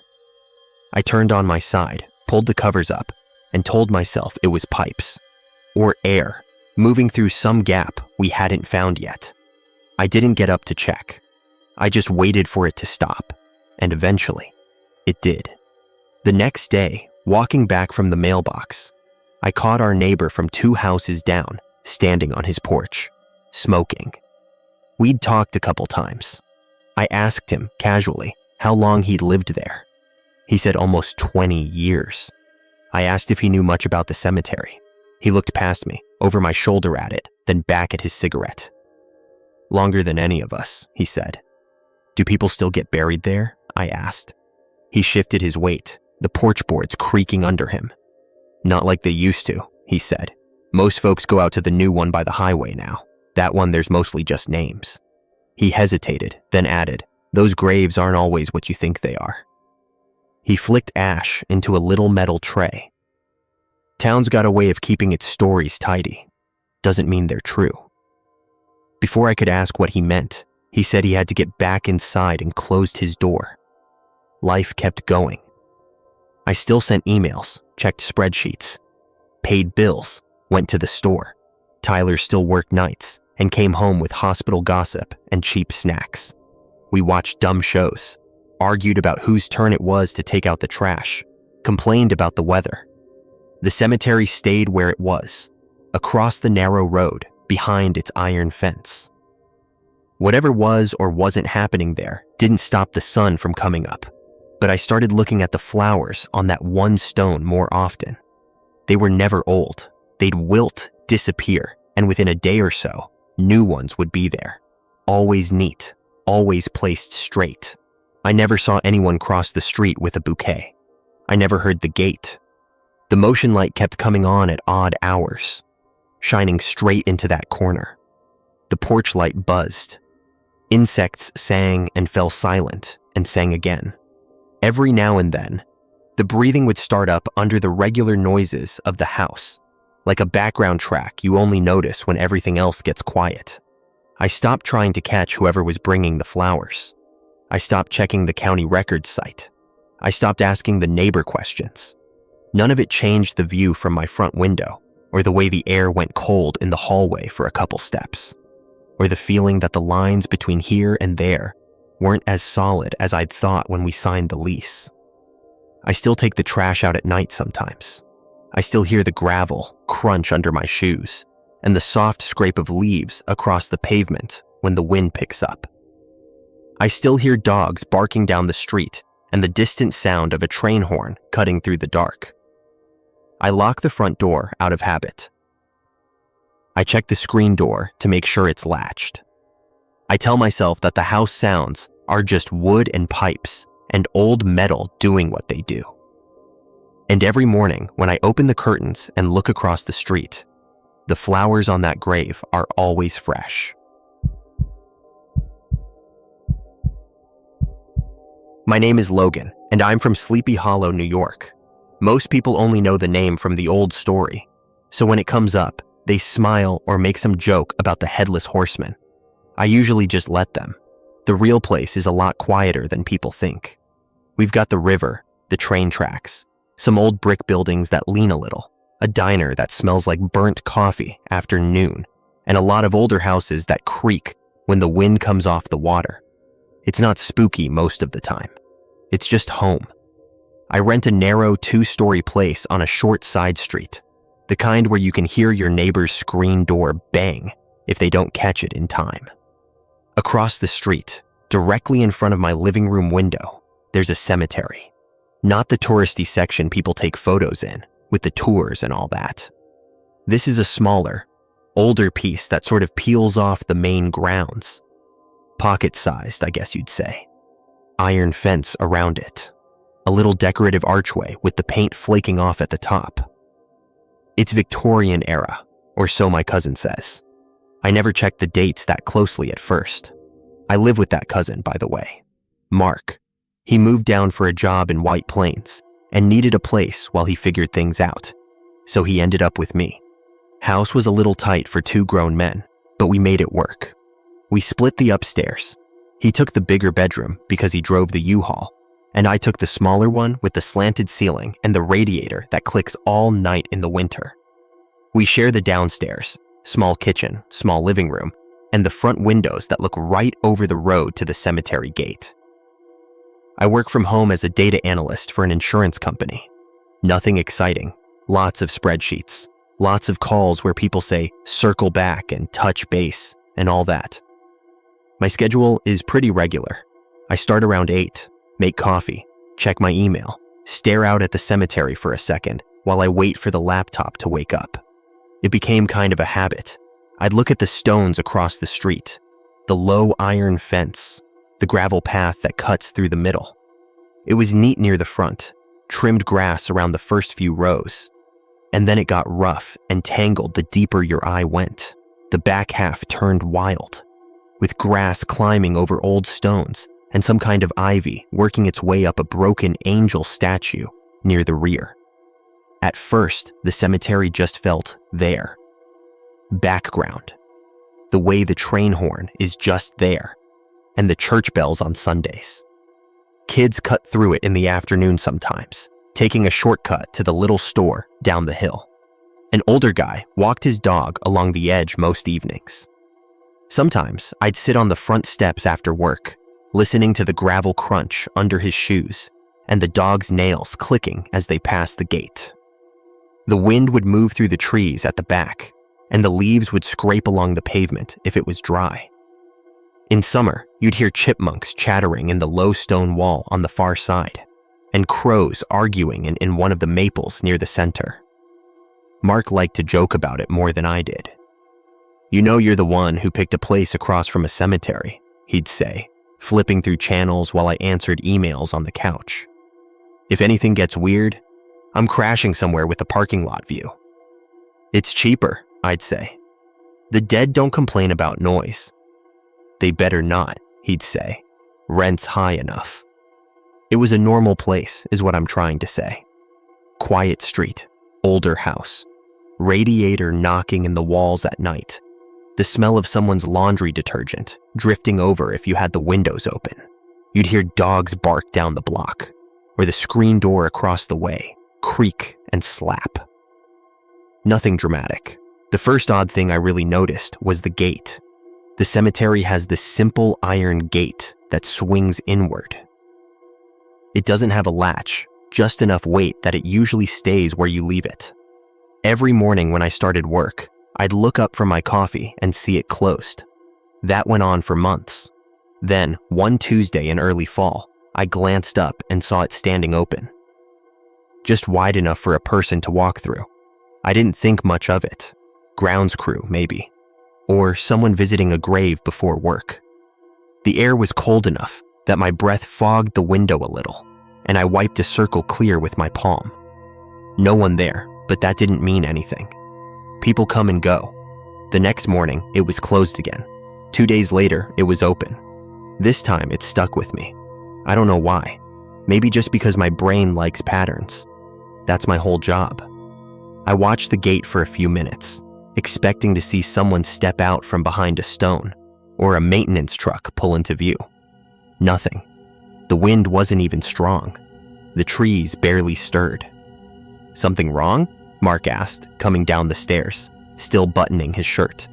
I turned on my side, pulled the covers up, and told myself it was pipes, or air, moving through some gap we hadn't found yet. I didn't get up to check. I just waited for it to stop, and eventually, it did. The next day, walking back from the mailbox, I caught our neighbor from 2 houses down, standing on his porch, smoking. We'd talked a couple times. I asked him, casually, how long he'd lived there. He said almost 20 years. I asked if he knew much about the cemetery. He looked past me, over my shoulder at it, then back at his cigarette. Longer than any of us, he said. Do people still get buried there? I asked. He shifted his weight, the porch boards creaking under him. Not like they used to, he said. Most folks go out to the new one by the highway now. That one there's mostly just names. He hesitated, then added, those graves aren't always what you think they are. He flicked ash into a little metal tray. Town's got a way of keeping its stories tidy. Doesn't mean they're true. Before I could ask what he meant, he said he had to get back inside and closed his door. Life kept going. I still sent emails, checked spreadsheets, paid bills, went to the store. Tyler still worked nights and came home with hospital gossip and cheap snacks. We watched dumb shows, argued about whose turn it was to take out the trash, complained about the weather. The cemetery stayed where it was, across the narrow road, behind its iron fence. Whatever was or wasn't happening there didn't stop the sun from coming up, but I started looking at the flowers on that one stone more often. They were never old. They'd wilt, disappear, and within a day or so, new ones would be there. Always neat, always placed straight. I never saw anyone cross the street with a bouquet. I never heard the gate. The motion light kept coming on at odd hours, shining straight into that corner. The porch light buzzed. Insects sang and fell silent and sang again. Every now and then, the breathing would start up under the regular noises of the house, like a background track you only notice when everything else gets quiet. I stopped trying to catch whoever was bringing the flowers. I stopped checking the county records site. I stopped asking the neighbor questions. None of it changed the view from my front window, or the way the air went cold in the hallway for a couple steps, or the feeling that the lines between here and there weren't as solid as I'd thought when we signed the lease. I still take the trash out at night sometimes. I still hear the gravel crunch under my shoes and the soft scrape of leaves across the pavement when the wind picks up. I still hear dogs barking down the street and the distant sound of a train horn cutting through the dark. I lock the front door out of habit. I check the screen door to make sure it's latched. I tell myself that the house sounds are just wood and pipes and old metal doing what they do. And every morning when I open the curtains and look across the street, the flowers on that grave are always fresh. My name is Logan, and I'm from Sleepy Hollow, New York. Most people only know the name from the old story, so when it comes up, they smile or make some joke about the headless horseman. I usually just let them. The real place is a lot quieter than people think. We've got the river, the train tracks, some old brick buildings that lean a little, a diner that smells like burnt coffee after noon, and a lot of older houses that creak when the wind comes off the water. It's not spooky most of the time. It's just home. I rent a narrow 2-story place on a short side street, the kind where you can hear your neighbor's screen door bang if they don't catch it in time. Across the street, directly in front of my living room window, there's a cemetery. Not the touristy section people take photos in, with the tours and all that. This is a smaller, older piece that sort of peels off the main grounds. Pocket-sized, I guess you'd say. Iron fence around it. A little decorative archway with the paint flaking off at the top. It's Victorian era, or so my cousin says. I never checked the dates that closely at first. I live with that cousin, by the way. Mark. He moved down for a job in White Plains and needed a place while he figured things out, so he ended up with me. House was a little tight for 2 grown men, but we made it work. We split the upstairs. He took the bigger bedroom because he drove the U-Haul, and I took the smaller one with the slanted ceiling and the radiator that clicks all night in the winter. We share the downstairs, small kitchen, small living room, and the front windows that look right over the road to the cemetery gate. I work from home as a data analyst for an insurance company. Nothing exciting, lots of spreadsheets, lots of calls where people say circle back and touch base and all that. My schedule is pretty regular. I start around 8, make coffee, check my email, stare out at the cemetery for a second while I wait for the laptop to wake up. It became kind of a habit. I'd look at the stones across the street, the low iron fence, the gravel path that cuts through the middle. It was neat near the front, trimmed grass around the first few rows, and then it got rough and tangled the deeper your eye went. The back half turned wild, with grass climbing over old stones and some kind of ivy working its way up a broken angel statue near the rear. At first, the cemetery just felt there. Background. The way the train horn is just there, and the church bells on Sundays. Kids cut through it in the afternoon sometimes, taking a shortcut to the little store down the hill. An older guy walked his dog along the edge most evenings. Sometimes I'd sit on the front steps after work, listening to the gravel crunch under his shoes and the dog's nails clicking as they passed the gate. The wind would move through the trees at the back, and the leaves would scrape along the pavement if it was dry. In summer, you'd hear chipmunks chattering in the low stone wall on the far side, and crows arguing in one of the maples near the center. Mark liked to joke about it more than I did. "You know you're the one who picked a place across from a cemetery," he'd say, flipping through channels while I answered emails on the couch. "If anything gets weird, I'm crashing somewhere with a parking lot view." "It's cheaper," I'd say. "The dead don't complain about noise." "They better not," he'd say. "Rent's high enough." It was a normal place, is what I'm trying to say. Quiet street, older house, radiator knocking in the walls at night, the smell of someone's laundry detergent drifting over if you had the windows open. You'd hear dogs bark down the block, or the screen door across the way creak and slap. Nothing dramatic. The first odd thing I really noticed was the gate. The cemetery has this simple iron gate that swings inward. It doesn't have a latch, just enough weight that it usually stays where you leave it. Every morning when I started work, I'd look up from my coffee and see it closed. That went on for months. Then, one Tuesday in early fall, I glanced up and saw it standing open. Just wide enough for a person to walk through. I didn't think much of it. Grounds crew, maybe. Or someone visiting a grave before work. The air was cold enough that my breath fogged the window a little, and I wiped a circle clear with my palm. No one there, but that didn't mean anything. People come and go. The next morning, it was closed again. 2 days later, it was open. This time, it stuck with me. I don't know why. Maybe just because my brain likes patterns. That's my whole job. I watched the gate for a few minutes, expecting to see someone step out from behind a stone or a maintenance truck pull into view. Nothing. The wind wasn't even strong. The trees barely stirred. "Something wrong?" Mark asked, coming down the stairs, still buttoning his shirt.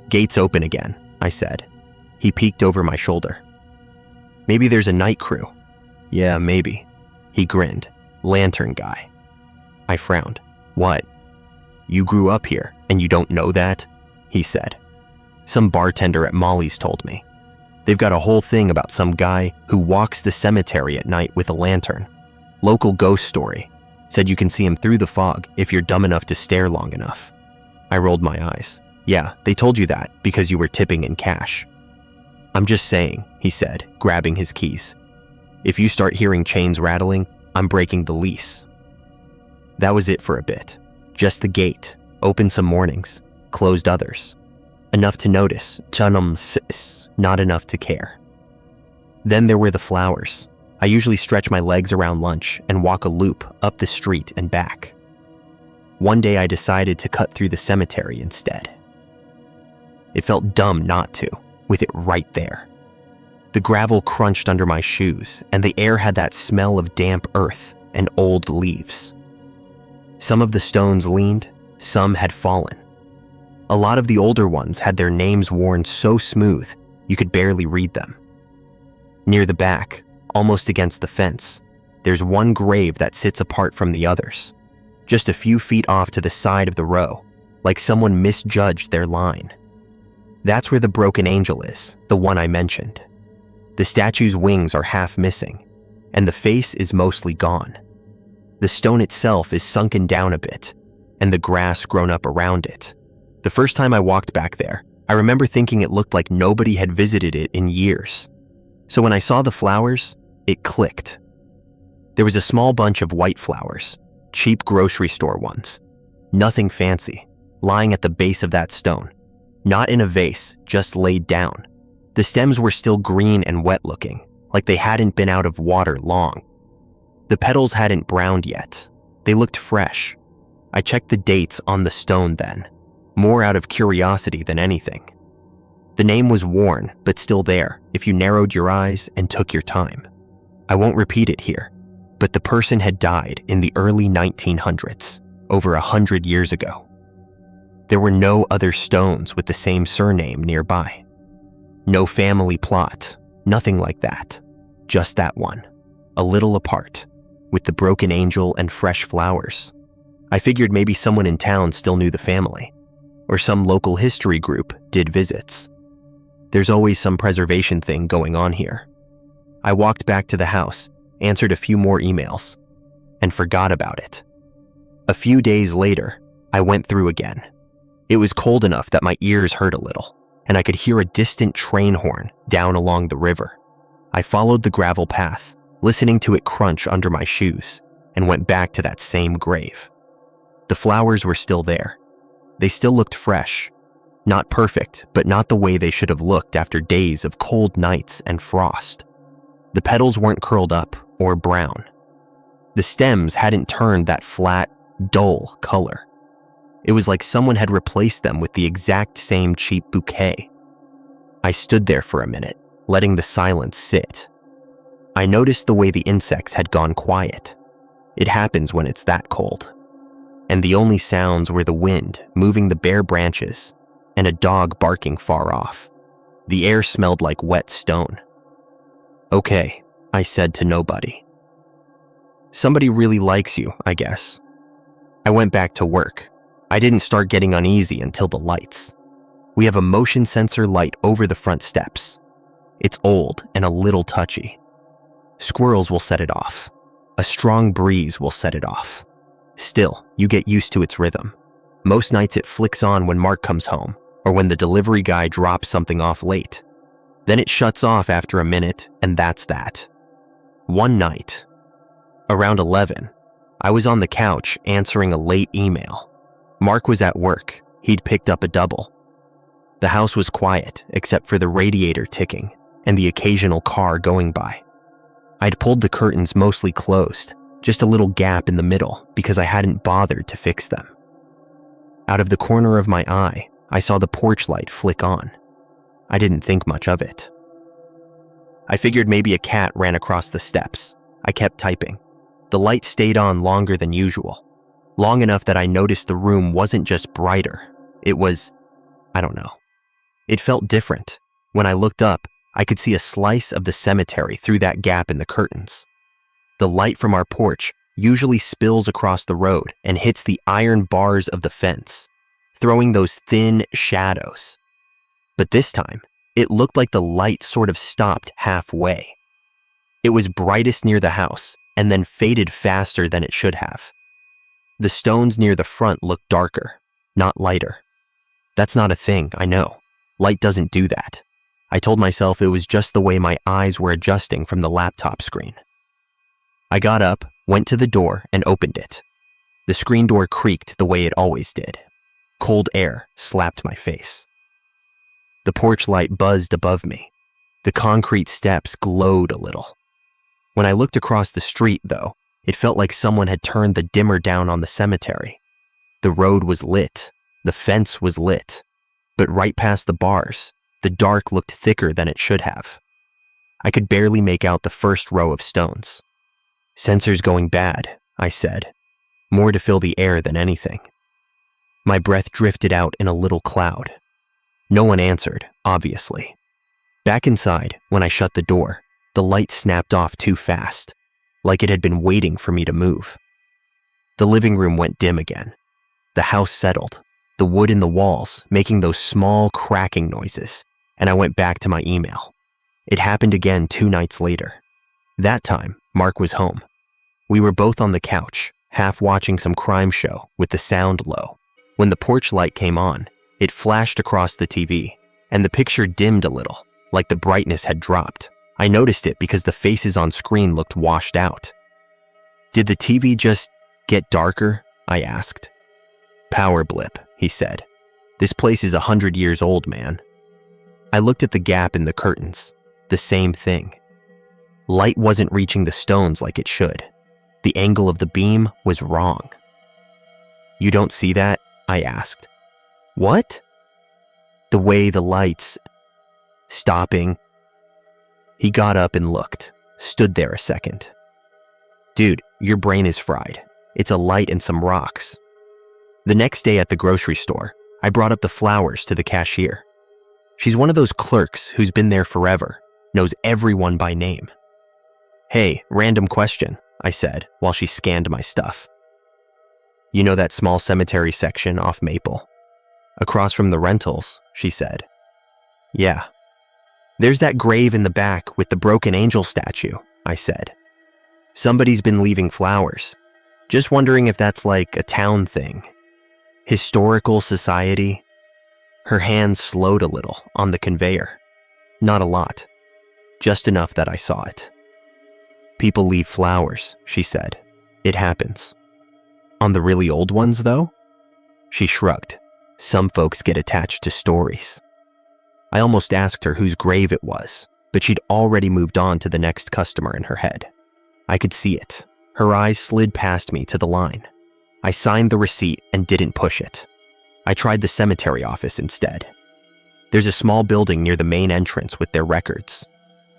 "Gate's open again," I said. He peeked over my shoulder. "Maybe there's a night crew." "Yeah, maybe." He grinned. "Lantern guy." I frowned. "What? You grew up here and you don't know that?" he said. "Some bartender at Molly's told me. They've got a whole thing about some guy who walks the cemetery at night with a lantern. Local ghost story. Said you can see him through the fog if you're dumb enough to stare long enough." I rolled my eyes. "Yeah, they told you that because you were tipping in cash." "I'm just saying," he said, grabbing his keys. "If you start hearing chains rattling, I'm breaking the lease." That was it for a bit. Just the gate, open some mornings, closed others. Enough to notice, not enough to care. Then there were the flowers. I usually stretch my legs around lunch and walk a loop up the street and back. One day I decided to cut through the cemetery instead. It felt dumb not to, with it right there. The gravel crunched under my shoes, and the air had that smell of damp earth and old leaves. Some of the stones leaned, some had fallen. A lot of the older ones had their names worn so smooth you could barely read them. Near the back, almost against the fence, there's one grave that sits apart from the others, just a few feet off to the side of the row, like someone misjudged their line. That's where the broken angel is, the one I mentioned. The statue's wings are half missing, and the face is mostly gone. The stone itself is sunken down a bit, and the grass grown up around it. The first time I walked back there, I remember thinking it looked like nobody had visited it in years. So when I saw the flowers, it clicked. There was a small bunch of white flowers, cheap grocery store ones. Nothing fancy, lying at the base of that stone. Not in a vase, just laid down. The stems were still green and wet looking, like they hadn't been out of water long. The petals hadn't browned yet. They looked fresh. I checked the dates on the stone then, more out of curiosity than anything. The name was worn, but still there, if you narrowed your eyes and took your time. I won't repeat it here, but the person had died in the early 1900s, over 100 years ago. There were no other stones with the same surname nearby. No family plot, nothing like that. Just that one, a little apart, with the broken angel and fresh flowers. I figured maybe someone in town still knew the family, or some local history group did visits. There's always some preservation thing going on here. I walked back to the house, answered a few more emails, and forgot about it. A few days later, I went through again. It was cold enough that my ears hurt a little, and I could hear a distant train horn down along the river. I followed the gravel path, listening to it crunch under my shoes, and went back to that same grave. The flowers were still there. They still looked fresh. Not perfect, but not the way they should have looked after days of cold nights and frost. The petals weren't curled up or brown. The stems hadn't turned that flat, dull color. It was like someone had replaced them with the exact same cheap bouquet. I stood there for a minute, letting the silence sit. I noticed the way the insects had gone quiet. It happens when it's that cold. And the only sounds were the wind moving the bare branches and a dog barking far off. The air smelled like wet stone. "Okay," I said to nobody. "Somebody really likes you, I guess." I went back to work. I didn't start getting uneasy until the lights. We have a motion sensor light over the front steps. It's old and a little touchy. Squirrels will set it off. A strong breeze will set it off. Still, you get used to its rhythm. Most nights it flicks on when Mark comes home, or when the delivery guy drops something off late. Then it shuts off after a minute, and that's that. One night, around 11, I was on the couch answering a late email. Mark was at work. He'd picked up a double. The house was quiet, except for the radiator ticking and the occasional car going by. I'd pulled the curtains mostly closed, just a little gap in the middle because I hadn't bothered to fix them. Out of the corner of my eye, I saw the porch light flick on. I didn't think much of it. I figured maybe a cat ran across the steps. I kept typing. The light stayed on longer than usual, long enough that I noticed the room wasn't just brighter. It was, I don't know. It felt different. When I looked up, I could see a slice of the cemetery through that gap in the curtains. The light from our porch usually spills across the road and hits the iron bars of the fence, throwing those thin shadows. But this time, it looked like the light sort of stopped halfway. It was brightest near the house and then faded faster than it should have. The stones near the front looked darker, not lighter. That's not a thing, I know. Light doesn't do that. I told myself it was just the way my eyes were adjusting from the laptop screen. I got up, went to the door, and opened it. The screen door creaked the way it always did. Cold air slapped my face. The porch light buzzed above me. The concrete steps glowed a little. When I looked across the street, though, it felt like someone had turned the dimmer down on the cemetery. The road was lit. The fence was lit. But right past the bars, the dark looked thicker than it should have. I could barely make out the first row of stones. "Sensors going bad," I said, more to fill the air than anything. My breath drifted out in a little cloud. No one answered, obviously. Back inside, when I shut the door, the light snapped off too fast, like it had been waiting for me to move. The living room went dim again. The house settled, the wood in the walls making those small cracking noises, and I went back to my email. It happened again 2 nights later. That time, Mark was home. We were both on the couch, half watching some crime show with the sound low. When the porch light came on, it flashed across the TV, and the picture dimmed a little, like the brightness had dropped. I noticed it because the faces on screen looked washed out. "Did the TV just get darker?" I asked. "Power blip," he said. "This place is 100 years old, man." I looked at the gap in the curtains. The same thing. Light wasn't reaching the stones like it should. The angle of the beam was wrong. "You don't see that?" I asked. "What?" "The way the lights stopping." He got up and looked, stood there a second. "Dude, your brain is fried. It's a light and some rocks." The next day at the grocery store, I brought up the flowers to the cashier. She's one of those clerks who's been there forever, knows everyone by name. "Hey, random question," I said while she scanned my stuff. "You know that small cemetery section off Maple? Across from the rentals," she said. "Yeah." "There's that grave in the back with the broken angel statue," I said. "Somebody's been leaving flowers. Just wondering if that's like a town thing. Historical society?" Her hand slowed a little on the conveyor. Not a lot. Just enough that I saw it. "People leave flowers," she said. "It happens." "On the really old ones, though?" She shrugged. "Some folks get attached to stories." I almost asked her whose grave it was, but she'd already moved on to the next customer in her head. I could see it. Her eyes slid past me to the line. I signed the receipt and didn't push it. I tried the cemetery office instead. There's a small building near the main entrance with their records.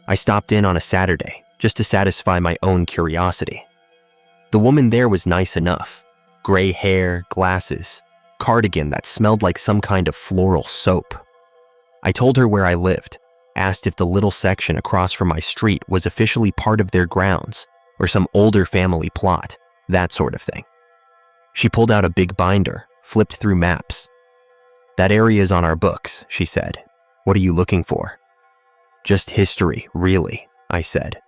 I stopped in on a Saturday just to satisfy my own curiosity. The woman there was nice enough. Gray hair, glasses, cardigan that smelled like some kind of floral soap. I told her where I lived, asked if the little section across from my street was officially part of their grounds or some older family plot, that sort of thing. She pulled out a big binder, flipped through maps. "That area is on our books," she said. "What are you looking for?" "Just history, really," I said.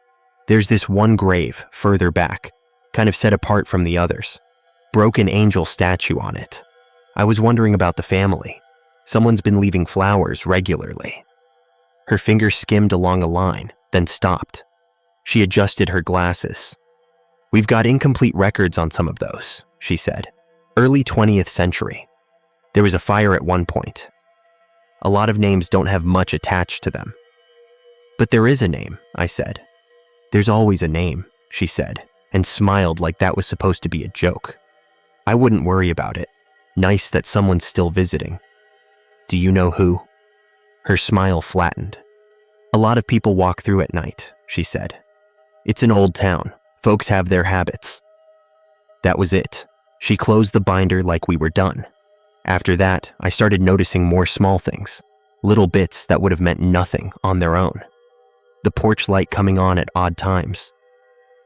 "There's this one grave further back, kind of set apart from the others. Broken angel statue on it. I was wondering about the family. Someone's been leaving flowers regularly." Her finger skimmed along a line, then stopped. She adjusted her glasses. "We've got incomplete records on some of those," she said. "Early 20th century. There was a fire at one point. A lot of names don't have much attached to them." "But there is a name," I said. "There's always a name," she said, and smiled like that was supposed to be a joke. "I wouldn't worry about it. Nice that someone's still visiting." "Do you know who?" Her smile flattened. "A lot of people walk through at night," she said. "It's an old town. Folks have their habits." That was it. She closed the binder like we were done. After that, I started noticing more small things, little bits that would have meant nothing on their own. The porch light coming on at odd times.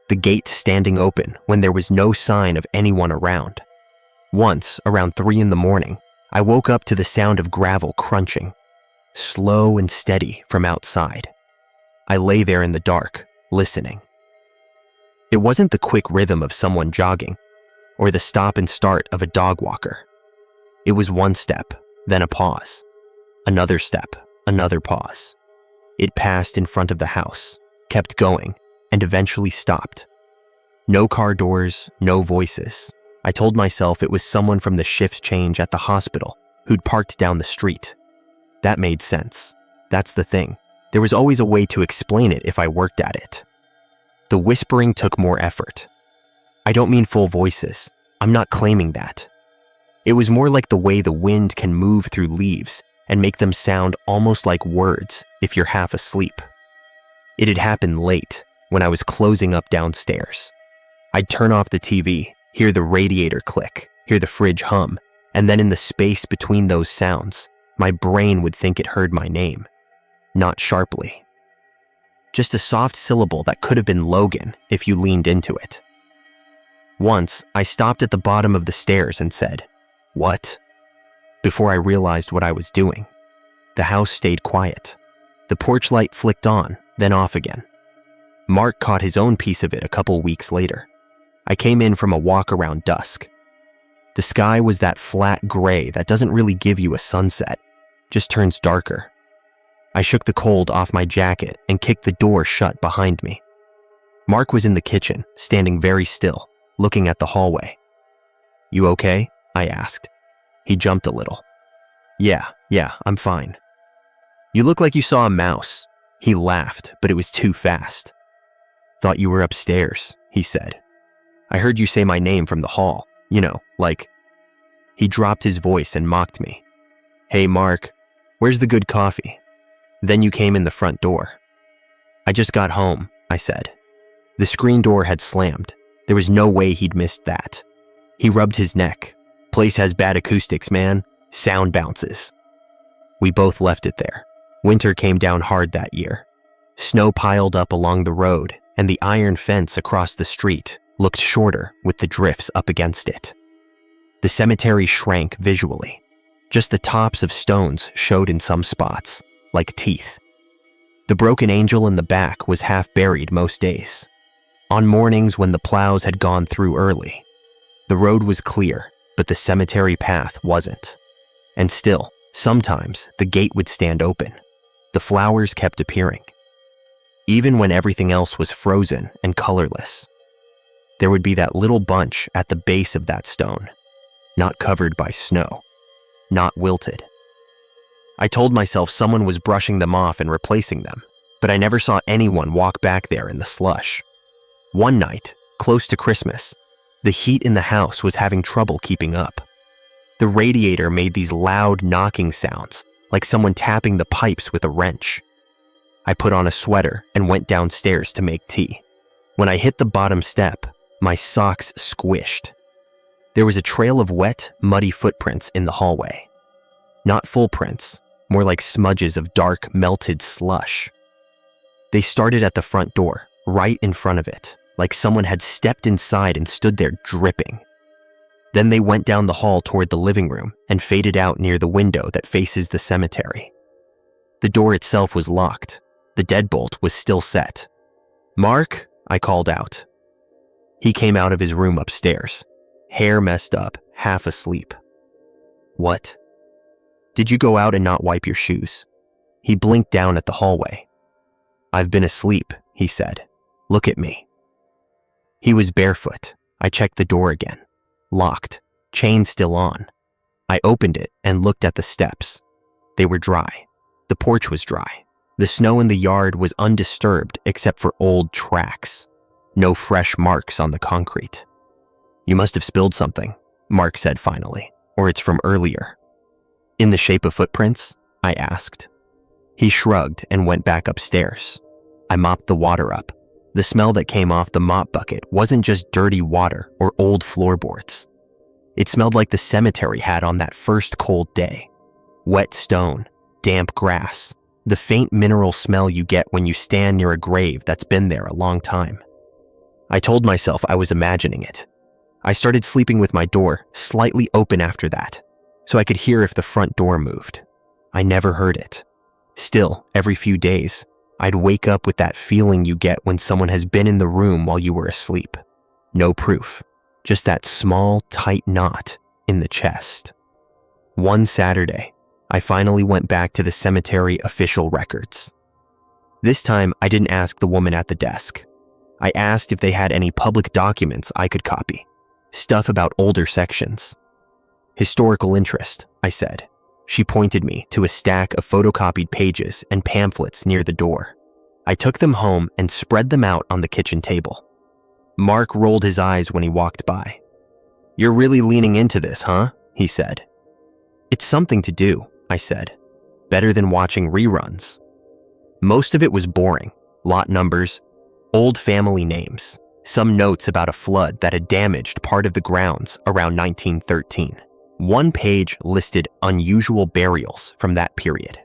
The gate standing open when there was no sign of anyone around. Once, around 3 a.m, I woke up to the sound of gravel crunching, slow and steady from outside. I lay there in the dark, listening. It wasn't the quick rhythm of someone jogging, or the stop and start of a dog walker. It was one step, then a pause. Another step, another pause. It passed in front of the house, kept going, and eventually stopped. No car doors, no voices. I told myself it was someone from the shift change at the hospital who'd parked down the street. That made sense. That's the thing. There was always a way to explain it if I worked at it. The whispering took more effort. I don't mean full voices. I'm not claiming that. It was more like the way the wind can move through leaves and make them sound almost like words if you're half asleep. It had happened late, when I was closing up downstairs. I'd turn off the TV, hear the radiator click, hear the fridge hum, and then in the space between those sounds, my brain would think it heard my name. Not sharply. Just a soft syllable that could have been Logan if you leaned into it. Once, I stopped at the bottom of the stairs and said, "What?" before I realized what I was doing. The house stayed quiet. The porch light flicked on, then off again. Mark caught his own piece of it a couple weeks later. I came in from a walk around dusk. The sky was that flat gray that doesn't really give you a sunset, just turns darker. I shook the cold off my jacket and kicked the door shut behind me. Mark was in the kitchen, standing very still, looking at the hallway. "You okay?" I asked. He jumped a little. Yeah, I'm fine." "You look like you saw a mouse." He laughed, but it was too fast. "Thought you were upstairs," he said. "I heard you say my name from the hall, like..." He dropped his voice and mocked me. "Hey, Mark, where's the good coffee?" Then you came in the front door. "I just got home," I said. The screen door had slammed. There was no way he'd missed that. He rubbed his neck. "Place has bad acoustics, man. Sound bounces." We both left it there. Winter came down hard that year. Snow piled up along the road, and the iron fence across the street looked shorter with the drifts up against it. The cemetery shrank visually. Just the tops of stones showed in some spots, like teeth. The broken angel in the back was half buried most days. On mornings when the plows had gone through early, the road was clear, but the cemetery path wasn't. And still, sometimes the gate would stand open. The flowers kept appearing. Even when everything else was frozen and colorless, there would be that little bunch at the base of that stone, not covered by snow, not wilted. I told myself someone was brushing them off and replacing them, but I never saw anyone walk back there in the slush. One night, close to Christmas, the heat in the house was having trouble keeping up. The radiator made these loud knocking sounds, like someone tapping the pipes with a wrench. I put on a sweater and went downstairs to make tea. When I hit the bottom step, my socks squished. There was a trail of wet, muddy footprints in the hallway. Not full prints, more like smudges of dark, melted slush. They started at the front door, right in front of it, like someone had stepped inside and stood there dripping. Then they went down the hall toward the living room and faded out near the window that faces the cemetery. The door itself was locked. The deadbolt was still set. "Mark," I called out. He came out of his room upstairs, hair messed up, half asleep. "What?" "Did you go out and not wipe your shoes?" He blinked down at the hallway. "I've been asleep," he said. "Look at me." He was barefoot. I checked the door again. Locked, chain still on. I opened it and looked at the steps. They were dry. The porch was dry. The snow in the yard was undisturbed except for old tracks. No fresh marks on the concrete. "You must have spilled something," Mark said finally, "or it's from earlier." "In the shape of footprints?" I asked. He shrugged and went back upstairs. I mopped the water up. The smell that came off the mop bucket wasn't just dirty water or old floorboards. It smelled like the cemetery had on that first cold day. Wet stone, damp grass, the faint mineral smell you get when you stand near a grave that's been there a long time. I told myself I was imagining it. I started sleeping with my door slightly open after that, so I could hear if the front door moved. I never heard it. Still, every few days, I'd wake up with that feeling you get when someone has been in the room while you were asleep. No proof, just that small, tight knot in the chest. One Saturday, I finally went back to the cemetery official records. This time, I didn't ask the woman at the desk. I asked if they had any public documents I could copy, stuff about older sections. "Historical interest," I said. She pointed me to a stack of photocopied pages and pamphlets near the door. I took them home and spread them out on the kitchen table. Mark rolled his eyes when he walked by. "You're really leaning into this, huh?" he said. "It's something to do," I said. "Better than watching reruns." Most of it was boring, lot numbers, old family names, some notes about a flood that had damaged part of the grounds around 1913. One page listed unusual burials from that period.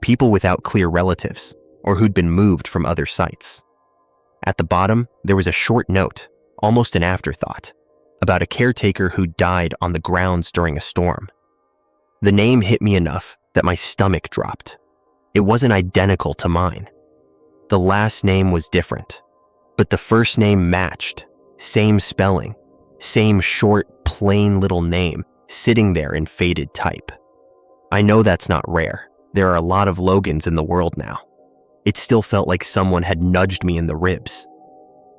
People without clear relatives, or who'd been moved from other sites. At the bottom, there was a short note, almost an afterthought, about a caretaker who died on the grounds during a storm. The name hit me enough that my stomach dropped. It wasn't identical to mine. The last name was different, but the first name matched. Same spelling, same short, plain little name sitting there in faded type. I know that's not rare. There are a lot of Logans in the world now. It still felt like someone had nudged me in the ribs.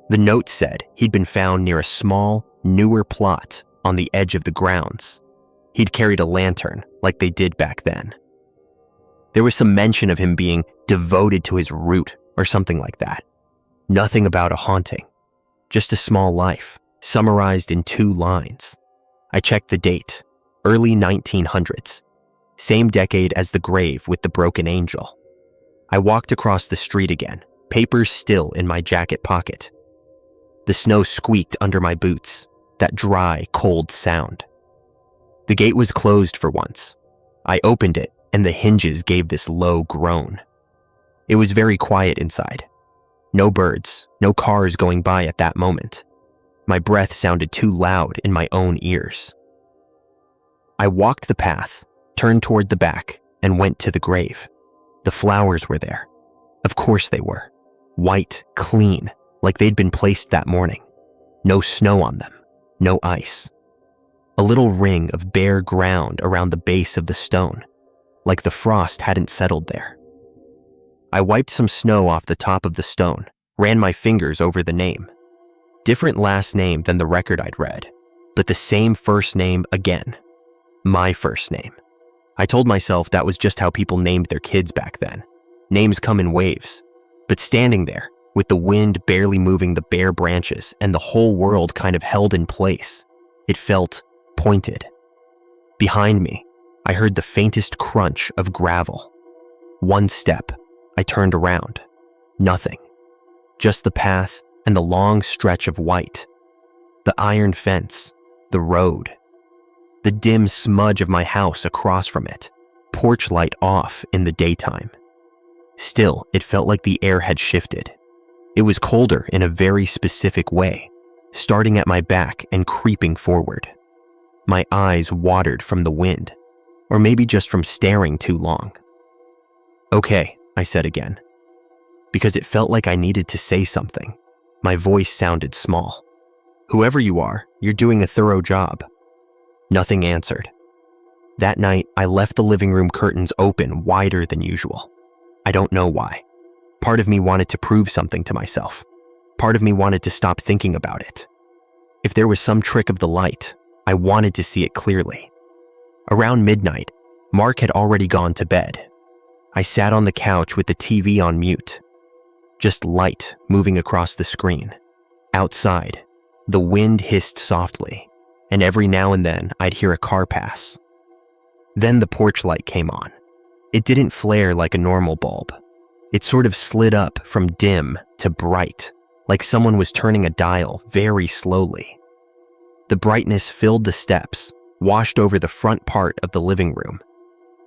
The note said he'd been found near a small, newer plot on the edge of the grounds. He'd carried a lantern like they did back then. There was some mention of him being devoted to his route or something like that. Nothing about a haunting, just a small life, summarized in 2 lines. I checked the date, early 1900s, same decade as the grave with the broken angel. I walked across the street again, papers still in my jacket pocket. The snow squeaked under my boots, that dry, cold sound. The gate was closed for once. I opened it, and the hinges gave this low groan. It was very quiet inside. No birds, no cars going by at that moment. My breath sounded too loud in my own ears. I walked the path, turned toward the back, and went to the grave. The flowers were there. Of course they were. White, clean, like they'd been placed that morning. No snow on them, no ice. A little ring of bare ground around the base of the stone, like the frost hadn't settled there. I wiped some snow off the top of the stone, ran my fingers over the name. Different last name than the record I'd read, but the same first name again. My first name. I told myself that was just how people named their kids back then. Names come in waves. But standing there, with the wind barely moving the bare branches and the whole world kind of held in place, it felt pointed. Behind me, I heard the faintest crunch of gravel. One step, I turned around. Nothing. Just the path and the long stretch of white. The iron fence, the road. The dim smudge of my house across from it, porch light off in the daytime. Still, it felt like the air had shifted. It was colder in a very specific way, starting at my back and creeping forward. My eyes watered from the wind, or maybe just from staring too long. "Okay," I said again, because it felt like I needed to say something. My voice sounded small. "Whoever you are, you're doing a thorough job." Nothing answered. That night, I left the living room curtains open wider than usual. I don't know why. Part of me wanted to prove something to myself. Part of me wanted to stop thinking about it. If there was some trick of the light, I wanted to see it clearly. Around midnight, Mark had already gone to bed. I sat on the couch with the TV on mute. Just light moving across the screen. Outside, the wind hissed softly, and every now and then I'd hear a car pass. Then the porch light came on. It didn't flare like a normal bulb. It sort of slid up from dim to bright, like someone was turning a dial very slowly. The brightness filled the steps, washed over the front part of the living room,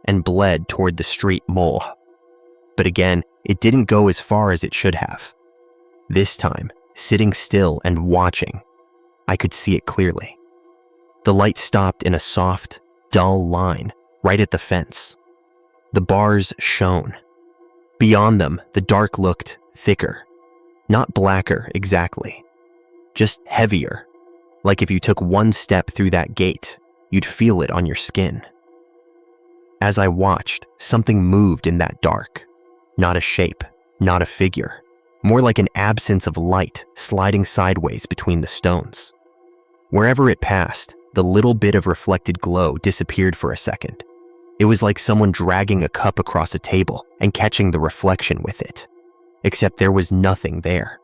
and bled toward the street mole. But again, it didn't go as far as it should have. This time, sitting still and watching, I could see it clearly. The light stopped in a soft, dull line right at the fence. The bars shone. Beyond them, the dark looked thicker. Not blacker exactly, just heavier. Like if you took one step through that gate, you'd feel it on your skin. As I watched, something moved in that dark. Not a shape, not a figure. More like an absence of light sliding sideways between the stones. Wherever it passed, the little bit of reflected glow disappeared for a second. It was like someone dragging a cup across a table and catching the reflection with it. Except there was nothing there.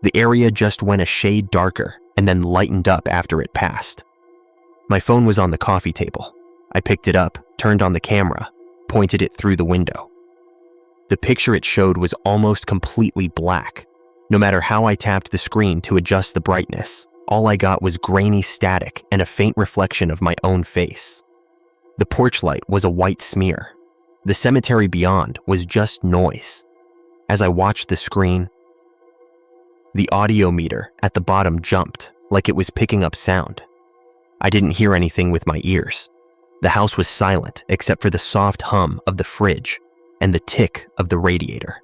The area just went a shade darker and then lightened up after it passed. My phone was on the coffee table. I picked it up, turned on the camera, pointed it through the window. The picture it showed was almost completely black. No matter how I tapped the screen to adjust the brightness, all I got was grainy static and a faint reflection of my own face. The porch light was a white smear. The cemetery beyond was just noise. As I watched the screen, the audio meter at the bottom jumped like it was picking up sound. I didn't hear anything with my ears. The house was silent except for the soft hum of the fridge and the tick of the radiator.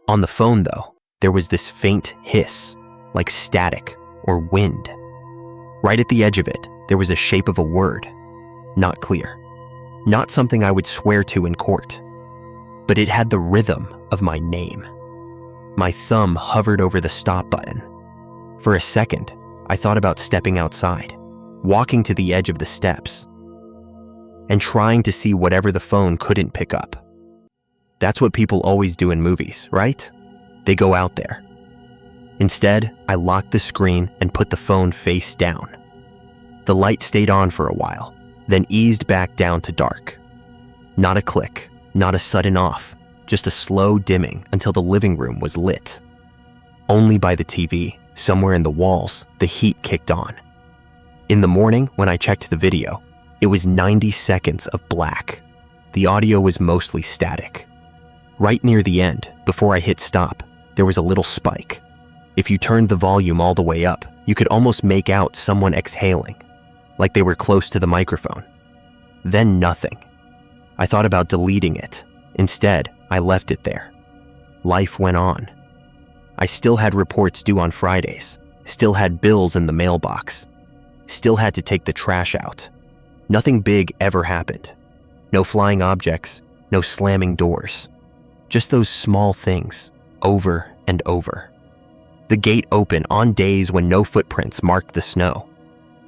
On the phone, though, there was this faint hiss, like static or wind. Right at the edge of it, there was a shape of a word, not clear. Not something I would swear to in court, but it had the rhythm of my name. My thumb hovered over the stop button. For a second, I thought about stepping outside, walking to the edge of the steps, and trying to see whatever the phone couldn't pick up. That's what people always do in movies, right? They go out there. Instead, I locked the screen and put the phone face down. The light stayed on for a while, then eased back down to dark. Not a click, not a sudden off, just a slow dimming until the living room was lit. Only by the TV, somewhere in the walls, the heat kicked on. In the morning, when I checked the video, it was 90 seconds of black. The audio was mostly static. Right near the end, before I hit stop, there was a little spike. If you turned the volume all the way up, you could almost make out someone exhaling, like they were close to the microphone. Then nothing. I thought about deleting it. Instead, I left it there. Life went on. I still had reports due on Fridays, still had bills in the mailbox, still had to take the trash out. Nothing big ever happened. No flying objects, no slamming doors. Just those small things, over and over. The gate open on days when no footprints marked the snow.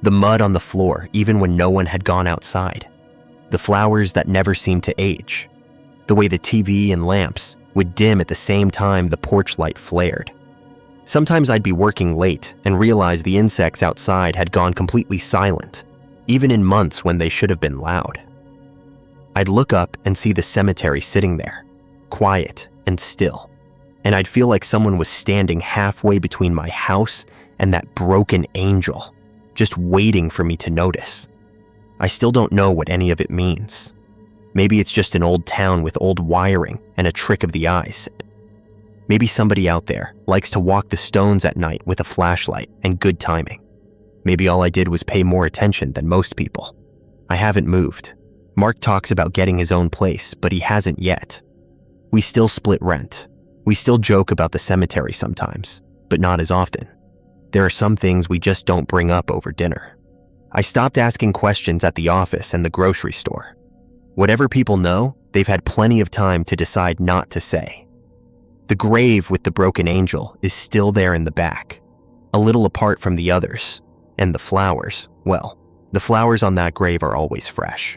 The mud on the floor even when no one had gone outside. The flowers that never seemed to age. The way the TV and lamps would dim at the same time the porch light flared. Sometimes I'd be working late and realize the insects outside had gone completely silent, even in months when they should have been loud. I'd look up and see the cemetery sitting there, quiet and still, and I'd feel like someone was standing halfway between my house and that broken angel, just waiting for me to notice. I still don't know what any of it means. Maybe it's just an old town with old wiring and a trick of the eyes. Maybe somebody out there likes to walk the stones at night with a flashlight and good timing. Maybe all I did was pay more attention than most people. I haven't moved. Mark talks about getting his own place, but he hasn't yet. We still split rent. We still joke about the cemetery sometimes, but not as often. There are some things we just don't bring up over dinner. I stopped asking questions at the office and the grocery store. Whatever people know, they've had plenty of time to decide not to say. The grave with the broken angel is still there in the back, a little apart from the others, and the flowers, well, the flowers on that grave are always fresh.